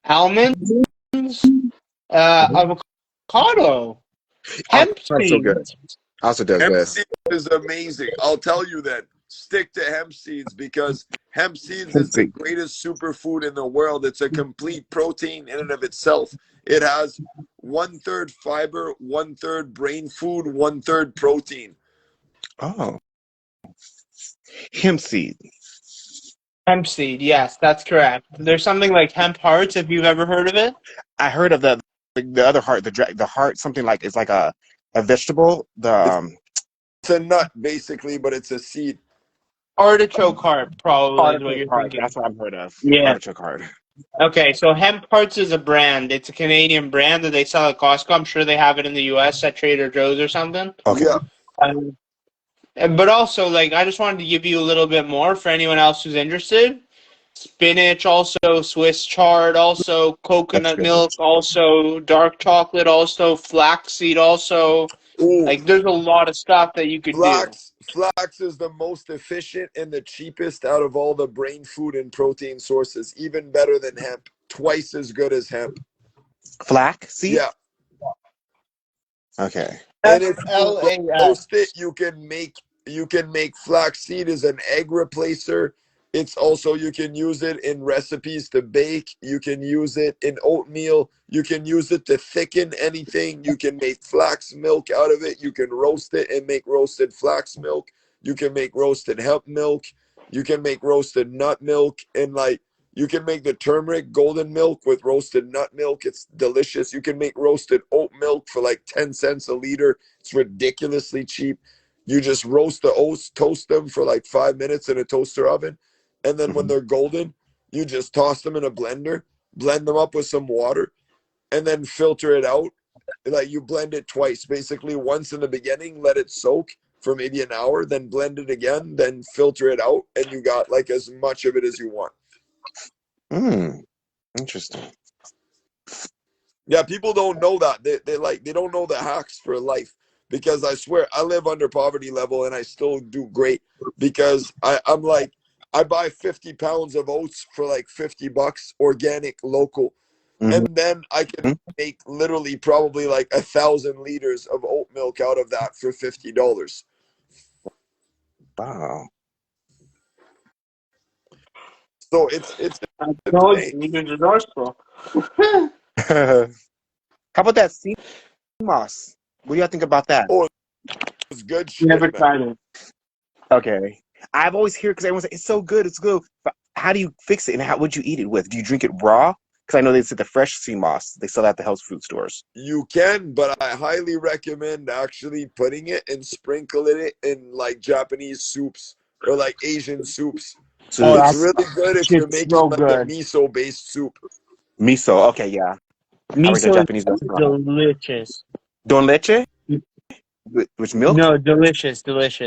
[SPEAKER 2] Almonds, avocado, hemp
[SPEAKER 3] That's so good.
[SPEAKER 2] seeds.
[SPEAKER 3] Also does
[SPEAKER 1] Hemp
[SPEAKER 3] this.
[SPEAKER 1] seeds is amazing. I'll tell you that. Stick to hemp seeds because hemp seeds is the greatest superfood in the world. It's a complete protein in and of itself. It has 1/3 fiber, 1/3 brain food, 1/3 protein.
[SPEAKER 3] Oh. Hemp seed.
[SPEAKER 2] Hemp seed, yes, that's correct. There's something like hemp hearts, if you've ever heard of it.
[SPEAKER 3] I heard of the other heart, the heart, something like it's like a vegetable.
[SPEAKER 1] It's a nut basically, but it's a seed.
[SPEAKER 2] Artichoke heart, probably is what you're thinking.
[SPEAKER 3] That's what I've heard of.
[SPEAKER 2] Yeah.
[SPEAKER 3] Artichoke heart.
[SPEAKER 2] Okay, so Hemp Hearts is a brand. It's a Canadian brand that they sell at Costco. I'm sure they have it in the U.S. at Trader Joe's or something.
[SPEAKER 3] Okay.
[SPEAKER 1] Yeah.
[SPEAKER 2] But also, like, I just wanted to give you a little bit more for anyone else who's interested. Spinach, also Swiss chard, also coconut milk, also dark chocolate, also flaxseed, also.
[SPEAKER 1] Ooh.
[SPEAKER 2] Like, there's a lot of stuff that you could do.
[SPEAKER 1] Flax is the most efficient and the cheapest out of all the brain food and protein sources. Even better than hemp. Twice as good as hemp.
[SPEAKER 3] Flax seed?
[SPEAKER 1] Yeah.
[SPEAKER 3] Okay.
[SPEAKER 1] And if you roast it, you can make flaxseed as an egg replacer. It's also, you can use it in recipes to bake. You can use it in oatmeal. You can use it to thicken anything. You can make flax milk out of it. You can roast it and make roasted flax milk. You can make roasted hemp milk. You can make roasted nut milk. And like, you can make the turmeric golden milk with roasted nut milk. It's delicious. You can make roasted oat milk for like 10 cents a liter. It's ridiculously cheap. You just roast the oats, toast them for like 5 minutes in a toaster oven. And then when they're golden, you just toss them in a blender, blend them up with some water, and then filter it out. Like, you blend it twice, basically once in the beginning, let it soak for maybe an hour, then blend it again, then filter it out, and you got like as much of it as you want.
[SPEAKER 3] Interesting.
[SPEAKER 1] Yeah, people don't know that. They don't know the hacks for life, because I swear I live under poverty level and I still do great because I'm like, I buy 50 pounds of oats for like $50, organic, local. And then I can make literally probably like 1,000 liters of oat milk out of that for $50.
[SPEAKER 3] Wow.
[SPEAKER 1] So it's
[SPEAKER 2] resourceful.
[SPEAKER 3] How about that sea moss? What do you think about that?
[SPEAKER 1] Oh, it's good shit.
[SPEAKER 2] Never tried it.
[SPEAKER 3] Okay. I've always heard, because everyone says it's so good, it's good. But how do you fix it, and how would you eat it with? Do you drink it raw? Because I know they said the fresh sea moss, they sell that at the health food stores.
[SPEAKER 1] You can, but I highly recommend actually putting it and sprinkling it in like Japanese soups or like Asian soups.
[SPEAKER 3] So
[SPEAKER 1] it's really good if you're making like a miso-based soup.
[SPEAKER 3] Miso, okay, yeah.
[SPEAKER 2] Miso
[SPEAKER 3] Japanese
[SPEAKER 2] is delicious.
[SPEAKER 3] Don leche? Which milk?
[SPEAKER 2] No, delicious.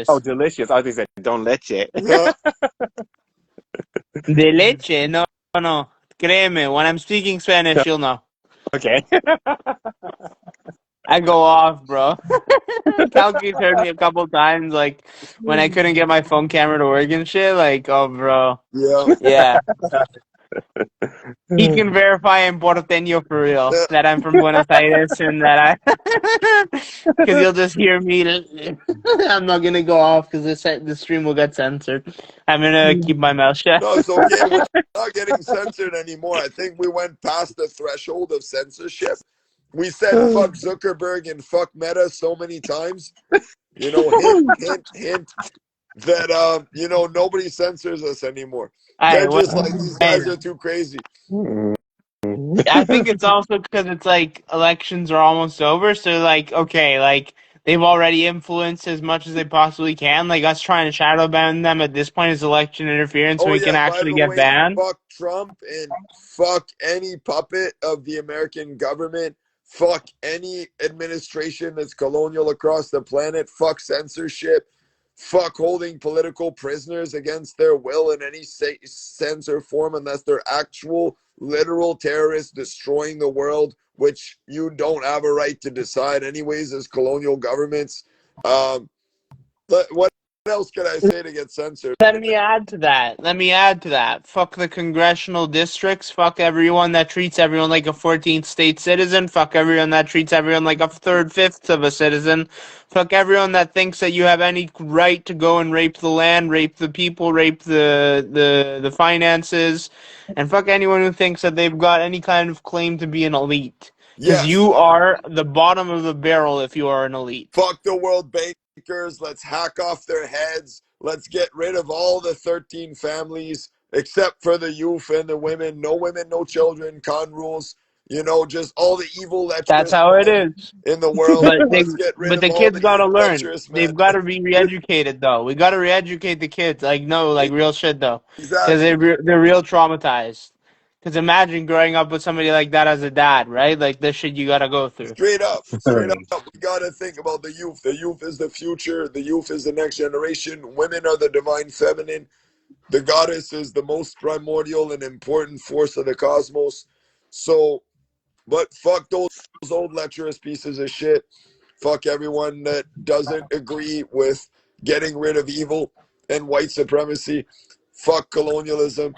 [SPEAKER 3] Oh, delicious. I think they said don leche.
[SPEAKER 2] De leche? No. Créeme, when I'm speaking Spanish, you'll know.
[SPEAKER 3] Okay.
[SPEAKER 2] I go off, bro. Kalki's heard me a couple times, like, when I couldn't get my phone camera to work and shit, like, oh, bro. Yeah. He can verify in Porteño for real that I'm from Buenos Aires and that because you'll just hear me. I'm not gonna go off because the stream will get censored. I'm gonna keep my mouth shut.
[SPEAKER 1] No, it's okay. We're not getting censored anymore. I think we went past the threshold of censorship. We said fuck Zuckerberg and fuck Meta so many times. You know, hint. That nobody censors us anymore. They're just like, these guys are too crazy.
[SPEAKER 2] I think it's also because it's like elections are almost over, so like okay, like they've already influenced as much as they possibly can. Like us trying to shadow ban them at this point is election interference, so
[SPEAKER 1] Oh
[SPEAKER 2] we can
[SPEAKER 1] yeah, by
[SPEAKER 2] actually
[SPEAKER 1] the
[SPEAKER 2] get
[SPEAKER 1] way,
[SPEAKER 2] banned.
[SPEAKER 1] fuck Trump and fuck any puppet of the American government. Fuck any administration that's colonial across the planet. Fuck censorship. Fuck holding political prisoners against their will in any sense or form unless they're actual literal terrorists destroying the world, which you don't have a right to decide anyways as colonial governments. What else can I say to get censored?
[SPEAKER 2] Let me add to that. Fuck the congressional districts. Fuck everyone that treats everyone like a 14th state citizen. Fuck everyone that treats everyone like a fifth of a citizen. Fuck everyone that thinks that you have any right to go and rape the land, rape the people, rape the finances, and fuck anyone who thinks that they've got any kind of claim to be an elite. Because
[SPEAKER 1] Yes.
[SPEAKER 2] you are the bottom of the barrel if you are an elite.
[SPEAKER 1] Fuck the World Bankers. Let's hack off their heads. Let's get rid of all the 13 families except for the youth and the women. No women, no children, con rules. You know, just all the evil
[SPEAKER 2] That's
[SPEAKER 1] lecherous
[SPEAKER 2] how it
[SPEAKER 1] men
[SPEAKER 2] is.
[SPEAKER 1] in the world. Let's get rid
[SPEAKER 2] But
[SPEAKER 1] of
[SPEAKER 2] the
[SPEAKER 1] all
[SPEAKER 2] kids
[SPEAKER 1] the
[SPEAKER 2] gotta
[SPEAKER 1] evil
[SPEAKER 2] learn.
[SPEAKER 1] lecherous men.
[SPEAKER 2] They've got to be re-educated, though. We got to re-educate the kids, like real shit, though, because
[SPEAKER 1] Exactly.
[SPEAKER 2] they're real traumatized. Because imagine growing up with somebody like that as a dad, right? Like this shit you gotta go through.
[SPEAKER 1] Straight up. Straight up. We got to think about the youth. The youth is the future. The youth is the next generation. Women are the divine feminine. The goddess is the most primordial and important force of the cosmos. So, but fuck those old lecherous pieces of shit. Fuck everyone that doesn't agree with getting rid of evil and white supremacy. Fuck colonialism.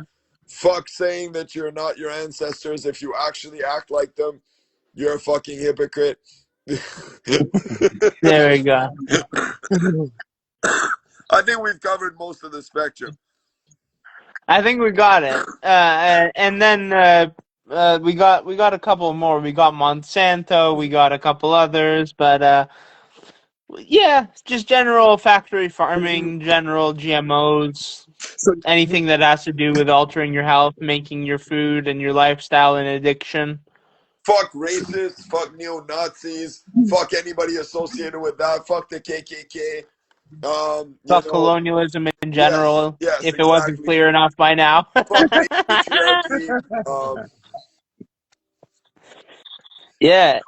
[SPEAKER 1] Fuck saying that you're not your ancestors if you actually act like them. You're a fucking hypocrite.
[SPEAKER 2] There we go.
[SPEAKER 1] I think we've covered most of the spectrum.
[SPEAKER 2] I think we got it. And then we got a couple more. We got Monsanto. We got a couple others, but yeah, just general factory farming, general GMOs,
[SPEAKER 3] So
[SPEAKER 2] anything that has to do with altering your health, making your food and your lifestyle an addiction.
[SPEAKER 1] Fuck racists, fuck neo-Nazis, fuck anybody associated with that, fuck the KKK.
[SPEAKER 2] Fuck colonialism in general,
[SPEAKER 1] yes,
[SPEAKER 2] if it wasn't clear enough by now.
[SPEAKER 1] Fuck patriarchy.
[SPEAKER 2] Yeah,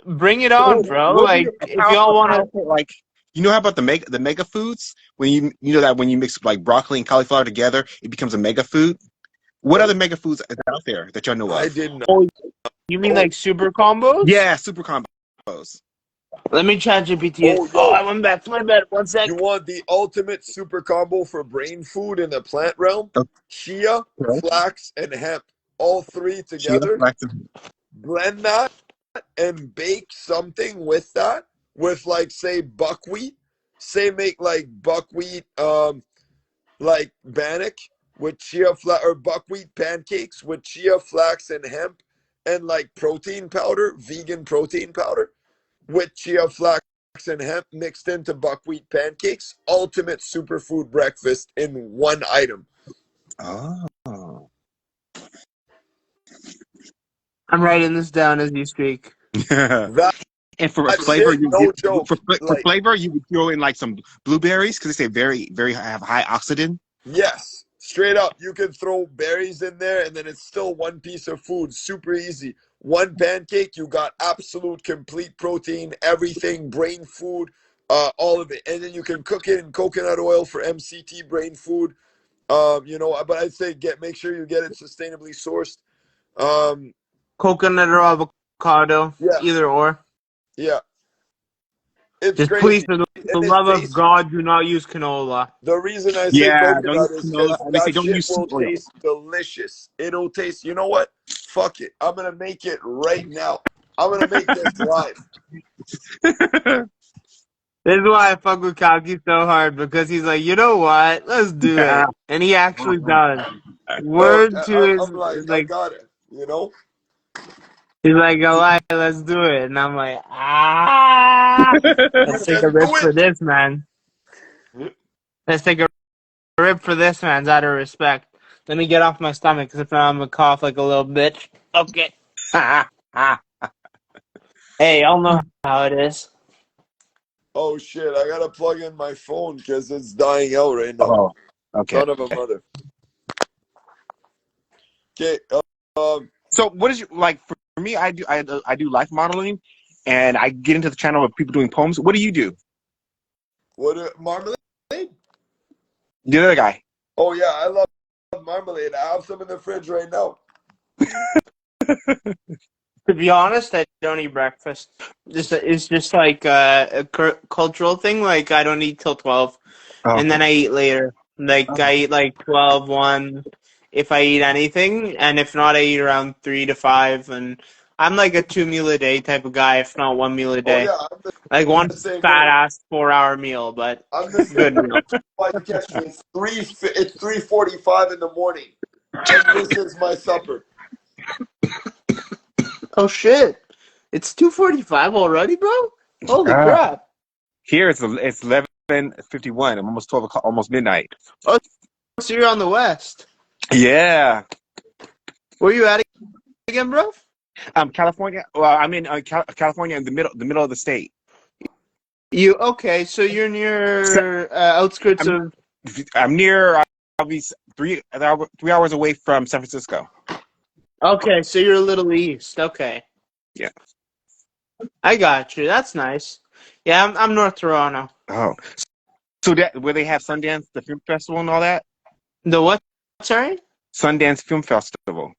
[SPEAKER 2] bring it on, bro. Like, if y'all want to,
[SPEAKER 3] like, you know how about the mega foods when you know that when you mix like broccoli and cauliflower together, it becomes a mega food. What other mega foods are out there that y'all know of?
[SPEAKER 1] I didn't know.
[SPEAKER 2] You mean like super combos?
[SPEAKER 3] Yeah, super combos.
[SPEAKER 2] Let me chat GPT. I went back to my bed. 1 sec.
[SPEAKER 1] You want the ultimate super combo for brain food in the plant realm? Chia, flax, and hemp. All three together. Blend that and bake something with that. With like say buckwheat. Say make like buckwheat like bannock with chia flax or buckwheat pancakes with chia, flax, and hemp and like protein powder, vegan protein powder with chia, flax, and hemp mixed into buckwheat pancakes. Ultimate superfood breakfast in one item.
[SPEAKER 3] Oh.
[SPEAKER 2] I'm writing this down as you speak.
[SPEAKER 3] And for flavor, for flavor, you would throw in like some blueberries because they say very, very have high oxidant.
[SPEAKER 1] Yes, straight up. You can throw berries in there, and then it's still one piece of food. Super easy. One pancake, you got absolute complete protein, everything, brain food, all of it, and then you can cook it in coconut oil for MCT brain food. You know, but I'd say make sure you get it sustainably sourced.
[SPEAKER 2] Coconut or avocado, either or.
[SPEAKER 1] Yeah. It's
[SPEAKER 2] just
[SPEAKER 1] crazy.
[SPEAKER 2] Please, for the love of God, do not use canola.
[SPEAKER 1] The reason I say coconut is because that shit will taste delicious. It'll taste, you know what? Fuck it. I'm going to make it right now. I'm going to make this live.
[SPEAKER 2] This is why I fuck with Kalki so hard, because he's like, you know what? Let's do it. And he actually does. Word to his,
[SPEAKER 1] I'm like, I got it, you know?
[SPEAKER 2] He's like, let's do it. And I'm like, let's take a rip for this, man. Let's take a rip for this, man, out of respect. Let me get off my stomach, because if not, I'm going to cough like a little bitch.
[SPEAKER 4] Okay. Hey, y'all know how it is.
[SPEAKER 1] Oh shit! I gotta plug in my phone because it's dying out right now.
[SPEAKER 3] Oh, okay.
[SPEAKER 1] Son of a mother. Okay.
[SPEAKER 3] So what is your, like for me? I do life modeling, and I get into the channel of people doing poems. What do you do?
[SPEAKER 1] Marmalade?
[SPEAKER 3] The other guy.
[SPEAKER 1] Oh yeah, I love marmalade. I have some in the fridge right now.
[SPEAKER 4] To be honest, I don't eat breakfast. It's just like a cultural thing. Like I don't eat till 12,
[SPEAKER 3] Oh,
[SPEAKER 4] and then I eat later. Like I eat like 12, 1 if I eat anything, and if not, I eat around 3 to 5. And I'm like a 2 meal a day type of guy, if not 1 meal a
[SPEAKER 1] Oh
[SPEAKER 4] day.
[SPEAKER 1] yeah, I'm
[SPEAKER 4] Like one
[SPEAKER 1] the same
[SPEAKER 4] fat
[SPEAKER 1] way.
[SPEAKER 4] ass 4 hour meal, but
[SPEAKER 1] I'm the same
[SPEAKER 4] good meal.
[SPEAKER 1] why you catch me. It's 3:45 in the morning, and this is my supper.
[SPEAKER 4] Oh shit! It's 2:45 already, bro. Holy crap!
[SPEAKER 3] Here it's 11:51. I'm almost 12 o'clock, almost midnight.
[SPEAKER 4] Oh, so you're on the west.
[SPEAKER 3] Yeah.
[SPEAKER 4] Where you at again, bro?
[SPEAKER 3] California. Well, I'm in California in the middle of the state.
[SPEAKER 4] You okay? So you're near outskirts of.
[SPEAKER 3] I'm near. I'll be 3 hours away from San Francisco.
[SPEAKER 4] Okay, so you're a little east. Okay.
[SPEAKER 3] Yeah.
[SPEAKER 4] I got you. That's nice. Yeah, I'm North Toronto.
[SPEAKER 3] Oh. So that where they have Sundance, the film festival, and all that.
[SPEAKER 4] The what? Sorry.
[SPEAKER 3] Sundance Film Festival.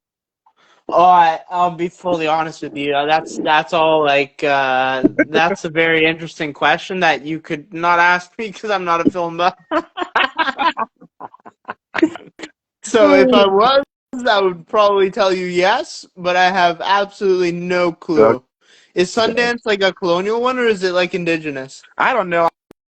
[SPEAKER 4] Oh, I'll be fully honest with you. That's all like that's a very interesting question that you could not ask me because I'm not a film buff. So if I was, I would probably tell you yes, but I have absolutely no clue. Is Sundance like a colonial one or is it like indigenous?
[SPEAKER 3] I don't know.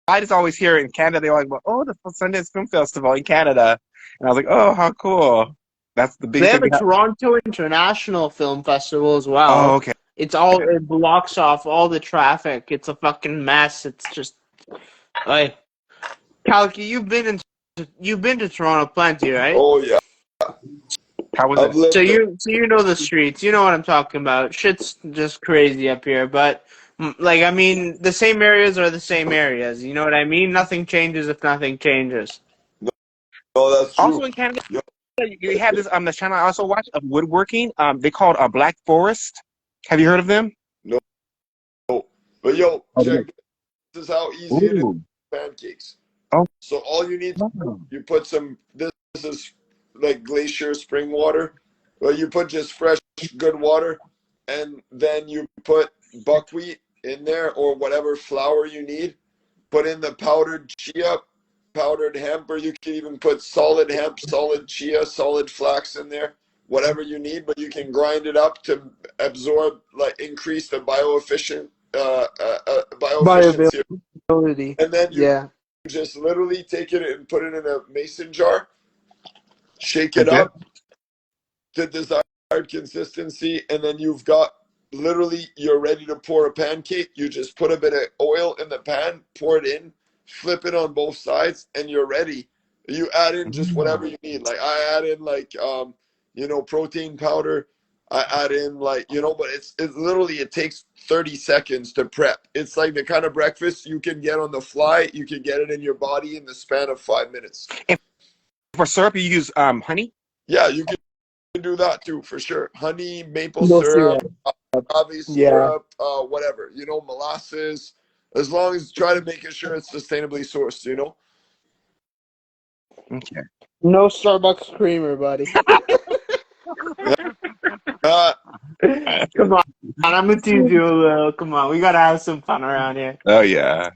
[SPEAKER 3] I just always hear in Canada they're like, "Oh, the Sundance Film Festival in Canada," and I was like, "Oh, how cool!" That's the
[SPEAKER 4] They
[SPEAKER 3] biggest
[SPEAKER 4] have
[SPEAKER 3] thing.
[SPEAKER 4] a Toronto International Film Festival as well.
[SPEAKER 3] Oh, okay.
[SPEAKER 4] It blocks off all the traffic. It's a fucking mess. It's just like Kalki, you've been to Toronto plenty, right?
[SPEAKER 1] Oh yeah.
[SPEAKER 3] How was
[SPEAKER 1] I've
[SPEAKER 3] it?
[SPEAKER 1] lived
[SPEAKER 4] So
[SPEAKER 1] there.
[SPEAKER 4] you know the streets. You know what I'm talking about. Shit's just crazy up here, but like I mean, the same areas are the same areas. You know what I mean? Nothing changes if nothing changes.
[SPEAKER 1] No, that's true.
[SPEAKER 3] Also in Canada,
[SPEAKER 1] Yo,
[SPEAKER 3] you have this the channel I also watch of woodworking. They call it Black Forest. Have you heard of them?
[SPEAKER 1] no, but yo, check. This is how easy it is.
[SPEAKER 3] Ooh.
[SPEAKER 1] Pancakes.
[SPEAKER 3] Oh.
[SPEAKER 1] So all you need, you put some. This is like glacier spring water. Well, you put just fresh, good water, and then you put buckwheat in there or whatever flour you need. Put in the powdered chia, powdered hemp, or you can even put solid hemp, solid chia, solid flax in there, whatever you need. But you can grind it up to absorb, like increase the bioefficiency,
[SPEAKER 4] Bioavailability.
[SPEAKER 1] and then you
[SPEAKER 4] Yeah.
[SPEAKER 1] just literally take it and put it in a mason jar, shake it up to desired consistency, and then you've got literally you're ready to pour a pancake. You just put a bit of oil in the pan, pour it in, flip it on both sides, and you're ready. You add in just whatever you need. Like I add in like protein powder. I add in like but it's literally it takes 30 seconds to prep. It's like the kind of breakfast you can get on the fly. You can get it in your body in the span of 5 minutes.
[SPEAKER 3] And for syrup, you use honey.
[SPEAKER 1] Yeah, you can do that too for sure. Honey, maple
[SPEAKER 4] No
[SPEAKER 1] syrup,
[SPEAKER 4] syrup.
[SPEAKER 1] agave syrup, whatever. Molasses. As long as try to make sure it's sustainably sourced.
[SPEAKER 3] Okay.
[SPEAKER 4] No Starbucks creamer, buddy. Come on, I'm gonna tease you a little. Come on, we gotta have some fun around here.
[SPEAKER 3] Oh yeah.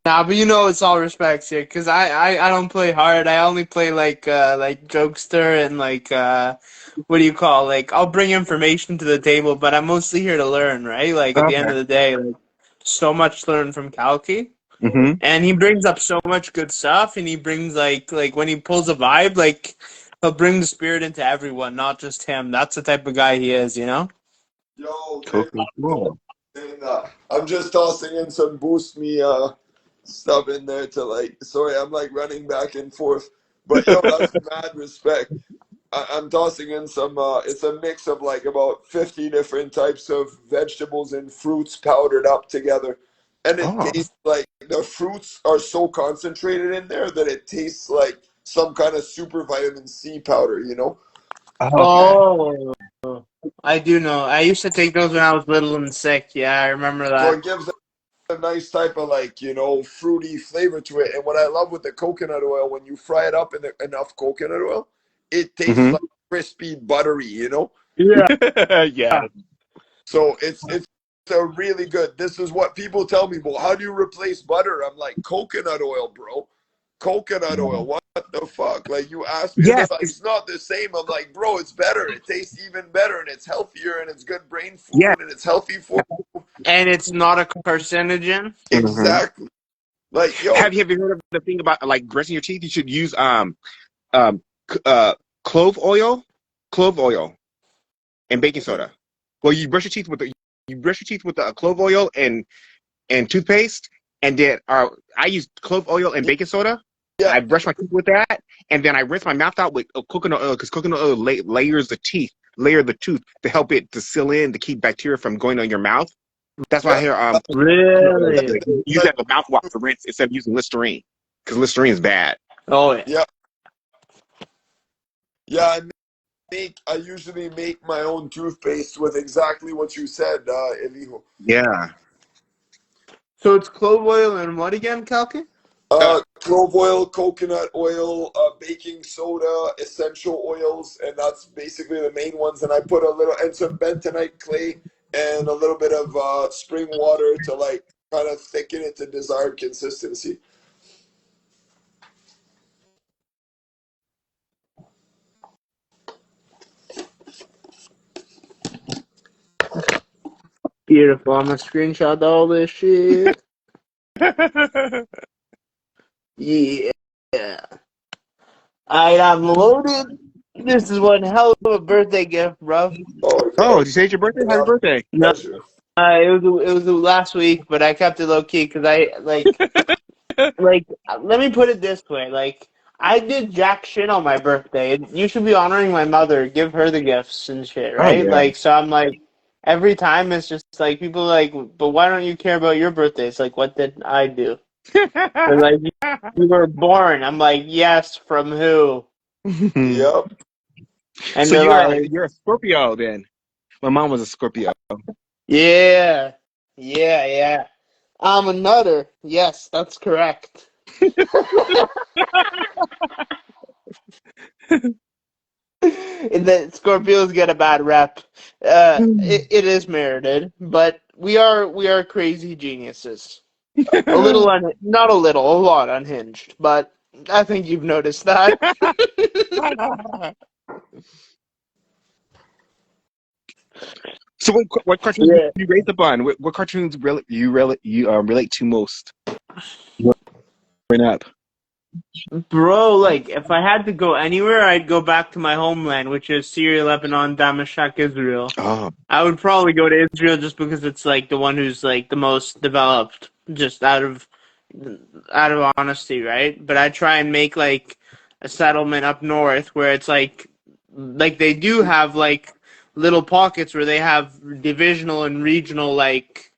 [SPEAKER 4] Nah, but it's all respects here, cause I don't play hard. I only play like jokester and like what do you call I'll bring information to the table, but I'm mostly here to learn, right? Like at the end of the day, like so much to learn from Kalki.
[SPEAKER 3] Mm-hmm.
[SPEAKER 4] And he brings up so much good stuff, and he brings like when he pulls a vibe, like he'll bring the spirit into everyone, not just him. That's the type of guy he is,
[SPEAKER 1] Yo,
[SPEAKER 3] Cool.
[SPEAKER 1] I'm just tossing in some boost me stuff in there to sorry, I'm like running back and forth. But yo, that's mad respect. I'm tossing in some. It's a mix of like about 50 different types of vegetables and fruits powdered up together, and it
[SPEAKER 3] Oh.
[SPEAKER 1] tastes like the fruits are so concentrated in there that it tastes like some kind of super vitamin C powder. You know?
[SPEAKER 3] Okay.
[SPEAKER 4] Oh, I do know. I used to take those when I was little and sick. Yeah, I remember
[SPEAKER 1] So
[SPEAKER 4] that.
[SPEAKER 1] it gives a nice type of like fruity flavor to it. And what I love with the coconut oil, when you fry it up in enough coconut oil, it tastes
[SPEAKER 3] Mm-hmm.
[SPEAKER 1] like crispy, buttery. You know?
[SPEAKER 4] Yeah.
[SPEAKER 3] Yeah.
[SPEAKER 1] So it's a really good. This is what people tell me. Well, how do you replace butter? I'm like, coconut oil, bro. Coconut oil. What the fuck? Like, you asked me, and they're
[SPEAKER 3] Yes.
[SPEAKER 1] like, it's not the same. I'm like, bro, it's better. It tastes even better, and it's healthier, and it's good brain
[SPEAKER 3] Yes.
[SPEAKER 1] food, and it's healthy for
[SPEAKER 4] And it's not a carcinogen.
[SPEAKER 3] Mm-hmm.
[SPEAKER 1] exactly. Like, yo,
[SPEAKER 3] Have you heard of the thing about like brushing your teeth? You should use c- uh clove oil, clove oil, and baking soda. Well, you brush your teeth with the clove oil and toothpaste, and then I use clove oil and baking soda.
[SPEAKER 1] yeah,
[SPEAKER 3] I brush my teeth with that, and then I rinse my mouth out with coconut oil because coconut oil layers the teeth, layer the tooth to help it to seal in to keep bacteria from going on your mouth. That's why I
[SPEAKER 1] yeah.
[SPEAKER 3] hear coconut oil is
[SPEAKER 4] Really?
[SPEAKER 3] good. You use that as a mouthwash to rinse instead of using Listerine because Listerine is bad.
[SPEAKER 4] Oh yeah.
[SPEAKER 1] Yeah, yeah. I usually make my own toothpaste with exactly what you said, Elijo.
[SPEAKER 3] Yeah.
[SPEAKER 4] So it's clove oil and what again, Kalki?
[SPEAKER 1] Clove oil, coconut oil, baking soda, essential oils, and that's basically the main ones. And I put a little and some bentonite clay and a little bit of spring water to like kind of thicken it to desired consistency.
[SPEAKER 4] Beautiful. I'm gonna screenshot all this shit. Yeah. I'm loaded. This is one hell of a birthday gift, bro.
[SPEAKER 1] Oh,
[SPEAKER 3] Oh,
[SPEAKER 1] yo,
[SPEAKER 3] did you say it's your birthday? Happy
[SPEAKER 1] my
[SPEAKER 3] birthday.
[SPEAKER 4] No,
[SPEAKER 1] pleasure.
[SPEAKER 4] it was last week, but I kept it low key because I like let me put it this way, like I did jack shit on my birthday. You should be honoring my mother, give her the gifts and shit,
[SPEAKER 3] Oh
[SPEAKER 4] right?
[SPEAKER 3] yeah.
[SPEAKER 4] Like so I'm like every time it's just like people are like, but why don't you care about your birthday? It's like what did I do? They're like you were born. I'm like, yes, from who?
[SPEAKER 1] Yep.
[SPEAKER 4] And
[SPEAKER 3] So
[SPEAKER 4] they're like,
[SPEAKER 3] you're a Scorpio then. My mom was a Scorpio.
[SPEAKER 4] yeah, yeah. I'm a nutter. Yes, that's correct. The Scorpios get a bad rep. It is merited, but we are crazy geniuses. A little not a little, a lot unhinged, but I think you've noticed that.
[SPEAKER 3] So what cartoons were
[SPEAKER 4] Yeah,
[SPEAKER 3] you raised up on? What cartoons you relate to most growing up?
[SPEAKER 4] bro. Like if I had to go anywhere, I'd go back to my homeland, which is Syria, Lebanon, Damascus, Israel.
[SPEAKER 3] Oh.
[SPEAKER 4] I would probably go to Israel just because it's like the one who's like the most developed, just out of honesty, right? But I try and make like a settlement up north where it's like they do have like little pockets where they have divisional and regional like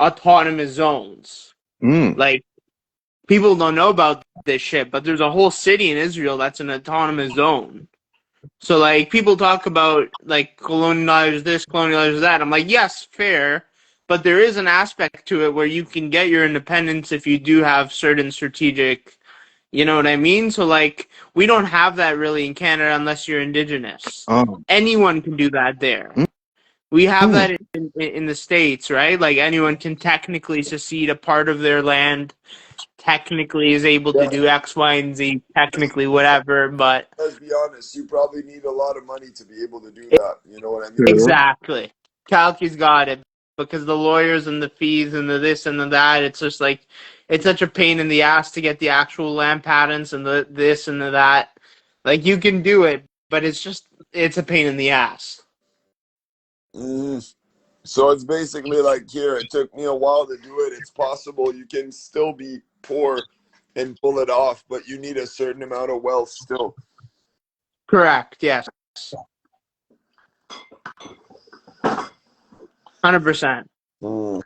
[SPEAKER 4] autonomous zones.
[SPEAKER 3] Mm.
[SPEAKER 4] Like people don't know about this shit, but there's a whole city in Israel that's an autonomous zone. So like people talk about like colonialize this, colonialize that. I'm like, yes, fair, but there is an aspect to it where you can get your independence if you do have certain strategic, you know what I mean? So like we don't have that really in Canada unless you're indigenous.
[SPEAKER 3] Oh.
[SPEAKER 4] Anyone can do that there. We have
[SPEAKER 3] Mm.
[SPEAKER 4] that in the States, right? Like anyone can technically secede a part of their land, technically is able to
[SPEAKER 1] Yeah.
[SPEAKER 4] do X, Y, and Z, technically whatever, but
[SPEAKER 1] Let's be honest. You probably need a lot of money to be able to do that. You know what I mean?
[SPEAKER 3] True.
[SPEAKER 4] exactly. Kalki's got it because the lawyers and the fees and the this and the that. It's just like it's such a pain in the ass to get the actual land patents and the this and the that. Like you can do it, but it's a pain in the ass.
[SPEAKER 1] Mm. So it's basically like here. It took me a while to do it. It's possible you can still be poor and pull it off, but you need a certain amount of wealth still.
[SPEAKER 4] Correct. Yes. 100%.
[SPEAKER 1] Mm.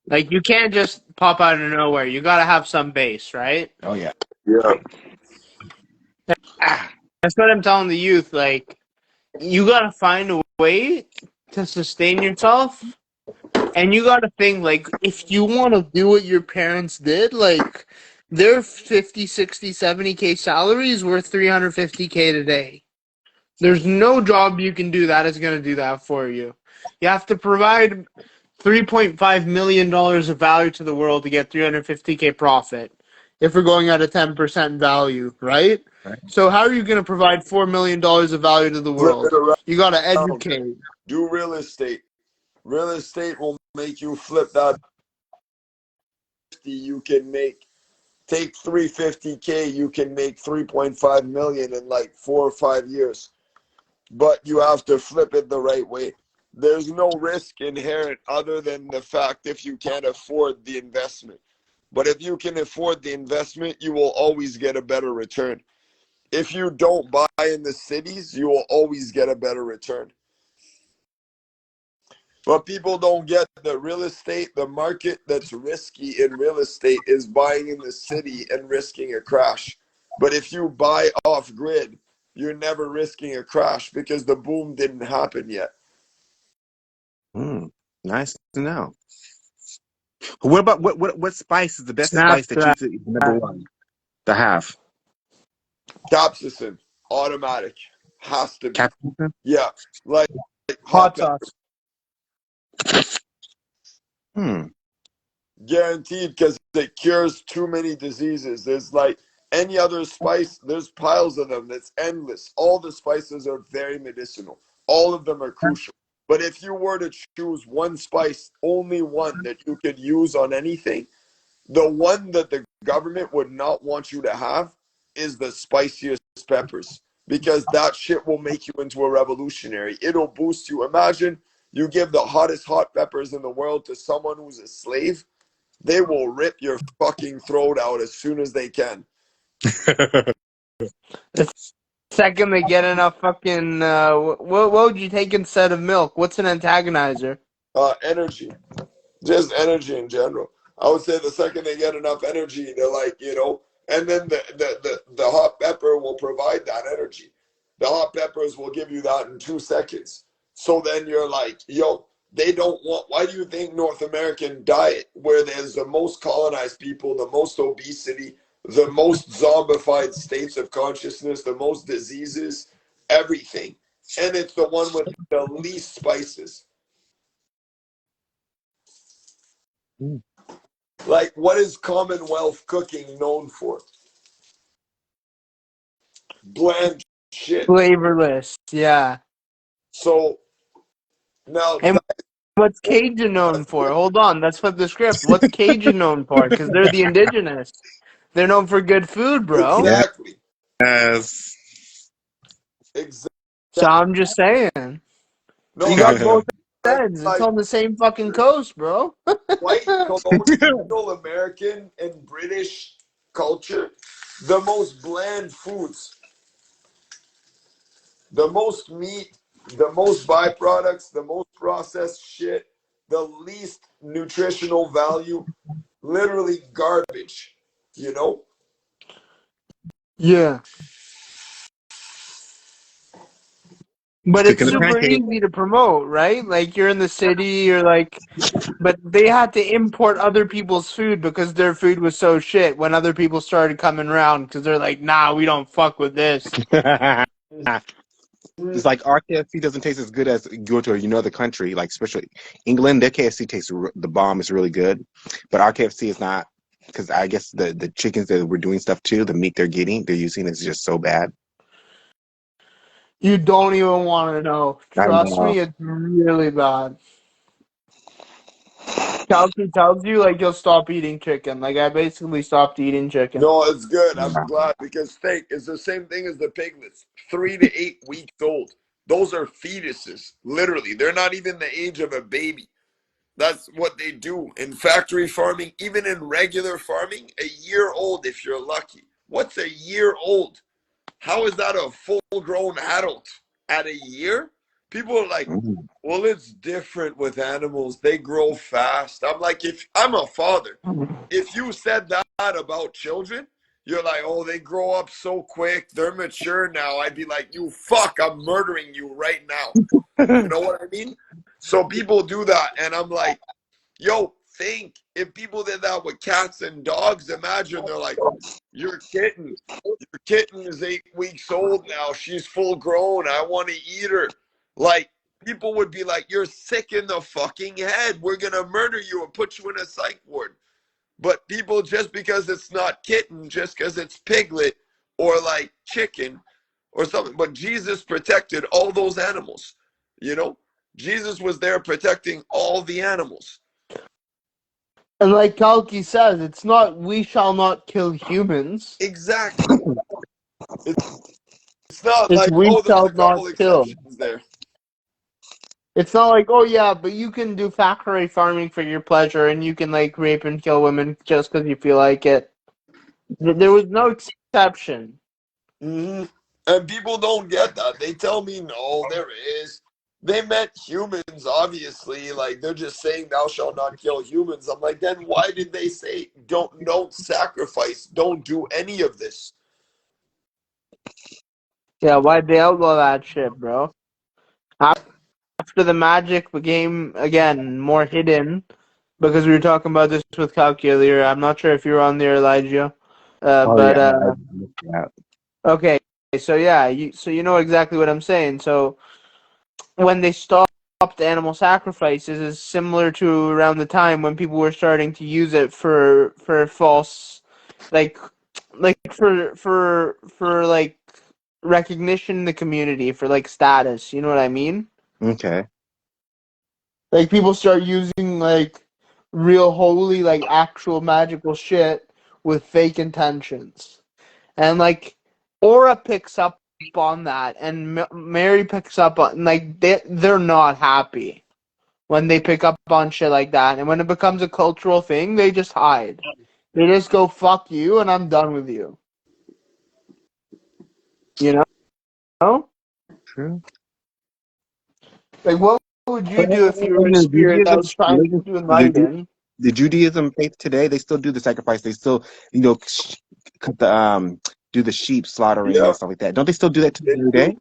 [SPEAKER 4] Like you can't just pop out of nowhere. You got to have some base, right?
[SPEAKER 3] Oh yeah.
[SPEAKER 1] Yeah.
[SPEAKER 3] Ah.
[SPEAKER 4] That's what I'm telling the youth. Like you got to find a way to sustain yourself. And you got to think, like, if you want to do what your parents did, like, their 50, 60, 70K salaries worth 350K today. There's no job you can do that is going to do that for you. You have to provide $3.5 million of value to the world to get 350K profit if we're going at a 10% value, right?
[SPEAKER 3] Right.
[SPEAKER 4] So how are you going to provide $4 million of value to the
[SPEAKER 1] Flip it
[SPEAKER 4] world?
[SPEAKER 1] around.
[SPEAKER 4] You got to educate.
[SPEAKER 1] Do real estate. Real estate will make you flip that. You can make, take 350K, you can make 3.5 million in like 4 or 5 years. But you have to flip it the right way. There's no risk inherent other than the fact if you can't afford the investment. But if you can afford the investment, you will always get a better return. If you don't buy in the cities, you will always get a better return. But people don't get the real estate, the market that's risky in real estate is buying in the city and risking a crash. But if you buy off grid, you're never risking a crash because the boom didn't happen yet.
[SPEAKER 3] Nice to know. What about what spice is the best
[SPEAKER 4] Snap
[SPEAKER 3] spice that you think is number one to have?
[SPEAKER 1] Capsaicin, automatic, has to be.
[SPEAKER 3] Captain?
[SPEAKER 1] Yeah, like
[SPEAKER 4] Hot
[SPEAKER 1] hot pepper,
[SPEAKER 4] sauce.
[SPEAKER 1] guaranteed because it cures too many diseases. There's like any other spice, there's piles of them. That's endless. All the spices are very medicinal. All of them are crucial. But if you were to choose one spice, only one that you could use on anything, the one that the government would not want you to have is the spiciest peppers because that shit will make you into a revolutionary. It'll boost you. Imagine you give the hottest hot peppers in the world to someone who's a slave. They will rip your fucking throat out as soon as they can.
[SPEAKER 4] The second they get enough fucking, what would you take instead of milk? What's an antagonizer?
[SPEAKER 1] Energy. Just energy in general. I would say the second they get enough energy, they're like, and then the hot pepper will provide that energy. The hot peppers will give you that in 2 seconds. So then you're like, yo, they don't want, why do you think North American diet, where there's the most colonized people, the most obesity, the most zombified states of consciousness, the most diseases, everything. And it's the one with the least spices. Like, what is Commonwealth cooking known for? Bland shit.
[SPEAKER 4] Flavorless, yeah.
[SPEAKER 1] So now,
[SPEAKER 4] And what's Cajun known for? Hold on, let's flip the script. What's Cajun known for? Because they're the indigenous. They're known for good food, bro.
[SPEAKER 1] exactly.
[SPEAKER 3] Yes.
[SPEAKER 1] Exactly.
[SPEAKER 4] So I'm just saying.
[SPEAKER 1] No,
[SPEAKER 4] You got both ends. It's
[SPEAKER 1] like
[SPEAKER 4] on the same fucking coast, bro.
[SPEAKER 1] white colonial American and British culture, the most bland foods, the most meat, the most byproducts, the most processed shit, the least nutritional value, literally garbage, you know?
[SPEAKER 4] Yeah. But it's
[SPEAKER 3] Cooking the
[SPEAKER 4] super
[SPEAKER 3] pancake.
[SPEAKER 4] easy to promote, right? Like you're in the city, you're like, but they had to import other people's food because their food was so shit when other people started coming around because they're like, nah, we don't fuck with this.
[SPEAKER 3] It's like our KFC doesn't taste as good as you go to another country, like especially England. Their KFC tastes the bomb is really good, but our KFC is not because I guess the chickens that we're doing stuff to, the meat they're using is just so bad.
[SPEAKER 4] You don't even want to know.
[SPEAKER 3] I
[SPEAKER 4] Trust
[SPEAKER 3] know.
[SPEAKER 4] me, it's really bad. Kalki tells you like you'll stop eating chicken. Like I basically stopped eating chicken.
[SPEAKER 1] No, it's good. I'm glad because steak is the same thing as the piglets, 3 to 8 weeks old. Those are fetuses, literally. They're not even the age of a baby. That's what they do in factory farming, even in regular farming. A year old, if you're lucky. What's a year old? How is that a full-grown adult at a year? People are like, well, it's different with animals. They grow fast. I'm like, if I'm a father, if you said that about children, you're like, oh, they grow up so quick. They're mature now. I'd be like, you fuck, I'm murdering you right now. You know what I mean? So people do that. And I'm like, yo, think if people did that with cats and dogs, imagine they're like, your kitten is 8 weeks old now. She's full grown. I want to eat her. Like, people would be like, you're sick in the fucking head. We're going to murder you and put you in a psych ward. But people, just because it's not kitten, just because it's piglet or like chicken or something. But Jesus protected all those animals. You know, Jesus was there protecting all the animals.
[SPEAKER 4] And like Kalki says, it's not we shall not kill humans.
[SPEAKER 1] Exactly. It's not
[SPEAKER 4] It's
[SPEAKER 1] like,
[SPEAKER 4] we
[SPEAKER 1] oh, there's
[SPEAKER 4] shall
[SPEAKER 1] a couple
[SPEAKER 4] not kill.
[SPEAKER 1] exceptions there.
[SPEAKER 4] It's not like, oh yeah, but you can do factory farming for your pleasure, and you can like rape and kill women just because you feel like it. There was no exception.
[SPEAKER 1] Mm-hmm. And people don't get that. They tell me, no, there is. They meant humans, obviously. Like, they're just saying, thou shalt not kill humans. I'm like, then why did they say, don't sacrifice, don't do any of this?
[SPEAKER 4] Yeah, why'd they outlaw that shit, bro? After the magic became, again, more hidden, because we were talking about this with Kalki earlier. I'm not sure if you were on there, Elijah.
[SPEAKER 3] Yeah.
[SPEAKER 4] Okay, so yeah, you know exactly what I'm saying. So when they stopped animal sacrifices is similar to around the time when people were starting to use it for false, like for like recognition in the community, for like status. You know what I mean?
[SPEAKER 3] Okay.
[SPEAKER 4] Like people start using like real holy, like actual magical shit with fake intentions, and like Aura picks up on that, and Mary picks up on, like, they're not happy when they pick up on shit like that, and when it becomes a cultural thing, they just hide. They just go, fuck you, and I'm done with you. You know?
[SPEAKER 3] True.
[SPEAKER 4] Like, what would you do if you were a spirit that was trying to enlighten?
[SPEAKER 3] The Judaism faith today, they still do the sacrifice. They still, cut the do the sheep slaughtering
[SPEAKER 1] Yeah,
[SPEAKER 3] and stuff like that. Don't they still do that to
[SPEAKER 1] they
[SPEAKER 3] this
[SPEAKER 1] do.
[SPEAKER 3] day?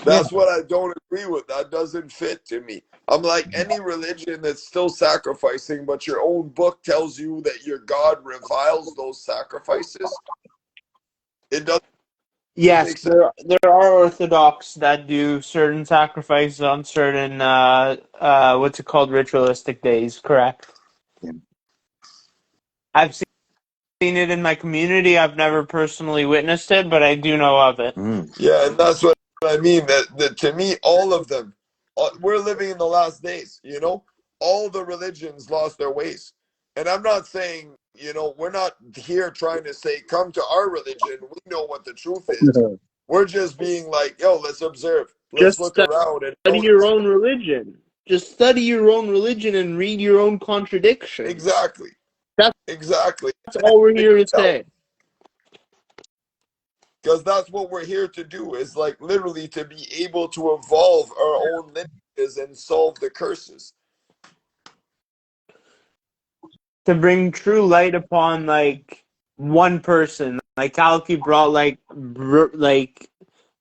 [SPEAKER 1] That's what I don't agree with. That doesn't fit to me. I'm like, any religion that's still sacrificing, but your own book tells you that your God reviles those sacrifices. It doesn't
[SPEAKER 4] Yes,
[SPEAKER 1] make sense.
[SPEAKER 4] there are Orthodox that do certain sacrifices on certain what's it called, ritualistic days. Correct.
[SPEAKER 3] Yeah.
[SPEAKER 4] I've seen it in my community. I've never personally witnessed it, but I do know of it.
[SPEAKER 1] Yeah, and that's what I mean. That to me, all of them, we're living in the last days. You know, all the religions lost their ways, and I'm not saying, we're not here trying to say come to our religion. We know what the truth is. We're just being like, yo, let's observe, let's
[SPEAKER 4] Just
[SPEAKER 1] look around and
[SPEAKER 4] study
[SPEAKER 1] notice.
[SPEAKER 4] your own religion. Just study your own religion and read your own contradictions.
[SPEAKER 1] Exactly.
[SPEAKER 4] That's
[SPEAKER 1] Exactly.
[SPEAKER 4] all we're here to say.
[SPEAKER 1] Because that's what we're here to do, is like literally to be able to evolve our own lineages and solve the curses.
[SPEAKER 4] To bring true light upon like one person. Like Kalki brought like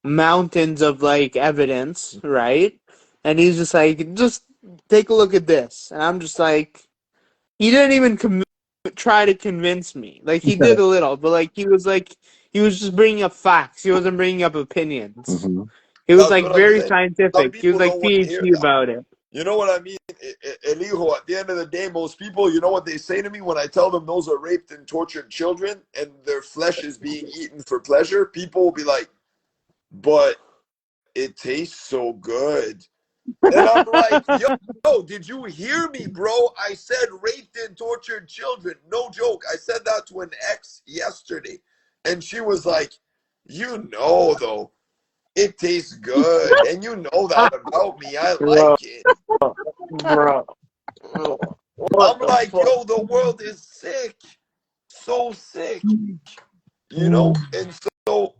[SPEAKER 4] mountains of like evidence, right? And he's just like, just take a look at this. And I'm just like, he didn't even try to convince me. Like, he did a little, but like he was just bringing up facts. He wasn't bringing up opinions.
[SPEAKER 3] Mm-hmm.
[SPEAKER 4] He was
[SPEAKER 1] That's
[SPEAKER 4] like
[SPEAKER 1] what I'm
[SPEAKER 4] very
[SPEAKER 1] saying. Some
[SPEAKER 4] scientific. He was
[SPEAKER 1] people
[SPEAKER 4] like
[SPEAKER 1] don't want to hear
[SPEAKER 4] PhD
[SPEAKER 1] that.
[SPEAKER 4] about it.
[SPEAKER 1] You know what I mean? Elijo, at the end of the day, most people, you know what they say to me when I tell them those are raped and tortured children and their flesh is being eaten for pleasure? People will be like, but it tastes so good. And I'm like, yo, did you hear me, bro? I said raped and tortured children. No joke. I said that to an ex yesterday. And she was like, though, it tastes good. And you know that about me. I like it.
[SPEAKER 4] Bro.
[SPEAKER 1] I'm like, yo, the world is sick. So sick. And so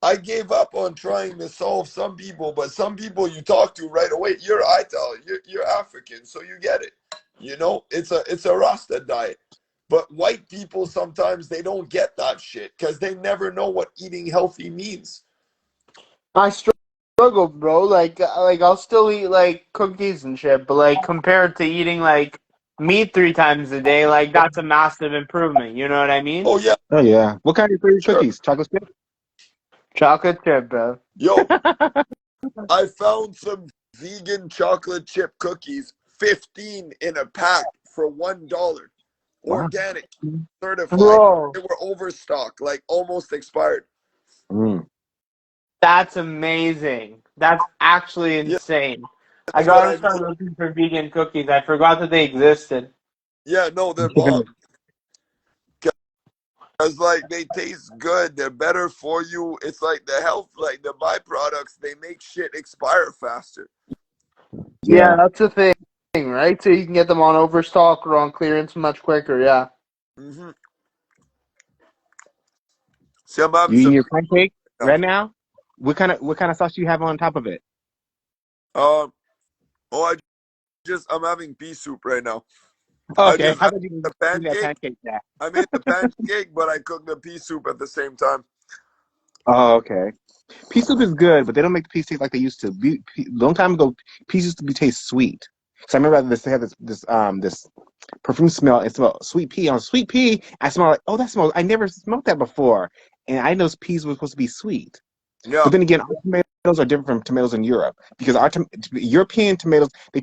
[SPEAKER 1] I gave up on trying to solve some people, but some people you talk to right away, you're African, so you get it. You know, it's a Rasta diet. But white people sometimes they don't get that shit because they never know what eating healthy means.
[SPEAKER 4] I struggle, bro. Like I'll still eat like cookies and shit, but like compared to eating like meat 3 times a day, like that's a massive improvement. You know what I mean?
[SPEAKER 1] Oh yeah,
[SPEAKER 3] Oh yeah. What kind of favorite
[SPEAKER 1] sure.
[SPEAKER 3] cookies? Chocolate chip?
[SPEAKER 4] Chocolate chip, bro.
[SPEAKER 1] Yo, I found some vegan chocolate chip cookies, 15 in a pack for $1.
[SPEAKER 3] Wow.
[SPEAKER 1] Organic, certified.
[SPEAKER 4] Bro,
[SPEAKER 1] They were overstocked, like almost expired.
[SPEAKER 3] Mm.
[SPEAKER 4] that's amazing. That's actually
[SPEAKER 1] Yeah,
[SPEAKER 4] insane. I
[SPEAKER 1] that's what
[SPEAKER 4] gotta
[SPEAKER 1] I
[SPEAKER 4] start
[SPEAKER 1] mean.
[SPEAKER 4] looking for vegan cookies. I forgot that they existed.
[SPEAKER 1] Yeah, no, they're bomb. Because like they taste good, they're better for you. It's like the health, like the byproducts, they make shit expire faster.
[SPEAKER 4] Yeah,
[SPEAKER 3] Yeah.
[SPEAKER 4] that's the thing, right? So you can get them on overstock or on clearance much quicker. Yeah.
[SPEAKER 1] Hmm. See, I'm having
[SPEAKER 3] You eating
[SPEAKER 1] some
[SPEAKER 3] your pancake
[SPEAKER 1] now.
[SPEAKER 3] right now? What kind of sauce do you have on top of it?
[SPEAKER 1] Um, oh, I'm having pea soup right now. I
[SPEAKER 3] Okay.
[SPEAKER 1] just
[SPEAKER 3] How
[SPEAKER 1] I
[SPEAKER 3] about
[SPEAKER 1] made
[SPEAKER 3] you
[SPEAKER 1] the
[SPEAKER 3] do that
[SPEAKER 1] pancake.
[SPEAKER 3] pancake there?
[SPEAKER 1] I made the pancake, but I cooked the pea soup at the same time.
[SPEAKER 3] Oh, okay. Pea soup is good, but they don't make the peas taste like they used to. Long time ago, peas used to be taste sweet. So I remember they had this perfume smell. It smelled sweet pea. On sweet pea, I smell like, oh, that smells. I never smelled that before, and I know peas were supposed to be sweet.
[SPEAKER 1] Yeah.
[SPEAKER 3] But then again, our tomatoes are different from tomatoes in Europe because European tomatoes they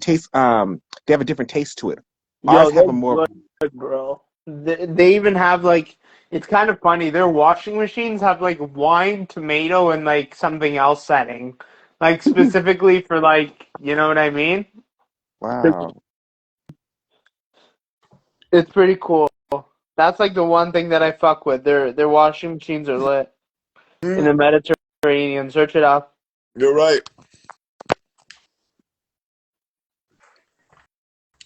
[SPEAKER 3] have a different taste to it. Ours
[SPEAKER 4] Yo,
[SPEAKER 3] have
[SPEAKER 4] they're
[SPEAKER 3] a more
[SPEAKER 4] good, bro. They even have like it's kind of funny. Their washing machines have like wine, tomato, and like something else setting, like specifically for like you know what I mean.
[SPEAKER 3] wow.
[SPEAKER 4] It's pretty cool. That's like the one thing that I fuck with. Their washing machines are lit in the
[SPEAKER 1] Mm,
[SPEAKER 4] Mediterranean. Search it up.
[SPEAKER 1] you're right.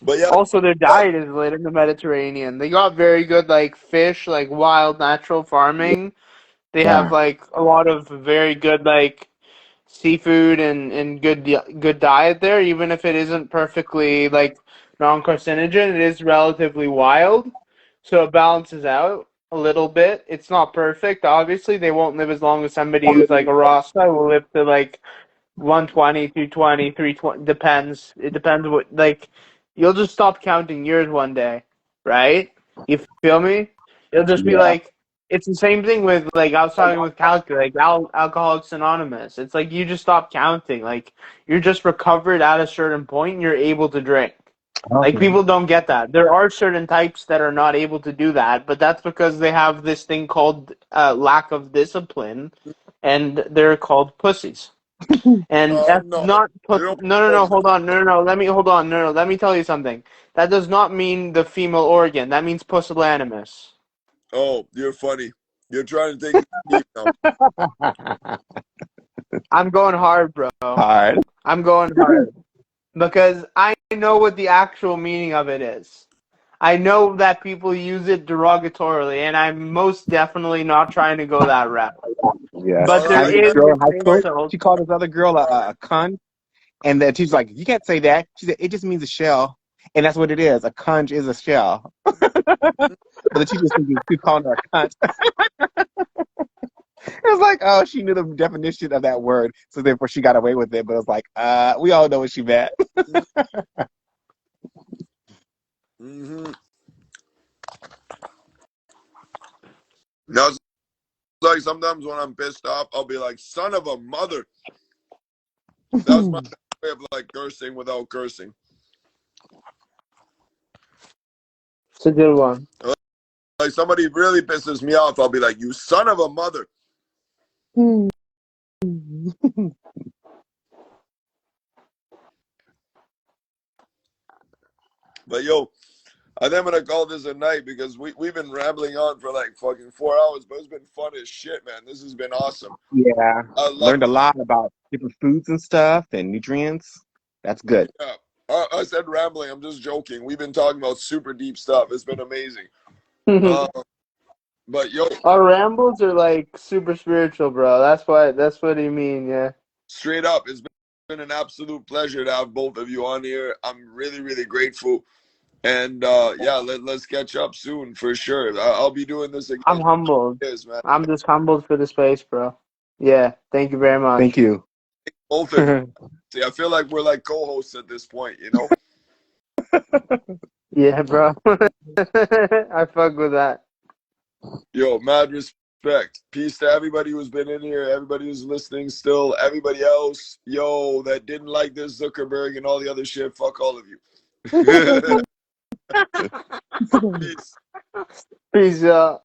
[SPEAKER 1] But yeah,
[SPEAKER 4] Also, their diet is lit in the Mediterranean. They got very good like fish, like wild natural farming. They have
[SPEAKER 3] Yeah.
[SPEAKER 4] like a lot of very good like seafood and good diet there, even if it isn't perfectly like non-carcinogen. It is relatively wild, so it balances out a little bit. It's not perfect, obviously. They won't live as long as somebody who's like a Rasta will live to like 120, 220, 320. Depends. It depends what like. You'll just stop counting years one day, right? You feel me? It'll just be
[SPEAKER 3] Yeah.
[SPEAKER 4] like it's the same thing with like I was talking with Kalki, like Alcoholics Anonymous. It's like you just stop counting. Like you're just recovered at a certain point and you're able to drink. Like
[SPEAKER 3] Okay.
[SPEAKER 4] people don't get that. There are certain types that are not able to do that, but that's because they have this thing called lack of discipline, and they're called pussies. And that's
[SPEAKER 1] no,
[SPEAKER 4] not
[SPEAKER 1] they
[SPEAKER 4] put.
[SPEAKER 1] don't
[SPEAKER 4] No.
[SPEAKER 1] call me.
[SPEAKER 4] Hold on. No. Let me hold on. No. Let me tell you something. That does not mean the female organ. That means pusillanimous.
[SPEAKER 1] Oh, you're funny. You're trying to take it deep now.
[SPEAKER 4] I'm going hard, bro.
[SPEAKER 3] Hard.
[SPEAKER 4] I'm going hard because I know what the actual meaning of it is. I know that people use it derogatorily, and I'm most definitely not trying to go that route.
[SPEAKER 3] Yeah.
[SPEAKER 4] But there
[SPEAKER 3] I knew this
[SPEAKER 4] is
[SPEAKER 3] girl in high school.
[SPEAKER 4] also
[SPEAKER 3] She called this other girl a cunt, and then she's like, "You can't say that." She said, "It just means a shell," and that's what it is. A conch is a shell. But the teacher said you calling her a cunt. It was like, oh, she knew the definition of that word, so therefore she got away with it. But it was like, we all know what she meant.
[SPEAKER 1] Mm-hmm. Now, it's like sometimes when I'm pissed off, I'll be like, "Son of a mother." That's my way of like cursing without cursing.
[SPEAKER 4] it's a good one.
[SPEAKER 1] Like somebody really pisses me off, I'll be like, "You son of a mother." But yo, I think I'm gonna call this a night because we've been rambling on for like fucking 4 hours, but it's been fun as shit, man. This has been awesome.
[SPEAKER 3] Yeah,
[SPEAKER 1] I love
[SPEAKER 3] learned a
[SPEAKER 1] this.
[SPEAKER 3] lot about different foods and stuff and nutrients. That's good.
[SPEAKER 1] Yeah. I said rambling. I'm just joking. We've been talking about super deep stuff. It's been amazing. Uh, But yo,
[SPEAKER 4] Our rambles are like super spiritual, bro. That's what you mean, yeah.
[SPEAKER 1] straight up, it's been an absolute pleasure to have both of you on here. I'm really, really grateful. And yeah, let's catch up soon for sure. I'll be doing this again.
[SPEAKER 4] I'm humbled.
[SPEAKER 1] Yes, man.
[SPEAKER 4] I'm just humbled for the space, bro. Yeah, thank you very much.
[SPEAKER 3] Thank you.
[SPEAKER 1] Both of you. See, I feel like we're like co-hosts at this point, you know?
[SPEAKER 4] Yeah, bro. I fuck with that.
[SPEAKER 1] Yo, mad respect. Peace to everybody who's been in here, everybody who's listening still, everybody else, yo, that didn't like this Zuckerberg and all the other shit. Fuck all of you. Peace.
[SPEAKER 4] Peace out.